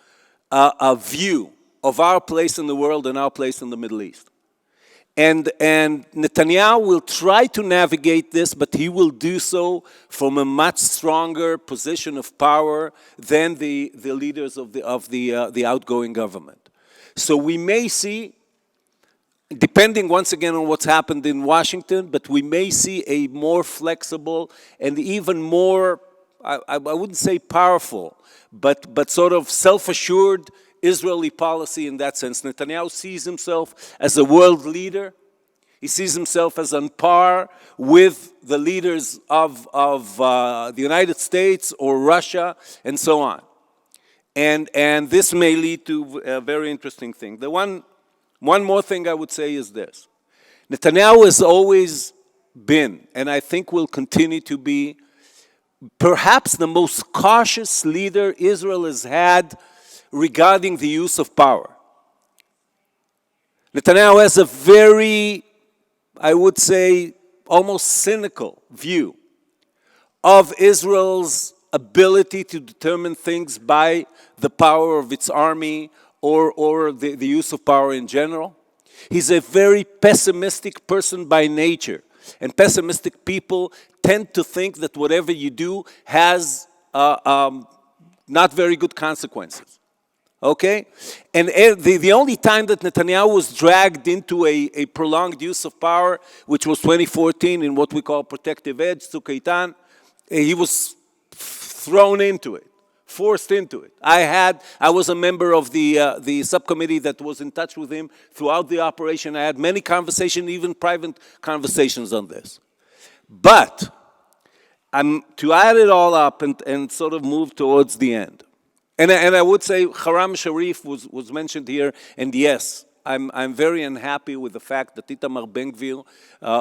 view of our place in the world and our place in the Middle East. And Netanyahu will try to navigate this, but he will do so from a much stronger position of power than the leaders of the outgoing government. So we may see, depending once again on what's happened in Washington, but we may see a more flexible and even more, I wouldn't say powerful, but sort of self-assured Israeli policy in that sense. Netanyahu sees himself as a world leader. He sees himself as on par with the leaders of the United States or Russia and so on. And this may lead to a very interesting thing. The one more thing I would say is this. Netanyahu has always been, and I think will continue to be, perhaps the most cautious leader Israel has had regarding the use of power. Netanyahu has a very, I would say, almost cynical view of Israel's ability to determine things by the power of its army or the use of power in general. He's a very pessimistic person by nature. And pessimistic people tend to think that whatever you do has not very good consequences. Okay? And the only time that Netanyahu was dragged into a prolonged use of power, which was 2014 in what we call protective edge, Tzuk Eitan, he was thrown into it, forced into it. I was a member of the subcommittee that was in touch with him throughout the operation. I had many conversations, even private conversations on this. But to add it all up and sort of move towards the end, and I would say Haram Sharif was mentioned here, and yes, I'm very unhappy with the fact that Itamar Ben-Gvir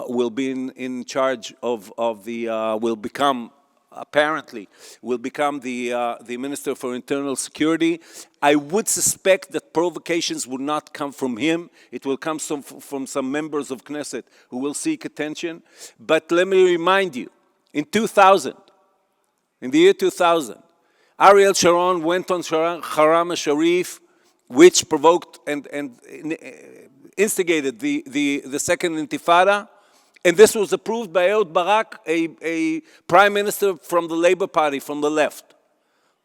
will be in charge will become apparently will become the Minister for Internal Security. I would suspect that provocations would not come from him. It will come from some members of Knesset who will seek attention. But let me remind you, in the year 2000, Ariel Sharon went on Haram al-Sharif, which provoked and instigated the Second Intifada. And this was approved by Ehud Barak, a prime minister from the Labour Party, from the left.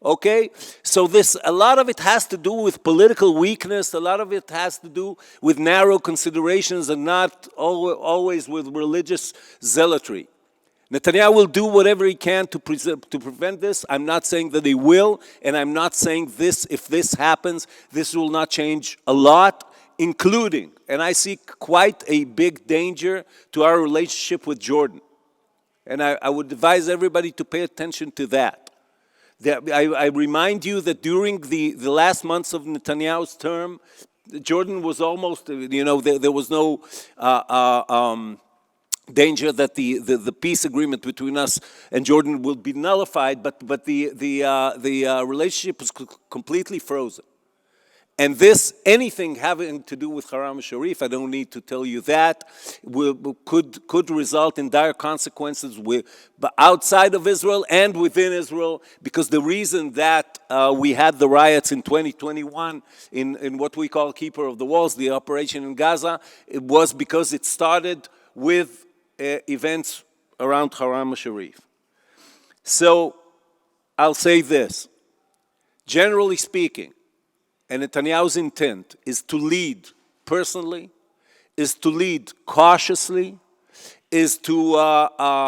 Okay? So a lot of it has to do with political weakness. A lot of it has to do with narrow considerations and not always with religious zealotry. Netanyahu will do whatever he can to prevent this. I'm not saying that he will, and I'm not saying if this happens, this will not change a lot, including, and I see quite a big danger to our relationship with Jordan. And I would advise everybody to pay attention to that. I remind you that during the last months of Netanyahu's term, Jordan was almost, there was no danger that the peace agreement between us and Jordan will be nullified, but the relationship was completely frozen. And anything having to do with Haram al-Sharif, I don't need to tell you that, could result in dire consequences outside of Israel and within Israel, because the reason that we had the riots in 2021 in what we call Keeper of the Walls, the operation in Gaza, it was because it started with events around Haram al-Sharif. So I'll say this, generally speaking, and Netanyahu's intent is to lead personally, is to lead cautiously, is to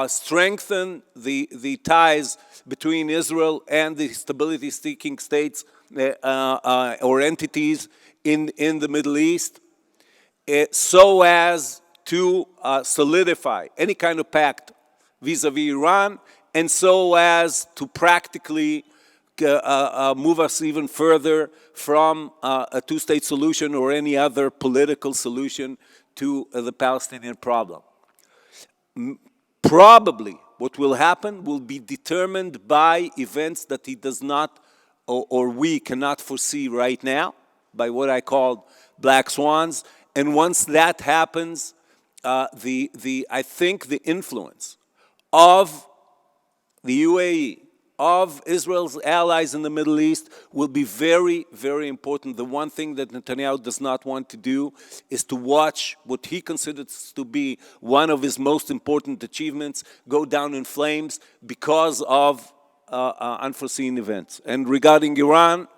strengthen the ties between Israel and the stability-seeking states or entities in the Middle East, so as to solidify any kind of pact vis-a-vis Iran, and so as to practically move us even further from a two-state solution or any other political solution to the Palestinian problem. Probably what will happen will be determined by events that he does not, or we cannot foresee right now, by what I call black swans. And once that happens, I think the influence of the UAE, of Israel's allies in the Middle East, will be very, very important. The one thing that Netanyahu does not want to do is to watch what he considers to be one of his most important achievements go down in flames because of unforeseen events. And regarding Iran,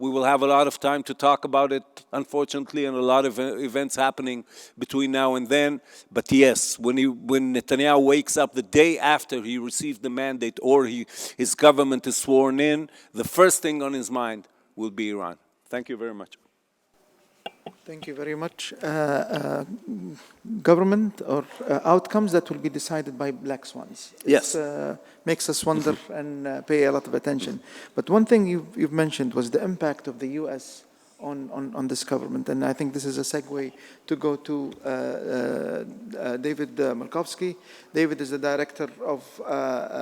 we will have a lot of time to talk about it, unfortunately, and a lot of events happening between now and then. But yes, when Netanyahu wakes up the day after he received the mandate or his government is sworn in, the first thing on his mind will be Iran. Thank you very much. Thank you very much. Government or outcomes that will be decided by black swans. Yes. Makes us wonder and pay a lot of attention. But one thing you've mentioned was the impact of the U.S. on this government. And I think this is a segue to go to David Markovsky. David is the director of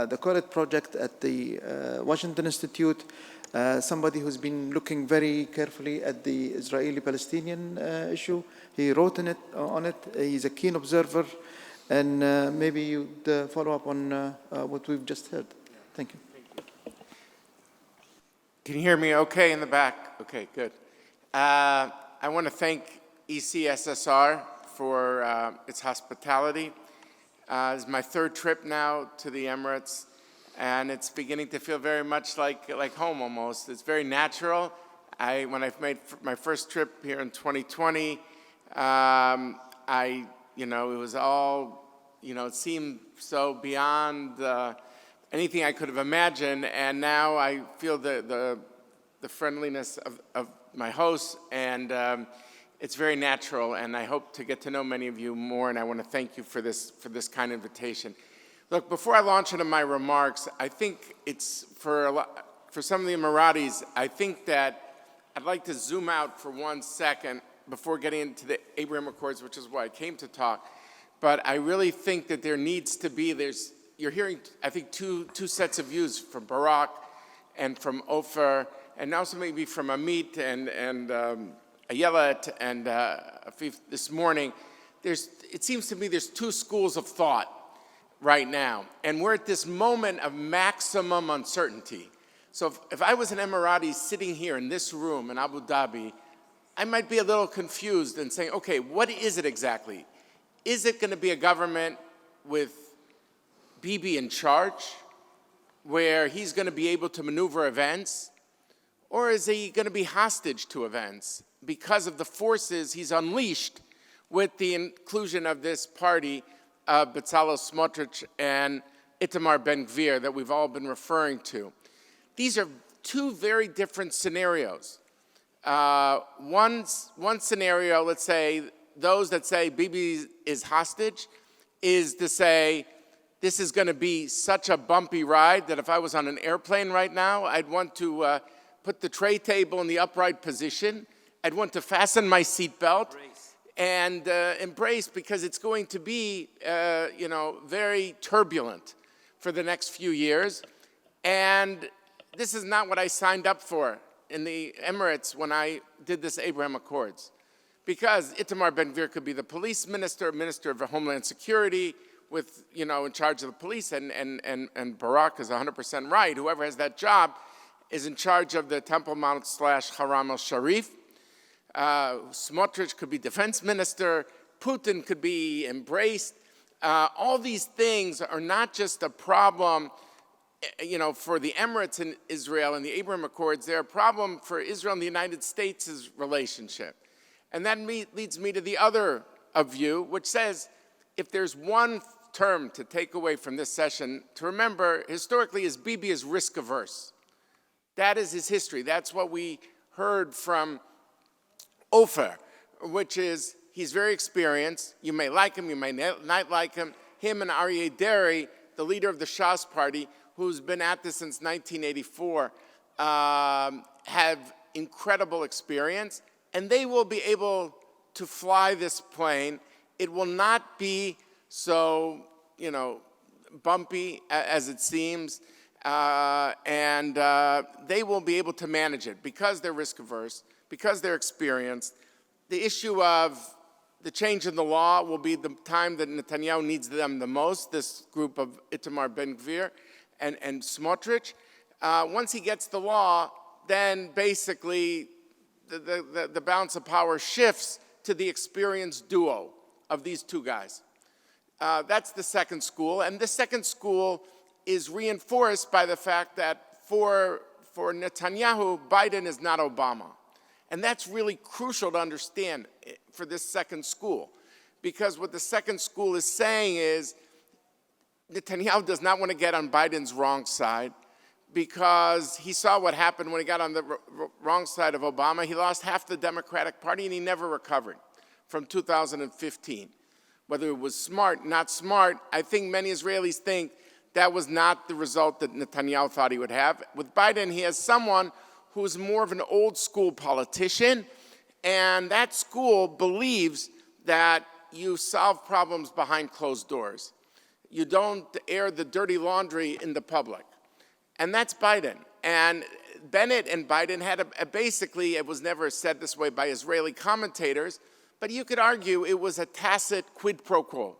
the Koret project at the Washington Institute. Somebody who's been looking very carefully at the Israeli-Palestinian issue. He wrote on it. He's a keen observer. And maybe you'd follow up on what we've just heard. Thank you. Can you hear me okay in the back? Okay, good. I want to thank ECSSR for its hospitality. It's my third trip now to the Emirates. And it's beginning to feel very much like home almost. It's very natural. When I made my first trip here in 2020, it was all, it seemed so beyond anything I could have imagined. And now I feel the friendliness of my hosts, and it's very natural. And I hope to get to know many of you more. And I want to thank you for this kind of invitation. Look, before I launch into my remarks, I think it's for some of the Emiratis, I think that I'd like to zoom out for 1 second before getting into the Abraham Accords, which is why I came to talk. But I really think that there needs to be, you're hearing, I think, two sets of views from Barak and from Ofer, and also maybe from Amit and Ayelet and Afif this morning. It seems to me there's two schools of thought right now, and we're at this moment of maximum uncertainty. So if I was an Emirati sitting here in this room in Abu Dhabi, I might be a little confused and saying, okay, what is it exactly? Is it going to be a government with Bibi in charge, where he's going to be able to maneuver events? Or is he going to be hostage to events because of the forces he's unleashed with the inclusion of this party, Bezalel Smotrich and Itamar Ben-Gvir, that we've all been referring to? These are two very different scenarios. One scenario, let's say, those that say Bibi is hostage, is to say, this is going to be such a bumpy ride that if I was on an airplane right now, I'd want to put the tray table in the upright position. I'd want to fasten my seatbelt and embrace, because it's going to be, very turbulent for the next few years. And this is not what I signed up for in the Emirates when I did this Abraham Accords. Because Itamar Ben-Gvir could be the police minister, Minister of Homeland Security, with, in charge of the police, and Barak is 100% right. Whoever has that job is in charge of the Temple Mount / Haram al-Sharif. Smotrich could be defense minister. Putin could be embraced. All these things are not just a problem, for the Emirates and Israel and the Abraham Accords. They're a problem for Israel and the United States' relationship. And that leads me to the other view, which says, if there's one term to take away from this session, to remember, historically, is Bibi is risk averse. That is his history. That's what we heard from Ofer, which is he's very experienced. You may like him, you may not like him. Him and Aryeh Deri, the leader of the Shas party, who's been at this since 1984, have incredible experience, and they will be able to fly this plane. It will not be so, bumpy as it seems, and they will be able to manage it because they're risk averse, because they're experienced. The issue of the change in the law will be the time that Netanyahu needs them the most, this group of Itamar Ben-Gvir and Smotrich. Once he gets the law, then basically the balance of power shifts to the experienced duo of these two guys. That's the second school, and the second school is reinforced by the fact that for Netanyahu, Biden is not Obama. And that's really crucial to understand for this second school, because what the second school is saying is Netanyahu does not want to get on Biden's wrong side, because he saw what happened when he got on the wrong side of Obama. He lost half the Democratic Party, and he never recovered from 2015. Whether it was smart, not smart, I think many Israelis think that was not the result that Netanyahu thought he would have. With Biden, he has someone who's more of an old school politician, and that school believes that you solve problems behind closed doors. You don't air the dirty laundry in the public. And that's Biden. And Bennett and Biden had basically, it was never said this way by Israeli commentators, but you could argue it was a tacit quid pro quo.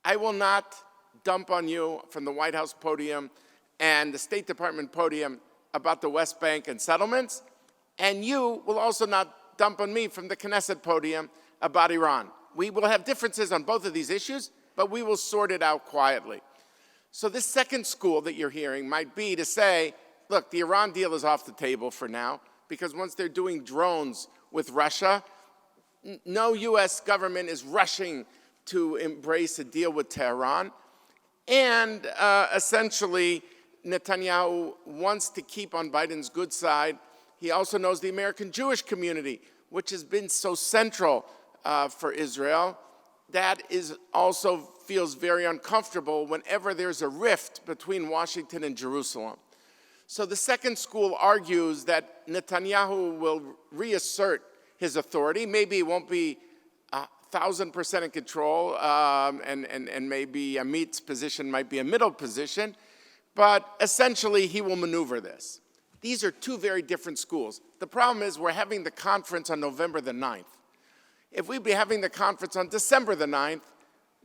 I will not dump on you from the White House podium and the State Department podium about the West Bank and settlements, and you will also not dump on me from the Knesset podium about Iran. We will have differences on both of these issues, but we will sort it out quietly. So this second school that you're hearing might be to say, look, the Iran deal is off the table for now, because once they're doing drones with Russia, no U.S. government is rushing to embrace a deal with Tehran. And essentially, Netanyahu wants to keep on Biden's good side. He also knows the American Jewish community, which has been so central for Israel. That is also feels very uncomfortable whenever there's a rift between Washington and Jerusalem. So the second school argues that Netanyahu will reassert his authority. Maybe it won't be 1,000% in control, and maybe Amit's position might be a middle position, but essentially he will maneuver this. These are two very different schools. The problem is we're having the conference on November the 9th. If we'd be having the conference on December the 9th,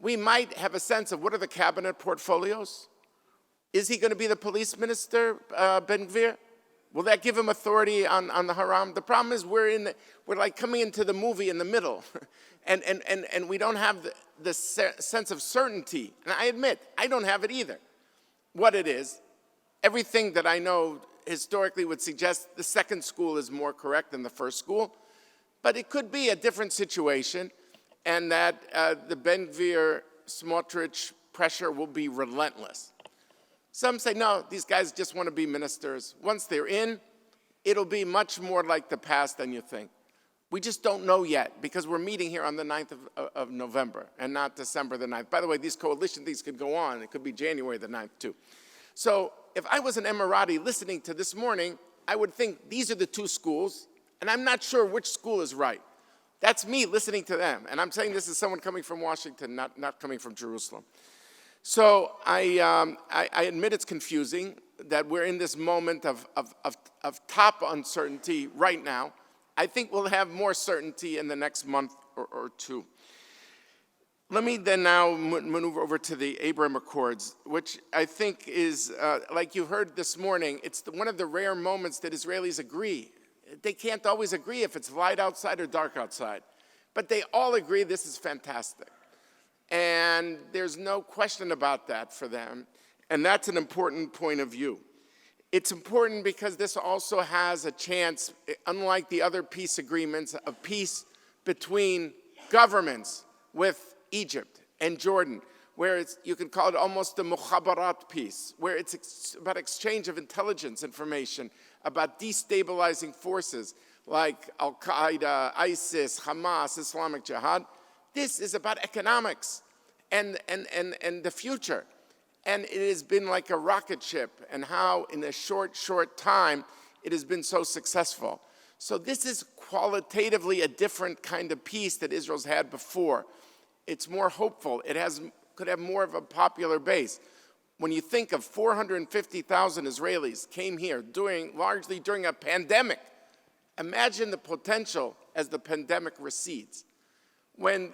we might have a sense of what are the cabinet portfolios. Is he going to be the police minister, Ben-Gvir? Will that give him authority on the haram? The problem is we're like coming into the movie in the middle, and we don't have the sense of certainty. And I admit, I don't have it either. What it is, everything that I know historically would suggest the second school is more correct than the first school, but it could be a different situation, and that the Ben-Gvir Smotrich pressure will be relentless. Some say, no, these guys just want to be ministers. Once they're in, it'll be much more like the past than you think. We just don't know yet, because we're meeting here on the 9th of November and not December the 9th. By the way, these coalition things could go on. It could be January the 9th, too. So if I was an Emirati listening to this morning, I would think these are the two schools, and I'm not sure which school is right. That's me listening to them. And I'm saying this as someone coming from Washington, not coming from Jerusalem. So I admit it's confusing that we're in this moment of top uncertainty right now. I think we'll have more certainty in the next month or two. Let me then now maneuver over to the Abraham Accords, which I think is, like you heard this morning, it's one of the rare moments that Israelis agree. They can't always agree if it's light outside or dark outside, but they all agree this is fantastic. And there's no question about that for them, and that's an important point of view. It's important because this also has a chance, unlike the other peace agreements, of peace between governments with Egypt and Jordan, where you can call it almost a mukhabarat peace, where it's about exchange of intelligence information, about destabilizing forces like Al-Qaeda, ISIS, Hamas, Islamic Jihad. This is about economics and the future. And it has been like a rocket ship, and how in a short time it has been so successful. So this is qualitatively a different kind of peace that Israel's had before. It's more hopeful. It could have more of a popular base. When you think of 450,000 Israelis came here largely during a pandemic, imagine the potential as the pandemic recedes. When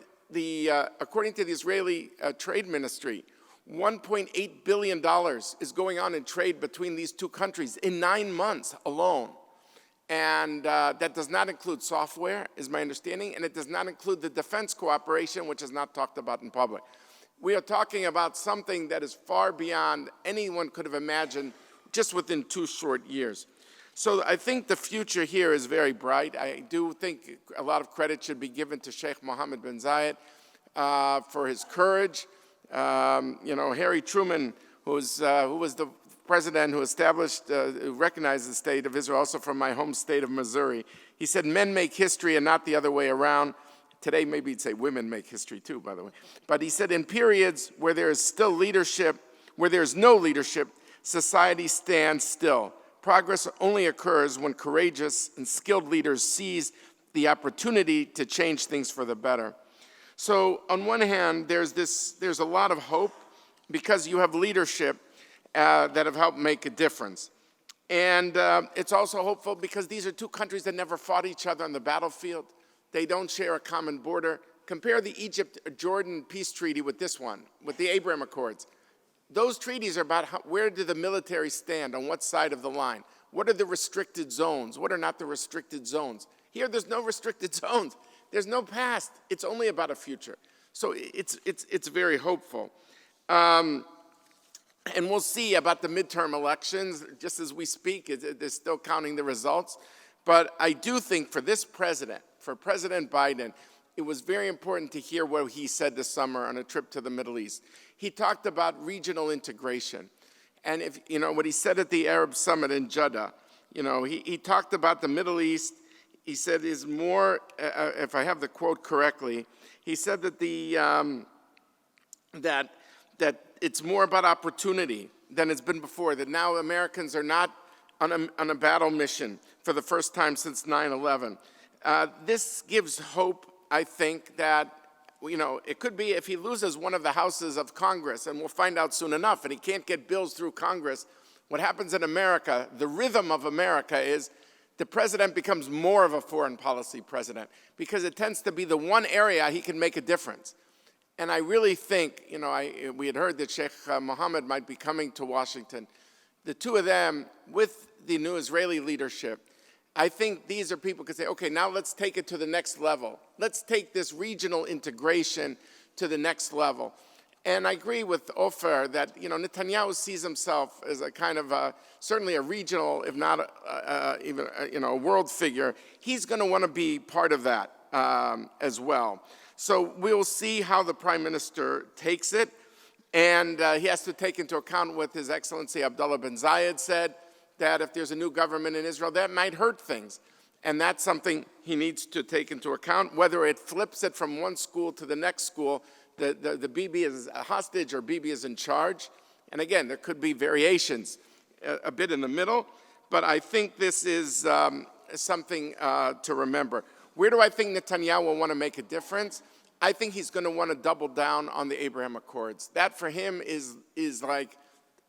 according to the Israeli Trade Ministry, $1.8 billion is going on in trade between these two countries in 9 months alone. And that does not include software, is my understanding, and it does not include the defense cooperation, which is not talked about in public. We are talking about something that is far beyond anyone could have imagined just within 2 short years. So I think the future here is very bright. I do think a lot of credit should be given to Sheikh Mohammed bin Zayed for his courage. Harry Truman, who was the president who established, who recognized the state of Israel, also from my home state of Missouri, he said, men make history and not the other way around. Today, maybe he'd say women make history too, by the way. But he said, in periods where there is still leadership, where there's no leadership, society stands still. Progress only occurs when courageous and skilled leaders seize the opportunity to change things for the better. So on one hand, there's a lot of hope because you have leadership that have helped make a difference. And it's also hopeful because these are two countries that never fought each other on the battlefield. They don't share a common border. Compare the Egypt-Jordan peace treaty with this one, with the Abraham Accords. Those treaties are about where do the military stand, on what side of the line? What are the restricted zones? What are not the restricted zones? Here, there's no restricted zones. There's no past. It's only about a future. So it's very hopeful. And we'll see about the midterm elections. Just as we speak, they're still counting the results. But I do think for this president, for President Biden, it was very important to hear what he said this summer on a trip to the Middle East. He talked about regional integration. And what he said at the Arab Summit in Jeddah, he talked about the Middle East. He said is more, if I have the quote correctly, he said that that it's more about opportunity than it's been before, that now Americans are not on a battle mission for the first time since 9/11. This gives hope, I think, that it could be if he loses one of the houses of Congress, and we'll find out soon enough, and he can't get bills through Congress. What happens in America, the rhythm of America is the president becomes more of a foreign policy president because it tends to be the one area he can make a difference. And I really think, we had heard that Sheikh Mohammed might be coming to Washington. The two of them, with the new Israeli leadership, I think these are people who can say, okay, now let's take it to the next level. Let's take this regional integration to the next level. And I agree with Ofer that, Netanyahu sees himself as a kind of certainly a regional, if not even a world figure. He's going to want to be part of that as well. So we'll see how the Prime Minister takes it. And he has to take into account what His Excellency Abdullah bin Zayed said, that if there's a new government in Israel, that might hurt things. And that's something he needs to take into account, whether it flips it from one school to the next school, the Bibi is a hostage or Bibi is in charge. And again, there could be variations a bit in the middle, but I think this is something to remember. Where do I think Netanyahu will want to make a difference? I think he's going to want to double down on the Abraham Accords. That for him is like,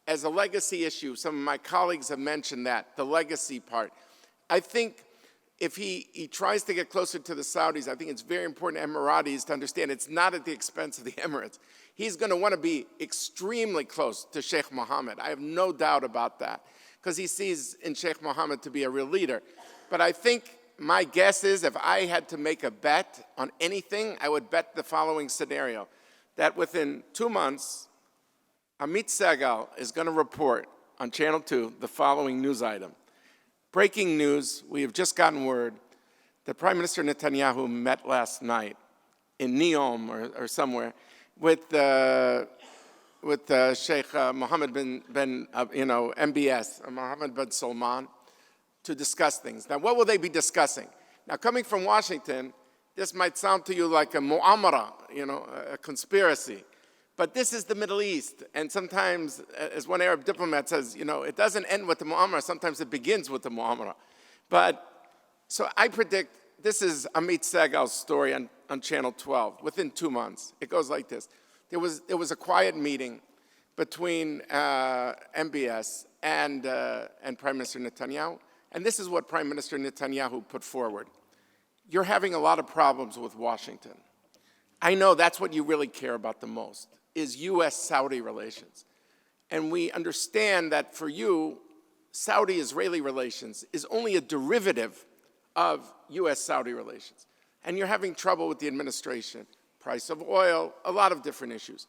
as a legacy issue, some of my colleagues have mentioned that, the legacy part. I think if he tries to get closer to the Saudis, I think it's very important Emiratis to understand it's not at the expense of the Emirates. He's going to want to be extremely close to Sheikh Mohammed. I have no doubt about that, because he sees in Sheikh Mohammed to be a real leader. But I think my guess is if I had to make a bet on anything, I would bet the following scenario, that within 2 months, Amit Segal is going to report on Channel 2 the following news item. Breaking news, we have just gotten word that Prime Minister Netanyahu met last night in Neom or somewhere with Sheikh Mohammed bin MBS, Mohammed bin Salman, to discuss things. Now, what will they be discussing? Now, coming from Washington, this might sound to you like a mu'amara, a conspiracy. But this is the Middle East, and sometimes, as one Arab diplomat says, it doesn't end with the mu'amara, sometimes it begins with the mu'amara. So I predict, this is Amit Segal's story on Channel 12, within 2 months. It goes like this. There was a quiet meeting between MBS and Prime Minister Netanyahu, and this is what Prime Minister Netanyahu put forward. You're having a lot of problems with Washington. I know that's what you really care about the most, is U.S.-Saudi relations. And we understand that for you, Saudi-Israeli relations is only a derivative of U.S.-Saudi relations. And you're having trouble with the administration, price of oil, a lot of different issues.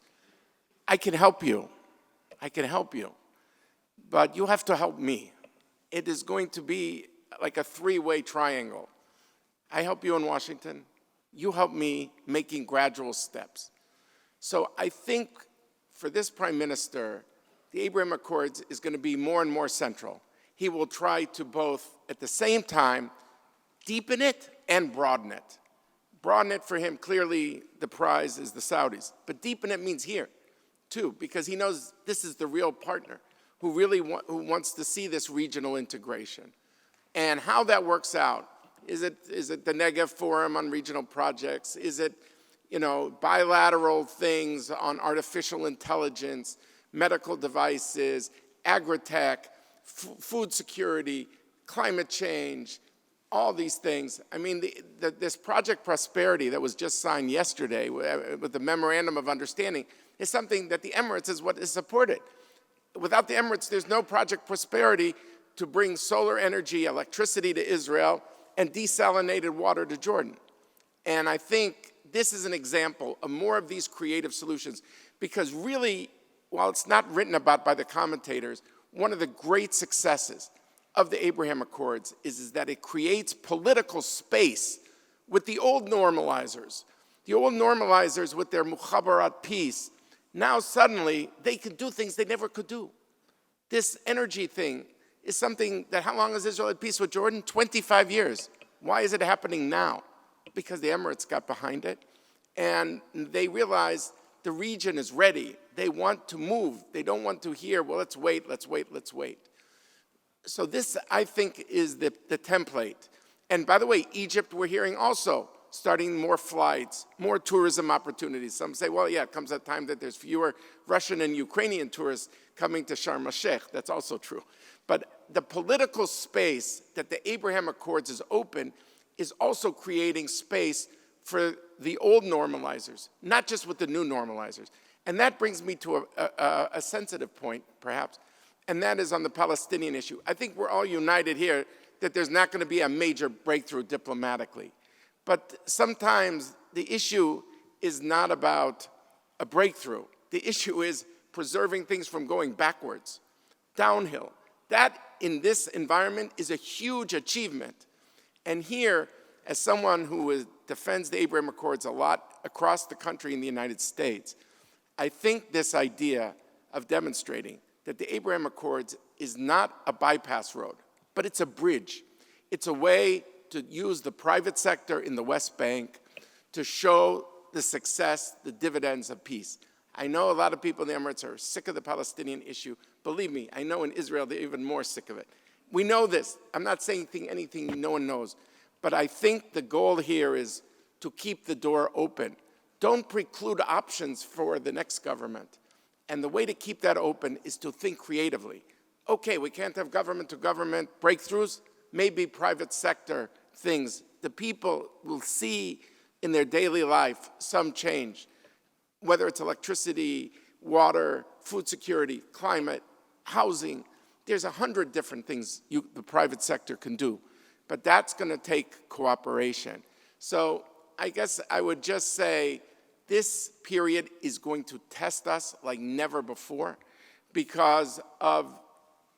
I can help you. I can help you. But you have to help me. It is going to be like a three-way triangle. I help you in Washington. You help me making gradual steps. So I think for this Prime Minister, the Abraham Accords is going to be more and more central. He will try to both, at the same time, deepen it and broaden it. Broaden it for him, clearly the prize is the Saudis. But deepen it means here, too, because he knows this is the real partner who really wants to see this regional integration. And how that works out, is it the Negev Forum on regional projects? Is it bilateral things on artificial intelligence, medical devices, agri-tech, food security, climate change, all these things. I mean, this Project Prosperity that was just signed yesterday with the Memorandum of Understanding is something that the Emirates is what is supported. Without the Emirates, there's no Project Prosperity to bring solar energy, electricity to Israel, and desalinated water to Jordan. And I think this is an example of more of these creative solutions, because really, while it's not written about by the commentators, one of the great successes of the Abraham Accords is that it creates political space with the old normalizers. The old normalizers with their mukhabarat peace, now suddenly they can do things they never could do. This energy thing is something that, how long has Israel had peace with Jordan? 25 years. Why is it happening now? Because the Emirates got behind it, and they realized the region is ready. They want to move. They don't want to hear, well, let's wait, let's wait, let's wait. So this, I think, is the template. And by the way, Egypt, we're hearing also starting more flights, more tourism opportunities. Some say, well, yeah, it comes at a time that there's fewer Russian and Ukrainian tourists coming to Sharm el-Sheikh. That's also true. But the political space that the Abraham Accords is open is also creating space for the old normalizers, not just with the new normalizers. And that brings me to a sensitive point, perhaps, and that is on the Palestinian issue. I think we're all united here that there's not going to be a major breakthrough diplomatically. But sometimes the issue is not about a breakthrough. The issue is preserving things from going backwards, downhill. That, in this environment, is a huge achievement. And here, as someone who defends the Abraham Accords a lot across the country in the United States, I think this idea of demonstrating that the Abraham Accords is not a bypass road, but it's a bridge. It's a way to use the private sector in the West Bank to show the success, the dividends of peace. I know a lot of people in the Emirates are sick of the Palestinian issue. Believe me, I know in Israel they're even more sick of it. We know this. I'm not saying anything no one knows. But I think the goal here is to keep the door open. Don't preclude options for the next government. And the way to keep that open is to think creatively. Okay, we can't have government-to-government breakthroughs, maybe private sector things. The people will see in their daily life some change, whether it's electricity, water, food security, climate, housing. There's 100 different things the private sector can do, but that's going to take cooperation. So I guess I would just say this period is going to test us like never before because of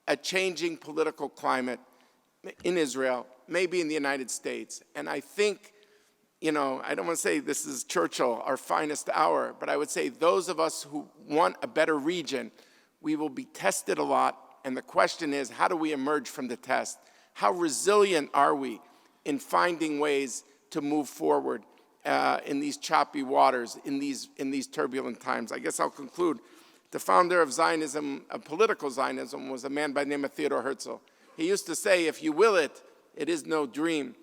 a changing political climate in Israel, maybe in the United States. And I think, I don't want to say this is Churchill, our finest hour, but I would say those of us who want a better region, we will be tested a lot. And the question is, how do we emerge from the test? How resilient are we in finding ways to move forward in these choppy waters, in these turbulent times? I guess I'll conclude. The founder of Zionism, of political Zionism, was a man by the name of Theodor Herzl. He used to say, if you will it, it is no dream.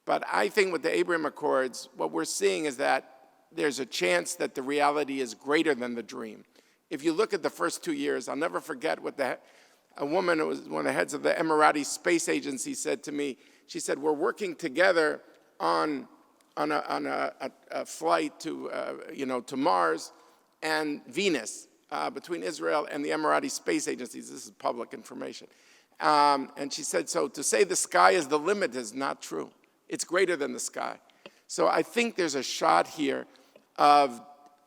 But I think with the Abraham Accords, what we're seeing is that there's a chance that the reality is greater than the dream. If you look at the first 2 years, I'll never forget what a woman who was one of the heads of the Emirati Space Agency said to me. She said, we're working together on a flight to Mars and Venus between Israel and the Emirati Space Agencies. This is public information. And she said, so to say the sky is the limit is not true. It's greater than the sky. So I think there's a shot here of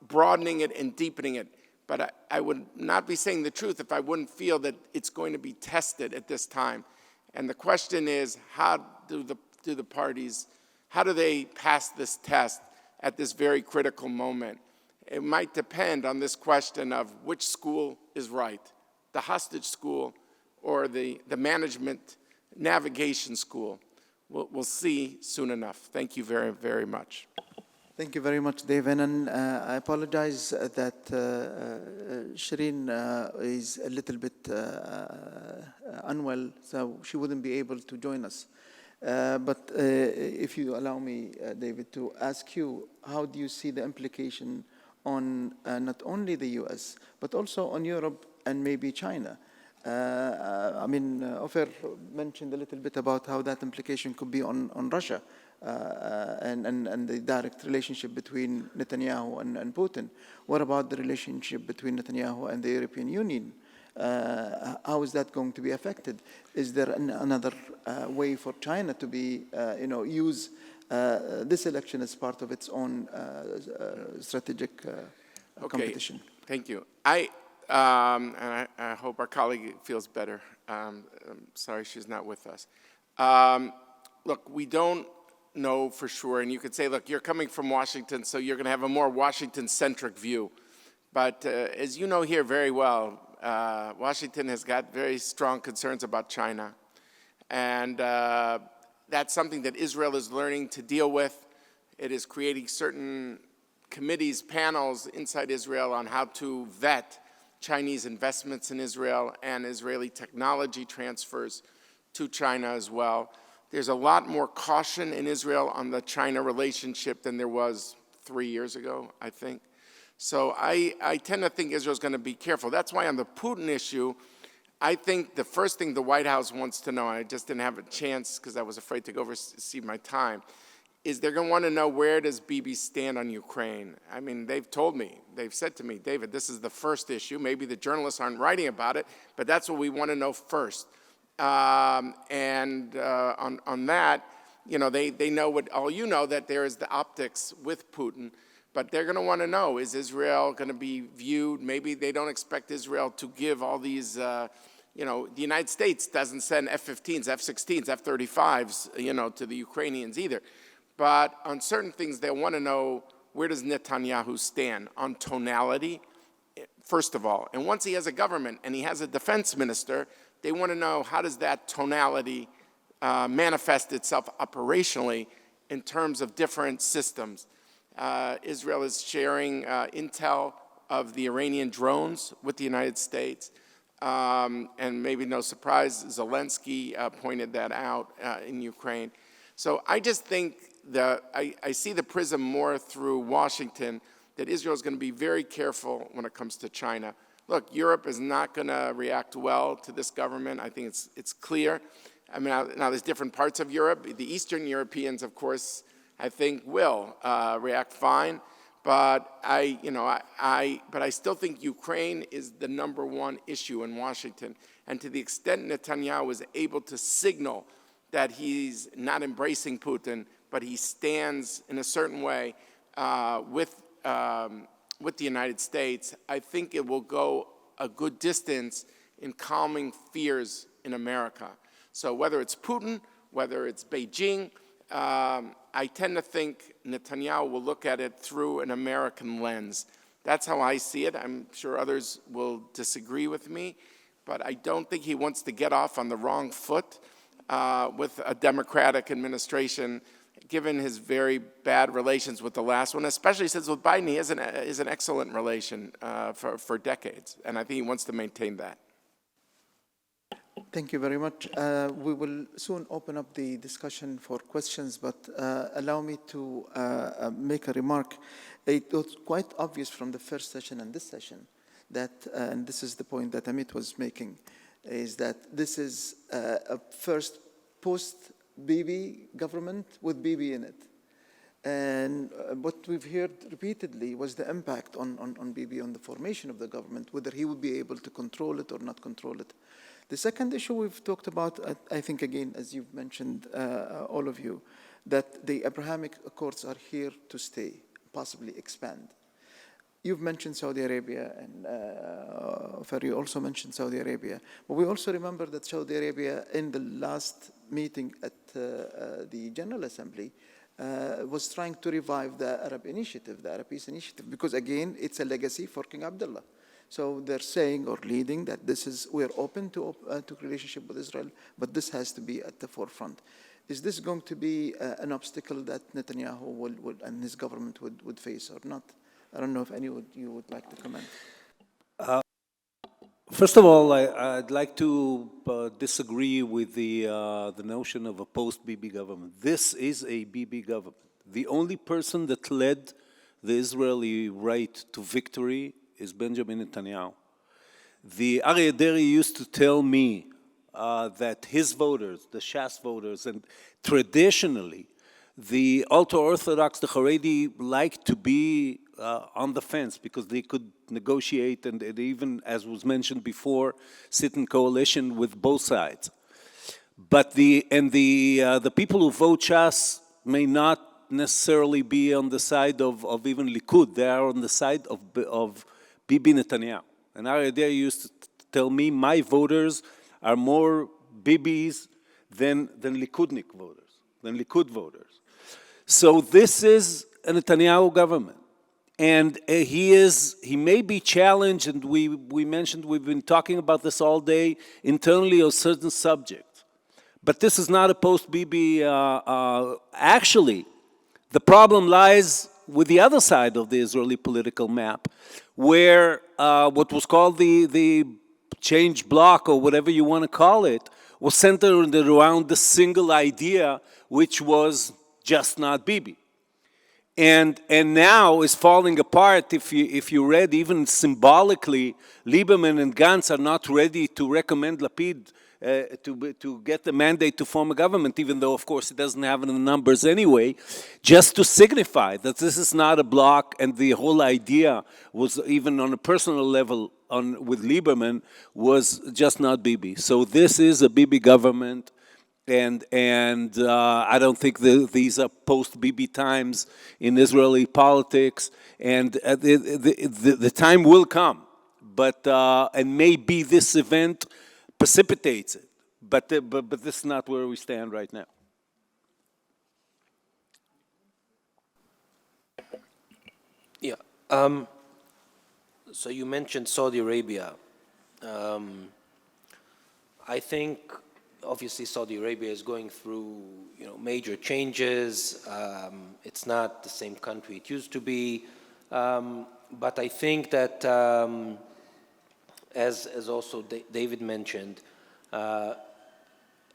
broadening it and deepening it. But I would not be saying the truth if I wouldn't feel that it's going to be tested at this time. And the question is, how do the parties, how do they pass this test at this very critical moment? It might depend on this question of which school is right, the hostage school or the management navigation school. We'll see soon enough. Thank you very, very much. Thank you very much, Dave. And I apologize that Shireen is a little bit unwell, so she wouldn't be able to join us. But if you allow me, David, to ask you, how do you see the implication on not only the US, but also on Europe and maybe China? Ofer mentioned a little bit about how that implication could be on Russia and the direct relationship between Netanyahu and Putin. What about the relationship between Netanyahu and the European Union? How is that going to be affected? Is there another way for China to be, use this election as part of its own strategic competition? Thank you. And I hope our colleague feels better. I'm sorry she's not with us. Look, we don't know for sure, and you could say, look, you're coming from Washington, so you're going to have a more Washington-centric view. But as you know here very well, Washington has got very strong concerns about China. And that's something that Israel is learning to deal with. It is creating certain committees, panels inside Israel on how to vet Chinese investments in Israel and Israeli technology transfers to China as well. There's a lot more caution in Israel on the China relationship than there was 3 years ago, I think. So I tend to think Israel's going to be careful. That's why on the Putin issue, I think the first thing the White House wants to know, and I just didn't have a chance because I was afraid to go oversee my time, is they're going to want to know, where does Bibi stand on Ukraine? I mean, they've told me, they've said to me, David, this is the first issue. Maybe the journalists aren't writing about it, but that's what we want to know first. On that, you know, they know what all you know, that there is the optics with Putin, but they're going to want to know, is Israel going to be viewed? Maybe they don't expect Israel to give all these, you know, the United States doesn't send F-15s, F-16s, F-35s, you know, to the Ukrainians either. But on certain things, they'll want to know, where does Netanyahu stand on tonality, first of all. And once he has a government and he has a defense minister, they want to know, how does that tonality manifest itself operationally in terms of different systems. Israel is sharing intel of the Iranian drones with the United States. And maybe no surprise, Zelensky pointed that out in Ukraine. So I just think that I see the prism more through Washington, that Israel is going to be very careful when it comes to China. Look, Europe is not going to react well to this government. I think it's clear. I mean, now there's different parts of Europe. The Eastern Europeans, of course, I think will react fine. But I still think Ukraine is the #1 issue in Washington. And to the extent Netanyahu is able to signal that he's not embracing Putin, but he stands in a certain way with the United States, I think it will go a good distance in calming fears in America. So whether it's Putin, whether it's Beijing, I tend to think Netanyahu will look at it through an American lens. That's how I see it. I'm sure others will disagree with me, but I don't think he wants to get off on the wrong foot with a Democratic administration, given his very bad relations with the last one, especially since with Biden he is an excellent relation for decades, and I think he wants to maintain that. Thank you very much. We will soon open up the discussion for questions, but allow me to make a remark. It was quite obvious from the first session and this session that, and this is the point that Amit was making, is that this is a first post-Bibi government with Bibi in it. And what we've heard repeatedly was the impact on Bibi, on the formation of the government, whether he would be able to control it or not control it. The second issue we've talked about, I think, again, as you've mentioned, all of you, that the Abrahamic Accords are here to stay, possibly expand. You've mentioned Saudi Arabia, and Ferry also mentioned Saudi Arabia. But we also remember that Saudi Arabia, in the last meeting at the General Assembly, was trying to revive the Arab Initiative, the Arab Peace Initiative, because, again, it's a legacy for King Abdullah. So they're saying or leading that we're open to relationship with Israel, but this has to be at the forefront. Is this going to be an obstacle that Netanyahu and his government would face or not? I don't know if any of you would like to comment. First of all, I'd like to disagree with the notion of a post-Bibi government. This is a Bibi government. The only person that led the Israeli right to victory is Benjamin Netanyahu. The Aryeh Deri used to tell me that his voters, the Shas voters, and traditionally the ultra-Orthodox, the Haredi, like to be on the fence because they could negotiate and even, as was mentioned before, sit in coalition with both sides. But the people who vote Shas may not necessarily be on the side of even Likud. They are on the side of Bibi Netanyahu. And Aryeh Deri used to tell me, my voters are more Bibis than Likudnik voters, than Likud voters. So this is a Netanyahu government. And he may be challenged, and we mentioned, we've been talking about this all day, internally on certain subjects. But this is not a post-Bibi. Actually, the problem lies with the other side of the Israeli political map, where what was called the change bloc, or whatever you want to call it, was centered around the single idea, which was just not Bibi. And now is falling apart. If you read, even symbolically, Lieberman and Gantz are not ready to recommend Lapid to get the mandate to form a government, even though, of course, it doesn't have the numbers anyway, just to signify that this is not a bloc, and the whole idea was, even on a personal level with Lieberman, was just not Bibi. So this is a Bibi government, and I don't think these are post-Bibi times in Israeli politics, and the time will come, but and maybe this event precipitates it, but this is not where we stand right now. Yeah. So you mentioned Saudi Arabia. I think obviously Saudi Arabia is going through major changes. It's not the same country it used to be, but I think that as also David mentioned,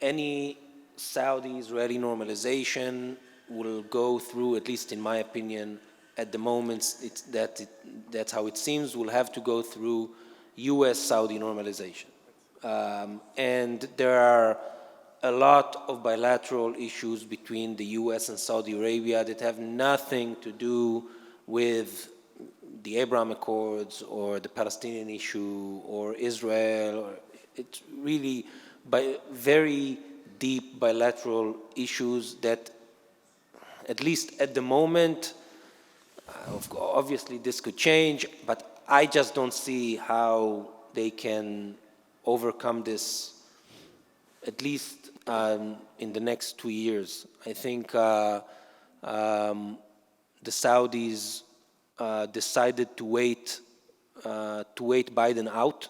any Saudi-Israeli normalization will go through, at least in my opinion, at the moment, that's how it seems, will have to go through U.S.-Saudi normalization. And there are a lot of bilateral issues between the U.S. and Saudi Arabia that have nothing to do with the Abraham Accords or the Palestinian issue or Israel. It's really very deep bilateral issues that, at least at the moment, obviously this could change, but I just don't see how they can overcome this, at least in the next 2 years. I think the Saudis decided to wait Biden out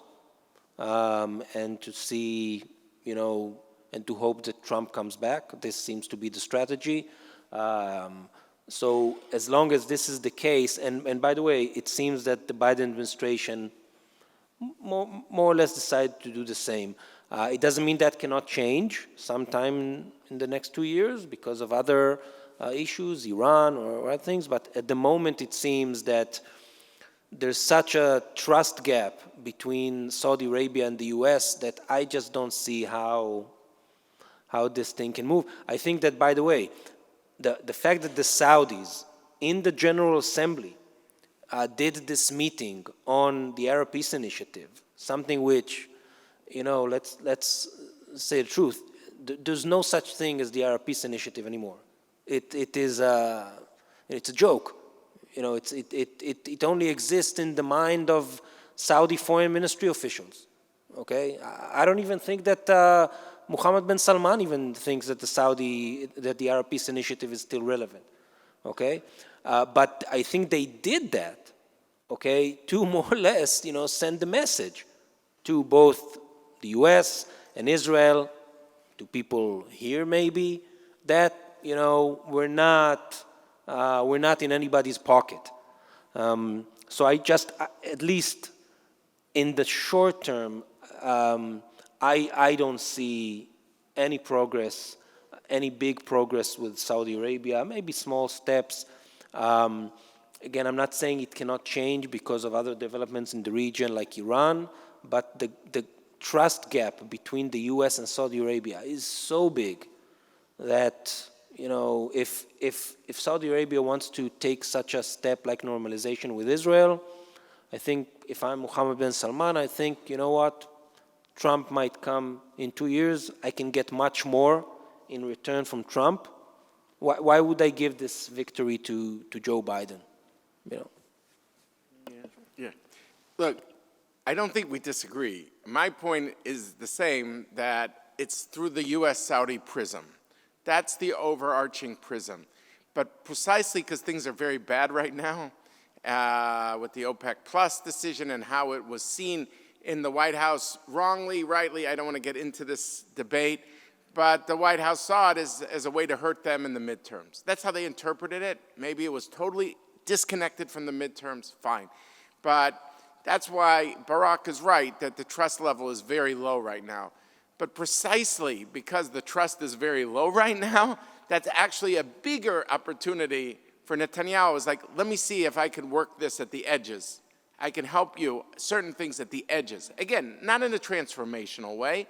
and to see, and to hope that Trump comes back. This seems to be the strategy. So as long as this is the case, and by the way, it seems that the Biden administration more or less decided to do the same. It doesn't mean that cannot change sometime in the next 2 years because of other issues, Iran or other things, but at the moment it seems that there's such a trust gap between Saudi Arabia and the US that I just don't see how this thing can move. I think that, by the way, the fact that the Saudis in the General Assembly did this meeting on the Arab Peace Initiative, something which, let's say the truth, there's no such thing as the Arab Peace Initiative anymore. It's a joke. It only exists in the mind of Saudi foreign ministry officials. Okay, I don't even think that Mohammed bin Salman even thinks that the Arab Peace Initiative is still relevant. Okay, but I think they did that. Okay, to more or less, send the message to both the U.S. and Israel, to people here maybe, that we're not in anybody's pocket. So I just, at least in the short term, I don't see any progress, any big progress with Saudi Arabia. Maybe small steps. Again, I'm not saying it cannot change because of other developments in the region like Iran, but the trust gap between the U.S. and Saudi Arabia is so big that if Saudi Arabia wants to take such a step like normalization with Israel, I think if I'm Mohammed bin Salman, I think, Trump might come in 2 years. I can get much more in return from Trump. Why would I give this victory to Joe Biden? Yeah. Look, I don't think we disagree. My point is the same, that it's through the U.S.-Saudi prism. That's the overarching prism. But precisely because things are very bad right now, with the OPEC Plus decision and how it was seen in the White House, wrongly, rightly, I don't want to get into this debate, but the White House saw it as a way to hurt them in the midterms. That's how they interpreted it. Maybe it was totally disconnected from the midterms, fine. But that's why Barak is right, that the trust level is very low right now. But precisely because the trust is very low right now, that's actually a bigger opportunity for Netanyahu. It's like, let me see if I can work this at the edges. I can help you certain things at the edges. Again, not in a transformational way.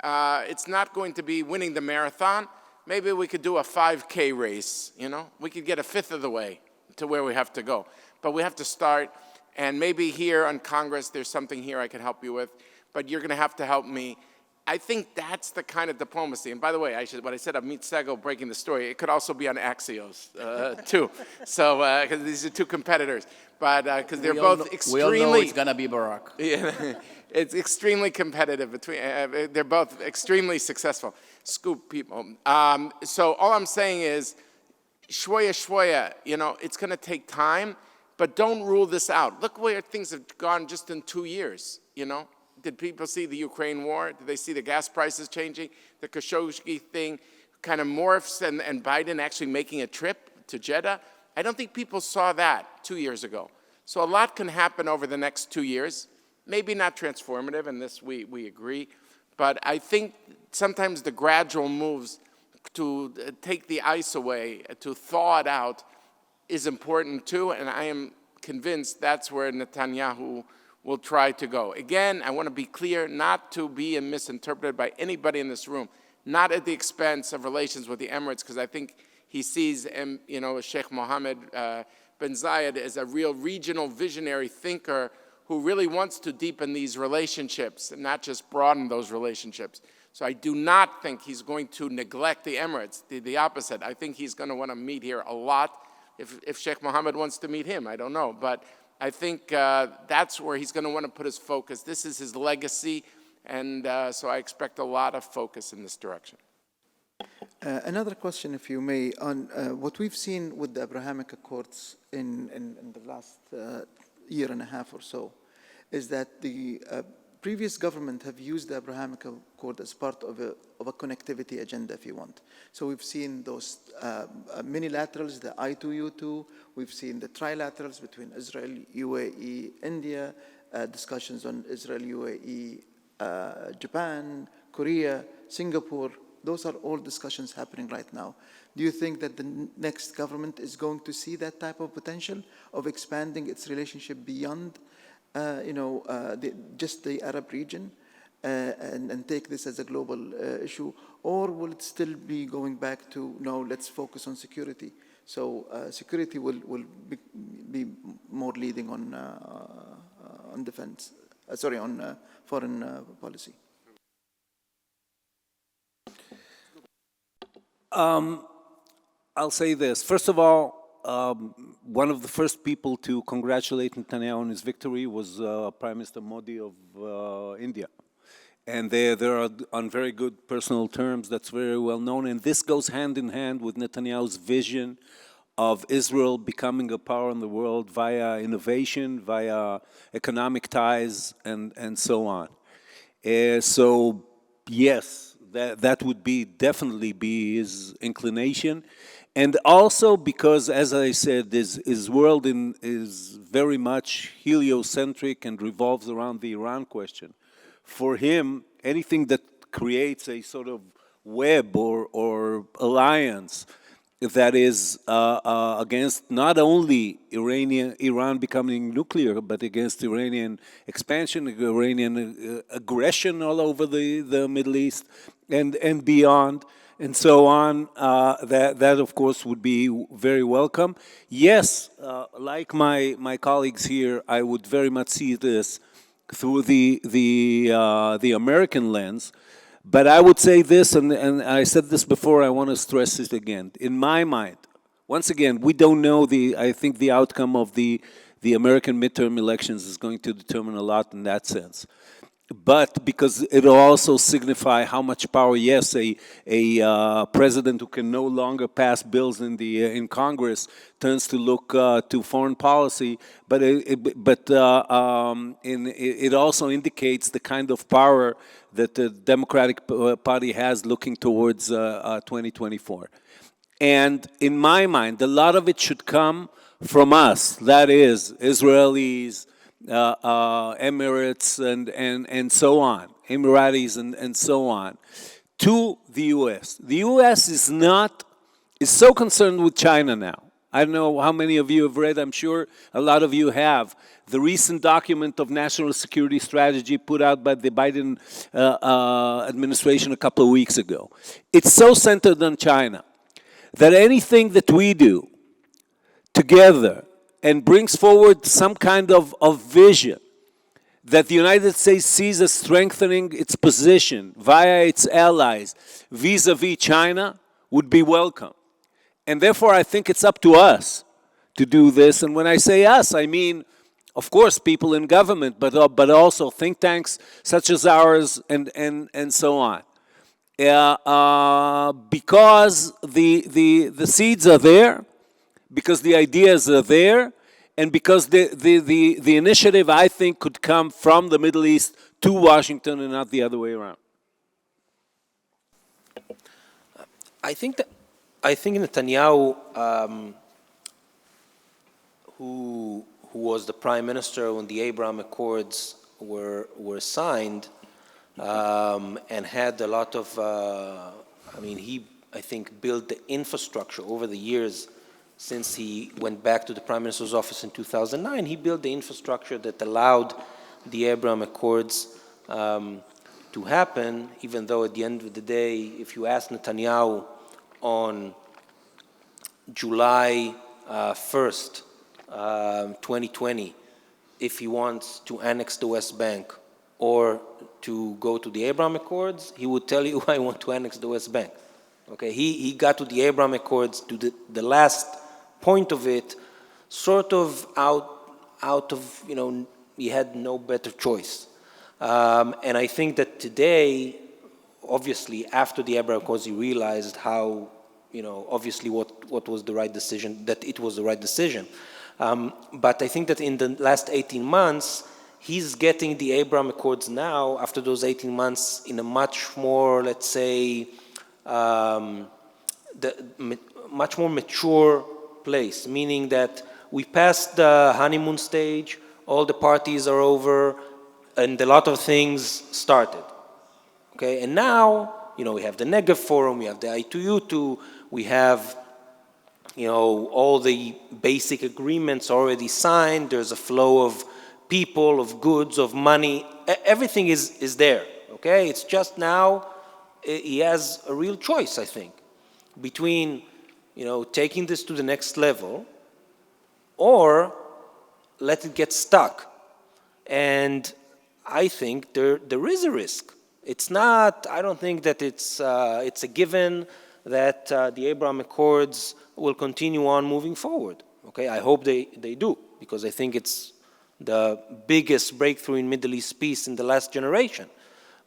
It's not going to be winning the marathon. Maybe we could do a 5K race, you know? We could get a fifth of the way to where we have to go. But we have to start, and maybe here on Congress, there's something here I can help you with, but you're gonna have to help me. I think that's the kind of diplomacy. And by the way, what I said of Amit Segal breaking the story, it could also be on Axios, too. So, because these are two competitors. But, because they're both extremely... We all know it's gonna be Barack. Yeah, it's extremely competitive between, they're both extremely successful. Scoop people. So all I'm saying is, shwoya, you know, it's gonna take time, but don't rule this out. Look where things have gone just in 2 years, you know? Did people see the Ukraine war? Did they see the gas prices changing? The Khashoggi thing kind of morphs and Biden actually making a trip to Jeddah? I don't think people saw that 2 years ago. So a lot can happen over the next 2 years. Maybe not transformative, and this we agree. But I think sometimes the gradual moves to take the ice away, to thaw it out, is important too. And I am convinced that's where Netanyahu will try to go. Again, I want to be clear, not to be misinterpreted by anybody in this room, not at the expense of relations with the Emirates, because I think he sees, you know, Sheikh Mohammed bin Zayed as a real regional visionary thinker who really wants to deepen these relationships and not just broaden those relationships. So I do not think he's going to neglect the Emirates, the opposite. I think he's going to want to meet here a lot. If Sheikh Mohammed wants to meet him, I don't know. But I think that's where he's going to want to put his focus. This is his legacy, and so I expect a lot of focus in this direction. Another question, if you may, on what we've seen with the Abrahamic Accords in the last year and a half or so, is that the previous government have used the Abrahamic Accord as part of a connectivity agenda, if you want. So we've seen those minilaterals, the I2U2, we've seen the trilaterals between Israel, UAE, India, discussions on Israel, UAE, Japan, Korea, Singapore. Those are all discussions happening right now. Do you think that the next government is going to see that type of potential of expanding its relationship beyond just the Arab region and take this as a global issue? Or will it still be going back to, no, let's focus on security? So security will be more leading on defense, on foreign policy. I'll say this. First of all, one of the first people to congratulate Netanyahu on his victory was Prime Minister Modi of India. And they are on very good personal terms. That's very well known. And this goes hand in hand with Netanyahu's vision of Israel becoming a power in the world via innovation, via economic ties, and so on. So, yes, that would definitely be his inclination. And also because, as I said, his world is very much heliocentric and revolves around the Iran question. For him, anything that creates a sort of web or alliance that is against not only Iran becoming nuclear, but against Iranian expansion, Iranian aggression all over the Middle East and beyond, and so on, that of course would be very welcome. Yes, like my colleagues here, I would very much see this through the American lens. But I would say this, and I said this before, I want to stress it again. In my mind, once again, we don't know I think the outcome of the American midterm elections is going to determine a lot in that sense. But because it'll also signify how much power, yes, a president who can no longer pass bills in Congress turns to look to foreign policy, but it also indicates the kind of power that the Democratic Party has looking towards 2024. And in my mind, a lot of it should come from us, that is, Israelis, Emirates and so on, Emiratis and so on, to the U.S. The U.S. is so concerned with China now. I don't know how many of you have read, I'm sure a lot of you have, the recent document of national security strategy put out by the Biden administration a couple of weeks ago. It's so centered on China that anything that we do together and brings forward some kind of vision that the United States sees as strengthening its position via its allies vis-a-vis China would be welcome. And therefore, I think it's up to us to do this. And when I say us, I mean, of course, people in government, but also think tanks such as ours and so on. Because the seeds are there, because the ideas are there, and because the initiative, I think, could come from the Middle East to Washington and not the other way around. I think Netanyahu, who was the prime minister when the Abraham Accords were signed, and had a lot of, I think, built the infrastructure over the years since he went back to the prime minister's office in 2009. He built the infrastructure that allowed the Abraham Accords to happen, even though at the end of the day, if you ask Netanyahu on July 1st, 2020, if he wants to annex the West Bank or to go to the Abraham Accords, he would tell you, I want to annex the West Bank. Okay, he got to the Abraham Accords, to the last point of it, sort of out of, he had no better choice. And I think that today, obviously, after the Abraham Accords, he realized how, obviously what was the right decision, that it was the right decision. But I think that in the last 18 months, he's getting the Abraham Accords now, after those 18 months, in a much more, let's say, much more mature place, meaning that we passed the honeymoon stage, all the parties are over, and a lot of things started. Okay, and now, we have the Negev Forum, we have the I2U2, we have, all the basic agreements already signed, there's a flow of people, of goods, of money, everything is there, okay? It's just now, he has a real choice, I think, between, taking this to the next level or let it get stuck. And I think there is a risk. It's not, I don't think that it's a given that the Abraham Accords will continue on moving forward. Okay, I hope they do, because I think it's the biggest breakthrough in Middle East peace in the last generation.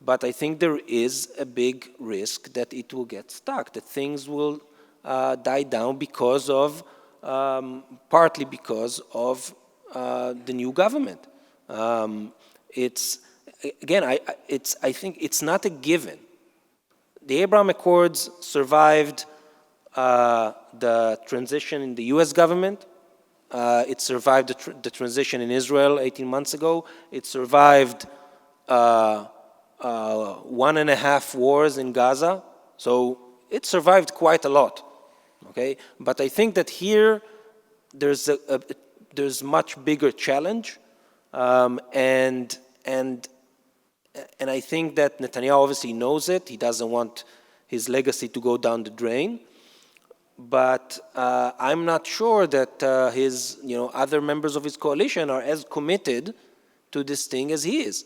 But I think there is a big risk that it will get stuck, that things will die down because of, partly because of the new government. It's, again, I think it's not a given. The Abraham Accords survived the transition in the US government. It survived the transition in Israel 18 months ago. It survived 1.5 wars in Gaza. So it survived quite a lot. Okay, but I think that here there's there's much bigger challenge, and I think that Netanyahu obviously knows it. He doesn't want his legacy to go down the drain. But I'm not sure that his, other members of his coalition are as committed to this thing as he is.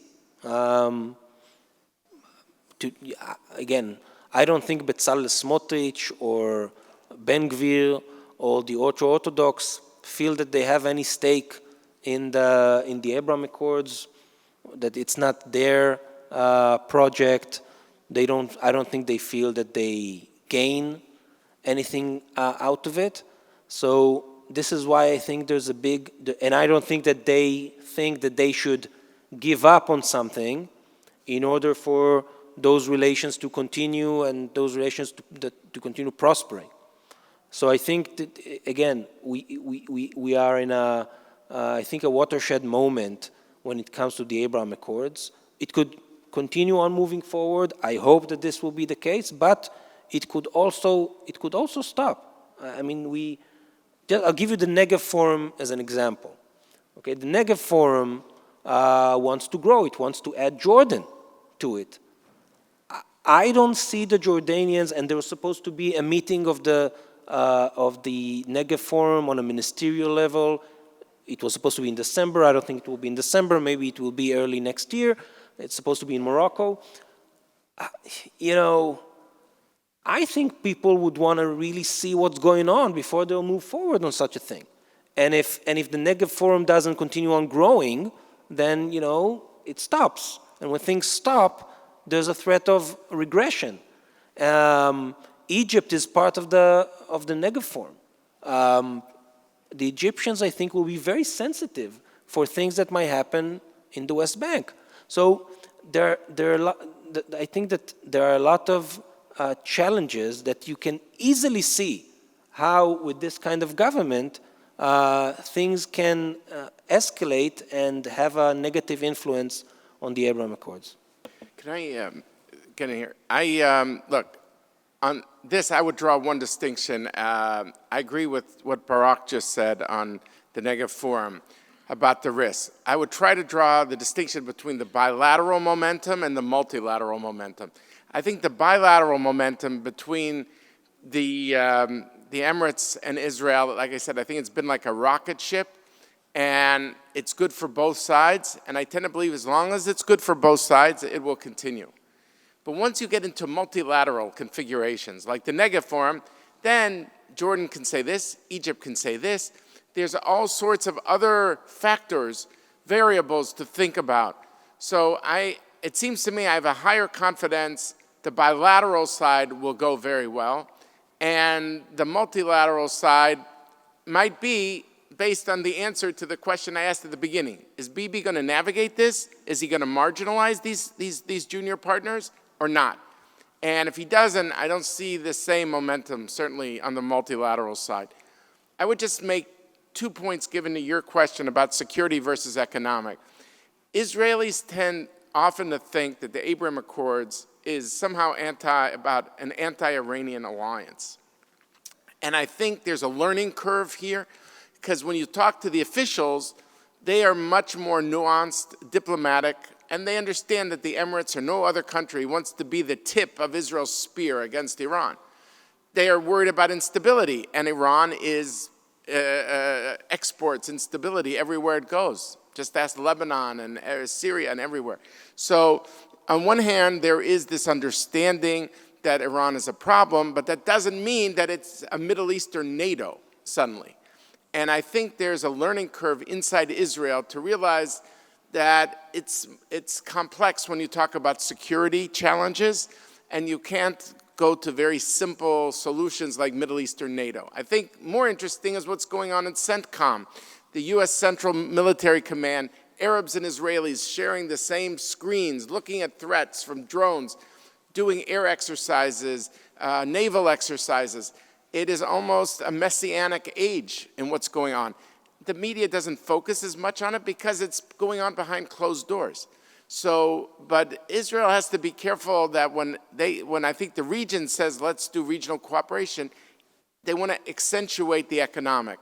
Again, I don't think Bezalel Smotrich or Ben Gvir or the ultra-Orthodox feel that they have any stake in the Abraham Accords, that it's not their project. I don't think they feel that they gain anything out of it. So this is why I think there's a big, and I don't think that they think that they should give up on something in order for those relations to continue and those relations to continue prospering. So I think that, again, we are in a I think, a watershed moment when it comes to the Abraham Accords. It could continue on moving forward. I hope that this will be the case, but it could also stop. I mean, I'll give you the Negev Forum as an example. Okay, the Negev Forum wants to grow. It wants to add Jordan to it. I don't see the Jordanians, and there was supposed to be a meeting of the Negev Forum on a ministerial level. It was supposed to be in December. I don't think it will be in December. Maybe it will be early next year. It's supposed to be in Morocco. I think people would want to really see what's going on before they'll move forward on such a thing. And if the Negev Forum doesn't continue on growing, then, it stops. And when things stop, there's a threat of regression. Egypt is part of the Negev Forum. The Egyptians, I think, will be very sensitive for things that might happen in the West Bank. So I think that there are a lot of challenges that you can easily see how, with this kind of government, things can escalate and have a negative influence on the Abraham Accords. Can I get in here? Look, on this, I would draw one distinction. I agree with what Barak just said on the Negev Forum about the risks. I would try to draw the distinction between the bilateral momentum and the multilateral momentum. I think the bilateral momentum between the Emirates and Israel, like I said, I think it's been like a rocket ship, and it's good for both sides. And I tend to believe as long as it's good for both sides, it will continue. But once you get into multilateral configurations, like the Negev Forum, then Jordan can say this, Egypt can say this. There's all sorts of other factors, variables to think about. So it seems to me I have a higher confidence the bilateral side will go very well, and the multilateral side might be based on the answer to the question I asked at the beginning. Is Bibi going to navigate this? Is he going to marginalize these junior partners or not? And if he doesn't, I don't see the same momentum, certainly on the multilateral side. I would just make 2 points given to your question about security versus economic. Israelis tend often to think that the Abraham Accords is somehow about an anti-Iranian alliance. And I think there's a learning curve here, because when you talk to the officials, they are much more nuanced, diplomatic, and they understand that the Emirates or no other country wants to be the tip of Israel's spear against Iran. They are worried about instability, and Iran exports instability everywhere it goes. Just ask Lebanon and Syria and everywhere. So on one hand, there is this understanding that Iran is a problem, but that doesn't mean that it's a Middle Eastern NATO suddenly. And I think there's a learning curve inside Israel to realize that it's complex when you talk about security challenges, and you can't go to very simple solutions like Middle Eastern NATO. I think more interesting is what's going on in CENTCOM, the U.S. Central Military Command, Arabs and Israelis sharing the same screens, looking at threats from drones, doing air exercises, naval exercises. It is almost a messianic age in what's going on. The media doesn't focus as much on it because it's going on behind closed doors. So, but Israel has to be careful that when I think the region says let's do regional cooperation, they want to accentuate the economic.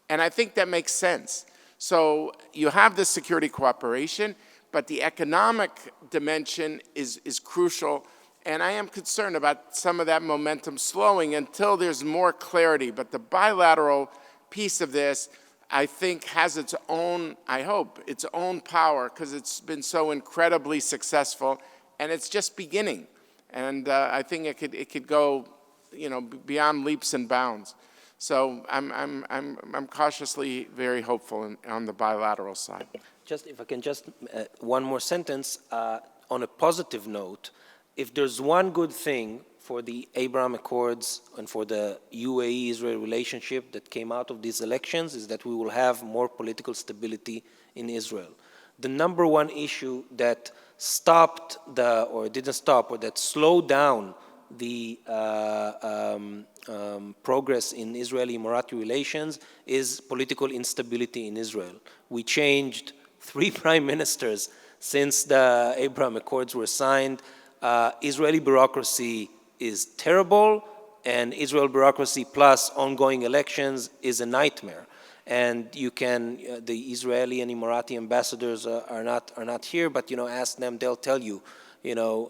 And I think that makes sense. So you have the security cooperation, but the economic dimension is crucial. And I am concerned about some of that momentum slowing until there's more clarity. But the bilateral piece of this, I think, has its own, I hope, its own power, because it's been so incredibly successful, and it's just beginning. And I think it could go, beyond leaps and bounds. So I'm cautiously very hopeful on the bilateral side. Just if I can one more sentence on a positive note. If there's one good thing for the Abraham Accords and for the UAE-Israel relationship that came out of these elections is that we will have more political stability in Israel. The number one issue that that slowed down the progress in Israeli-Emirati relations is political instability in Israel. We changed 3 prime ministers since the Abraham Accords were signed. Israeli bureaucracy is terrible, and Israel bureaucracy plus ongoing elections is a nightmare. And you can, the Israeli and Emirati ambassadors are not here, but ask them, they'll tell you,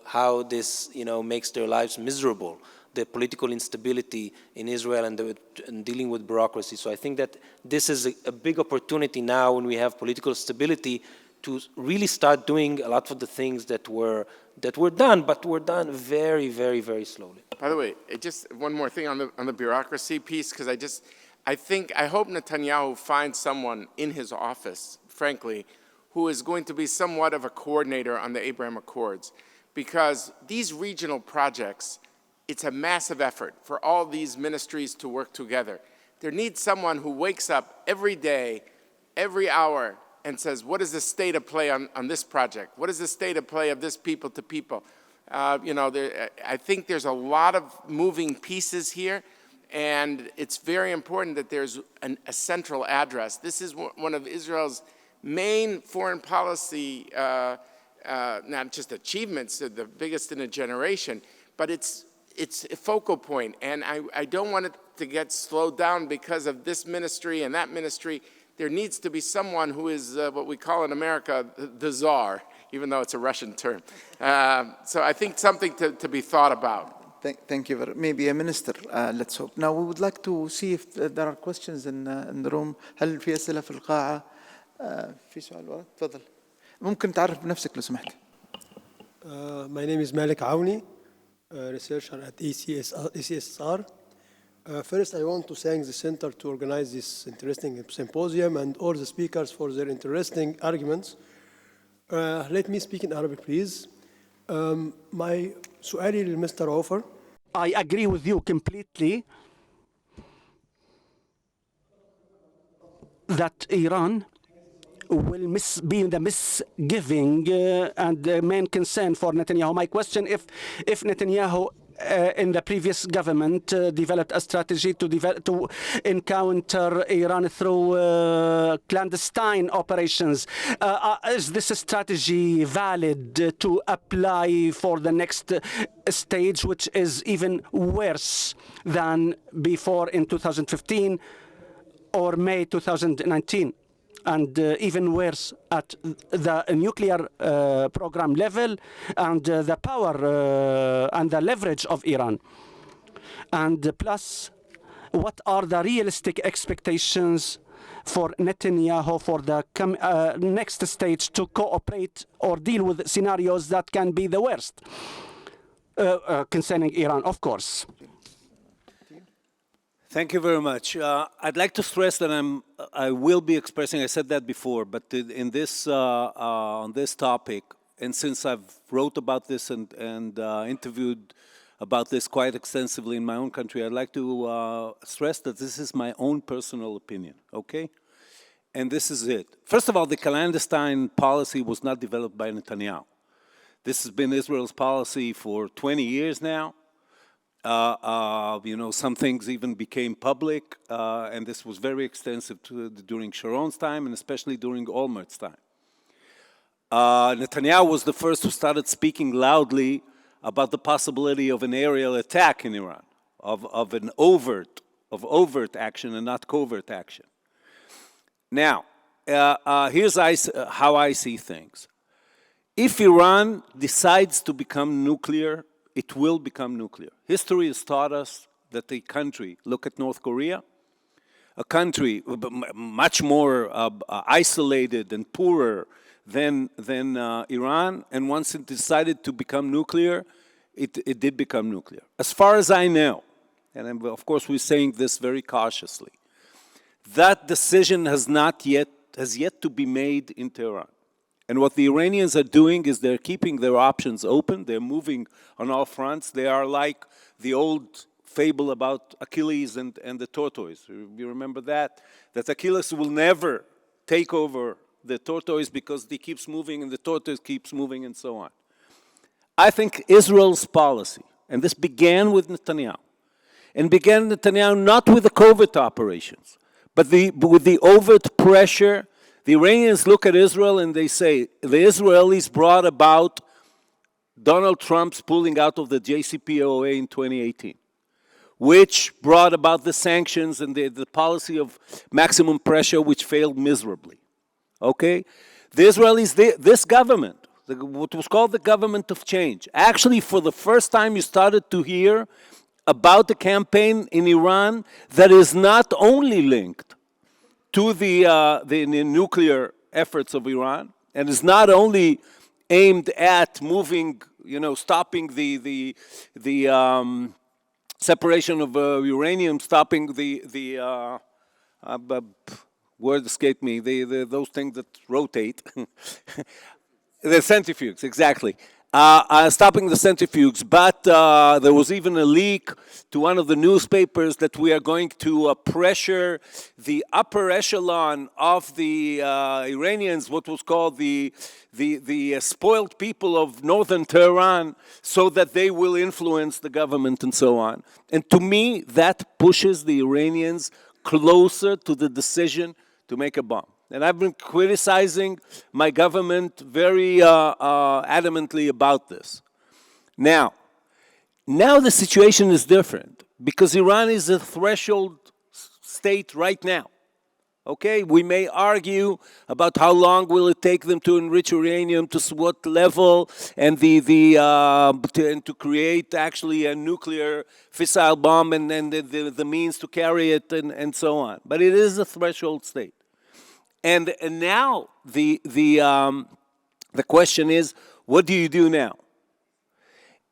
how this makes their lives miserable, the political instability in Israel and dealing with bureaucracy. So I think that this is a big opportunity now when we have political stability to really start doing a lot of the things that were done, but were done very, very, very slowly. By the way, just one more thing on the bureaucracy piece, because I hope Netanyahu finds someone in his office, frankly, who is going to be somewhat of a coordinator on the Abraham Accords, because these regional projects, it's a massive effort for all these ministries to work together. There needs someone who wakes up every day, every hour, and says, what is the state of play on this project? What is the state of play of this people to people? I think there's a lot of moving pieces here, and it's very important that there's a central address. This is one of Israel's main foreign policy, not just achievements, the biggest in a generation, but it's a focal point, and I don't want it to get slowed down because of this ministry and that ministry. There needs to be someone who is what we call in America the czar, even though it's a Russian term. So I think something to be thought about. Thank you. Maybe a minister, let's hope. Now we would like to see if there are questions in the room. هل في أسئلة في القاعة؟ في سؤال ورا؟ تفضل. ممكن تعرف بنفسك لو سمحت. My name is Malik Aouni, researcher at ECSSR. First, I want to thank the Center to organize this interesting symposium and all the speakers for their interesting arguments. Let me speak in Arabic, please. My سؤالي للمستر عوفر. I agree with you completely that Iran will be the misgiving and the main concern for Netanyahu. My question, if Netanyahu in the previous government developed a strategy to encounter Iran through clandestine operations. Is this a strategy valid to apply for the next stage, which is even worse than before in 2015 or May 2019? And even worse at the nuclear program level and the power and the leverage of Iran. And plus, what are the realistic expectations for Netanyahu for the next stage to cooperate or deal with scenarios that can be the worst concerning Iran, of course? Thank you very much. I'd like to stress that I will be expressing, I said that before, but in this, on this topic, and since I've wrote about this and interviewed about this quite extensively in my own country, I'd like to stress that this is my own personal opinion, okay? And this is it. First of all, the clandestine policy was not developed by Netanyahu. This has been Israel's policy for 20 years now. Some things even became public, and this was very extensive during Sharon's time, and especially during Olmert's time. Netanyahu was the first who started speaking loudly about the possibility of an aerial attack in Iran, of overt action and not covert action. Now, here's how I see things. If Iran decides to become nuclear, it will become nuclear. History has taught us that a country, look at North Korea, a country much more isolated and poorer than Iran, and once it decided to become nuclear, it did become nuclear. As far as I know, and of course we're saying this very cautiously, that decision has yet to be in Tehran. And what the Iranians are doing is they're keeping their options open. They're moving on all fronts. They are like the old fable about Achilles and the tortoise. You remember that? That Achilles will never take over the tortoise because he keeps moving and the tortoise keeps moving and so on. I think Israel's policy, And this began with Netanyahu. And began Netanyahu not with the covert operations, but with the overt pressure. The Iranians look at Israel and they say, the Israelis brought about Donald Trump's pulling out of the JCPOA in 2018, which brought about the sanctions and the policy of maximum pressure, which failed miserably. Okay? The Israelis, this government, what was called the government of change, actually for the first time you started to hear about the campaign in Iran that is not only linked to the nuclear efforts of Iran, and is not only aimed at moving, stopping the separation of uranium, stopping the word escaped me, those things that rotate. The centrifuges, exactly. Stopping the centrifuges, but there was even a leak to one of the newspapers that we are going to pressure the upper echelon of the Iranians, what was called the spoiled people of northern Tehran, so that they will influence the government and so on. And to me, that pushes the Iranians closer to the decision to make a bomb. And I've been criticizing my government very adamantly about this. Now the situation is different because Iran is a threshold state right now. Okay, we may argue about how long will it take them to enrich uranium, to what level, and to create actually a nuclear fissile bomb and the means to carry it and so on. But it is a threshold state. And now the question is, what do you do now?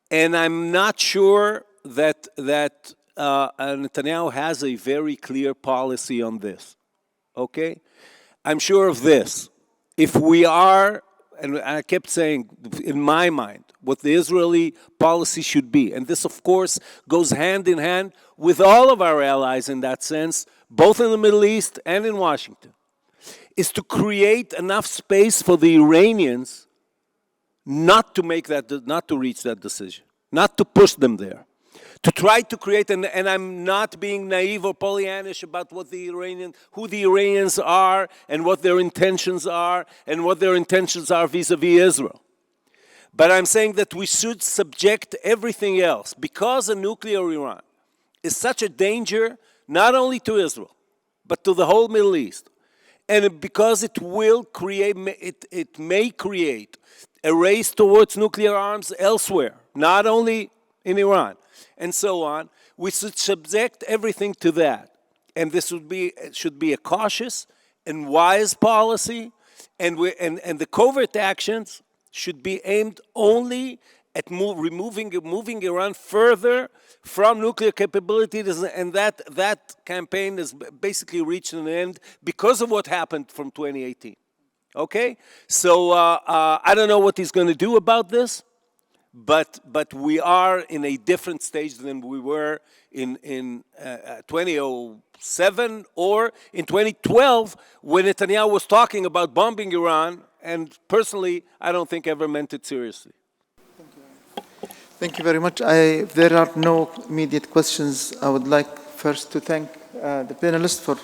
And I'm not sure that Netanyahu has a very clear policy on this. Okay, I'm sure of this. If we are, and I kept saying in my mind what the Israeli policy should be, and this of course goes hand in hand with all of our allies in that sense, both in the Middle East and in Washington, is to create enough space for the Iranians not to reach that decision, not to push them there, to try to create, and I'm not being naive or Pollyannish about who the Iranians are and what their intentions are and what their intentions are vis-a-vis Israel. But I'm saying that we should subject everything else, because a nuclear Iran is such a danger not only to Israel, but to the whole Middle East. And because it will create, it may create a race towards nuclear arms elsewhere, not only in Iran, and so on. We should subject everything to that. And this should be a cautious and wise policy, and the covert actions should be aimed only at moving Iran further from nuclear capabilities, and that campaign has basically reached an end because of what happened from 2018. Okay, so I don't know what he's going to do about this, but we are in a different stage than we were in 2007 or in 2012 when Netanyahu was talking about bombing Iran, and personally, I don't think ever meant it seriously. Thank you very much. If there are no immediate questions, I would like first to thank the panelists for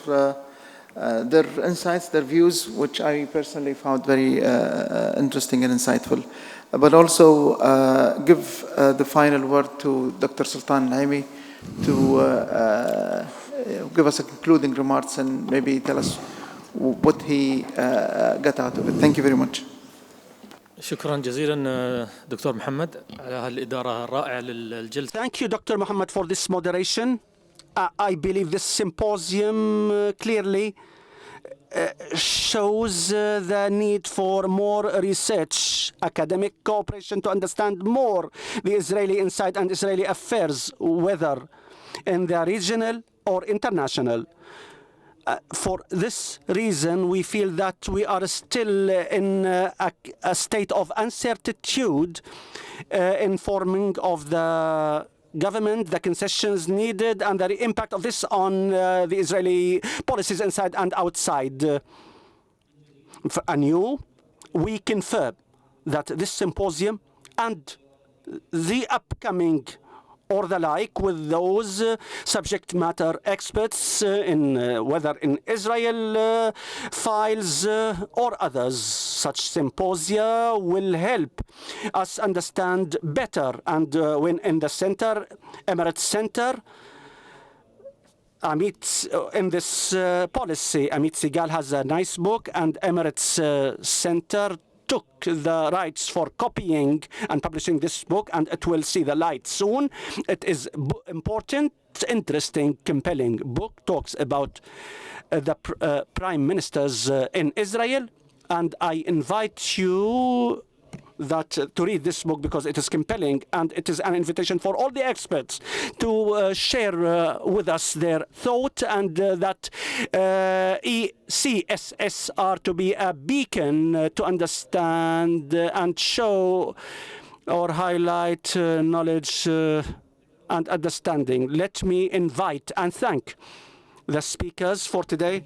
their insights, their views, which I personally found very interesting and insightful. But also give the final word to Dr. Sultan Naimi to give us a concluding remarks and maybe tell us what he got out of it. Thank you very much. شكرا جزيلا دكتور محمد على هالإدارة الرائعة للجلسة. Thank you, Dr. Muhammad, for this moderation. I believe this symposium clearly shows the need for more research, academic cooperation to understand more the Israeli inside and Israeli affairs, whether in the regional or international. For this reason, we feel that we are still in a state of uncertitude in forming of the government, the concessions needed, and the impact of this on the Israeli policies inside and outside. Anew, we confirm that this symposium and the upcoming or the like with those subject matter experts whether in Israel files or others. Such symposia will help us understand better. And when in the center, Emirates Center, Amit, in this policy, Amit Sigal has a nice book, and Emirates Center took the rights for copying and publishing this book, and it will see the light soon. It is important, interesting, compelling book, talks about the prime ministers in Israel, and I invite you to read this book because it is compelling, and it is an invitation for all the experts to share with us their thought, and that ECSSR to be a beacon to understand and show or highlight knowledge and understanding. Let me invite and thank the speakers for today.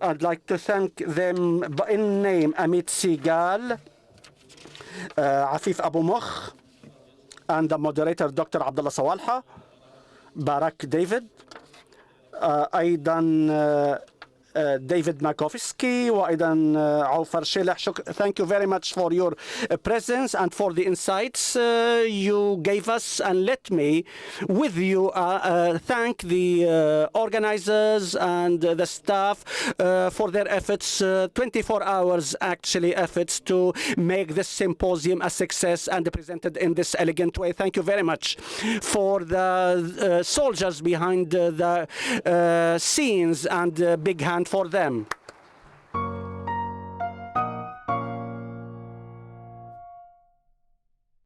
I'd like to thank them in name: Amit Sigal, Afif Abu Mokh, and the moderator Dr. Abdullah Sawalha, Barak David, أيضا David Makovsky, وأيضا عوفر شلح. Thank you very much for your presence and for the insights you gave us. And let me, with you, thank the organizers and the staff for their efforts, 24 hours actually efforts to make this symposium a success and presented in this elegant way. Thank you very much for the soldiers behind the scenes, and big hand for them.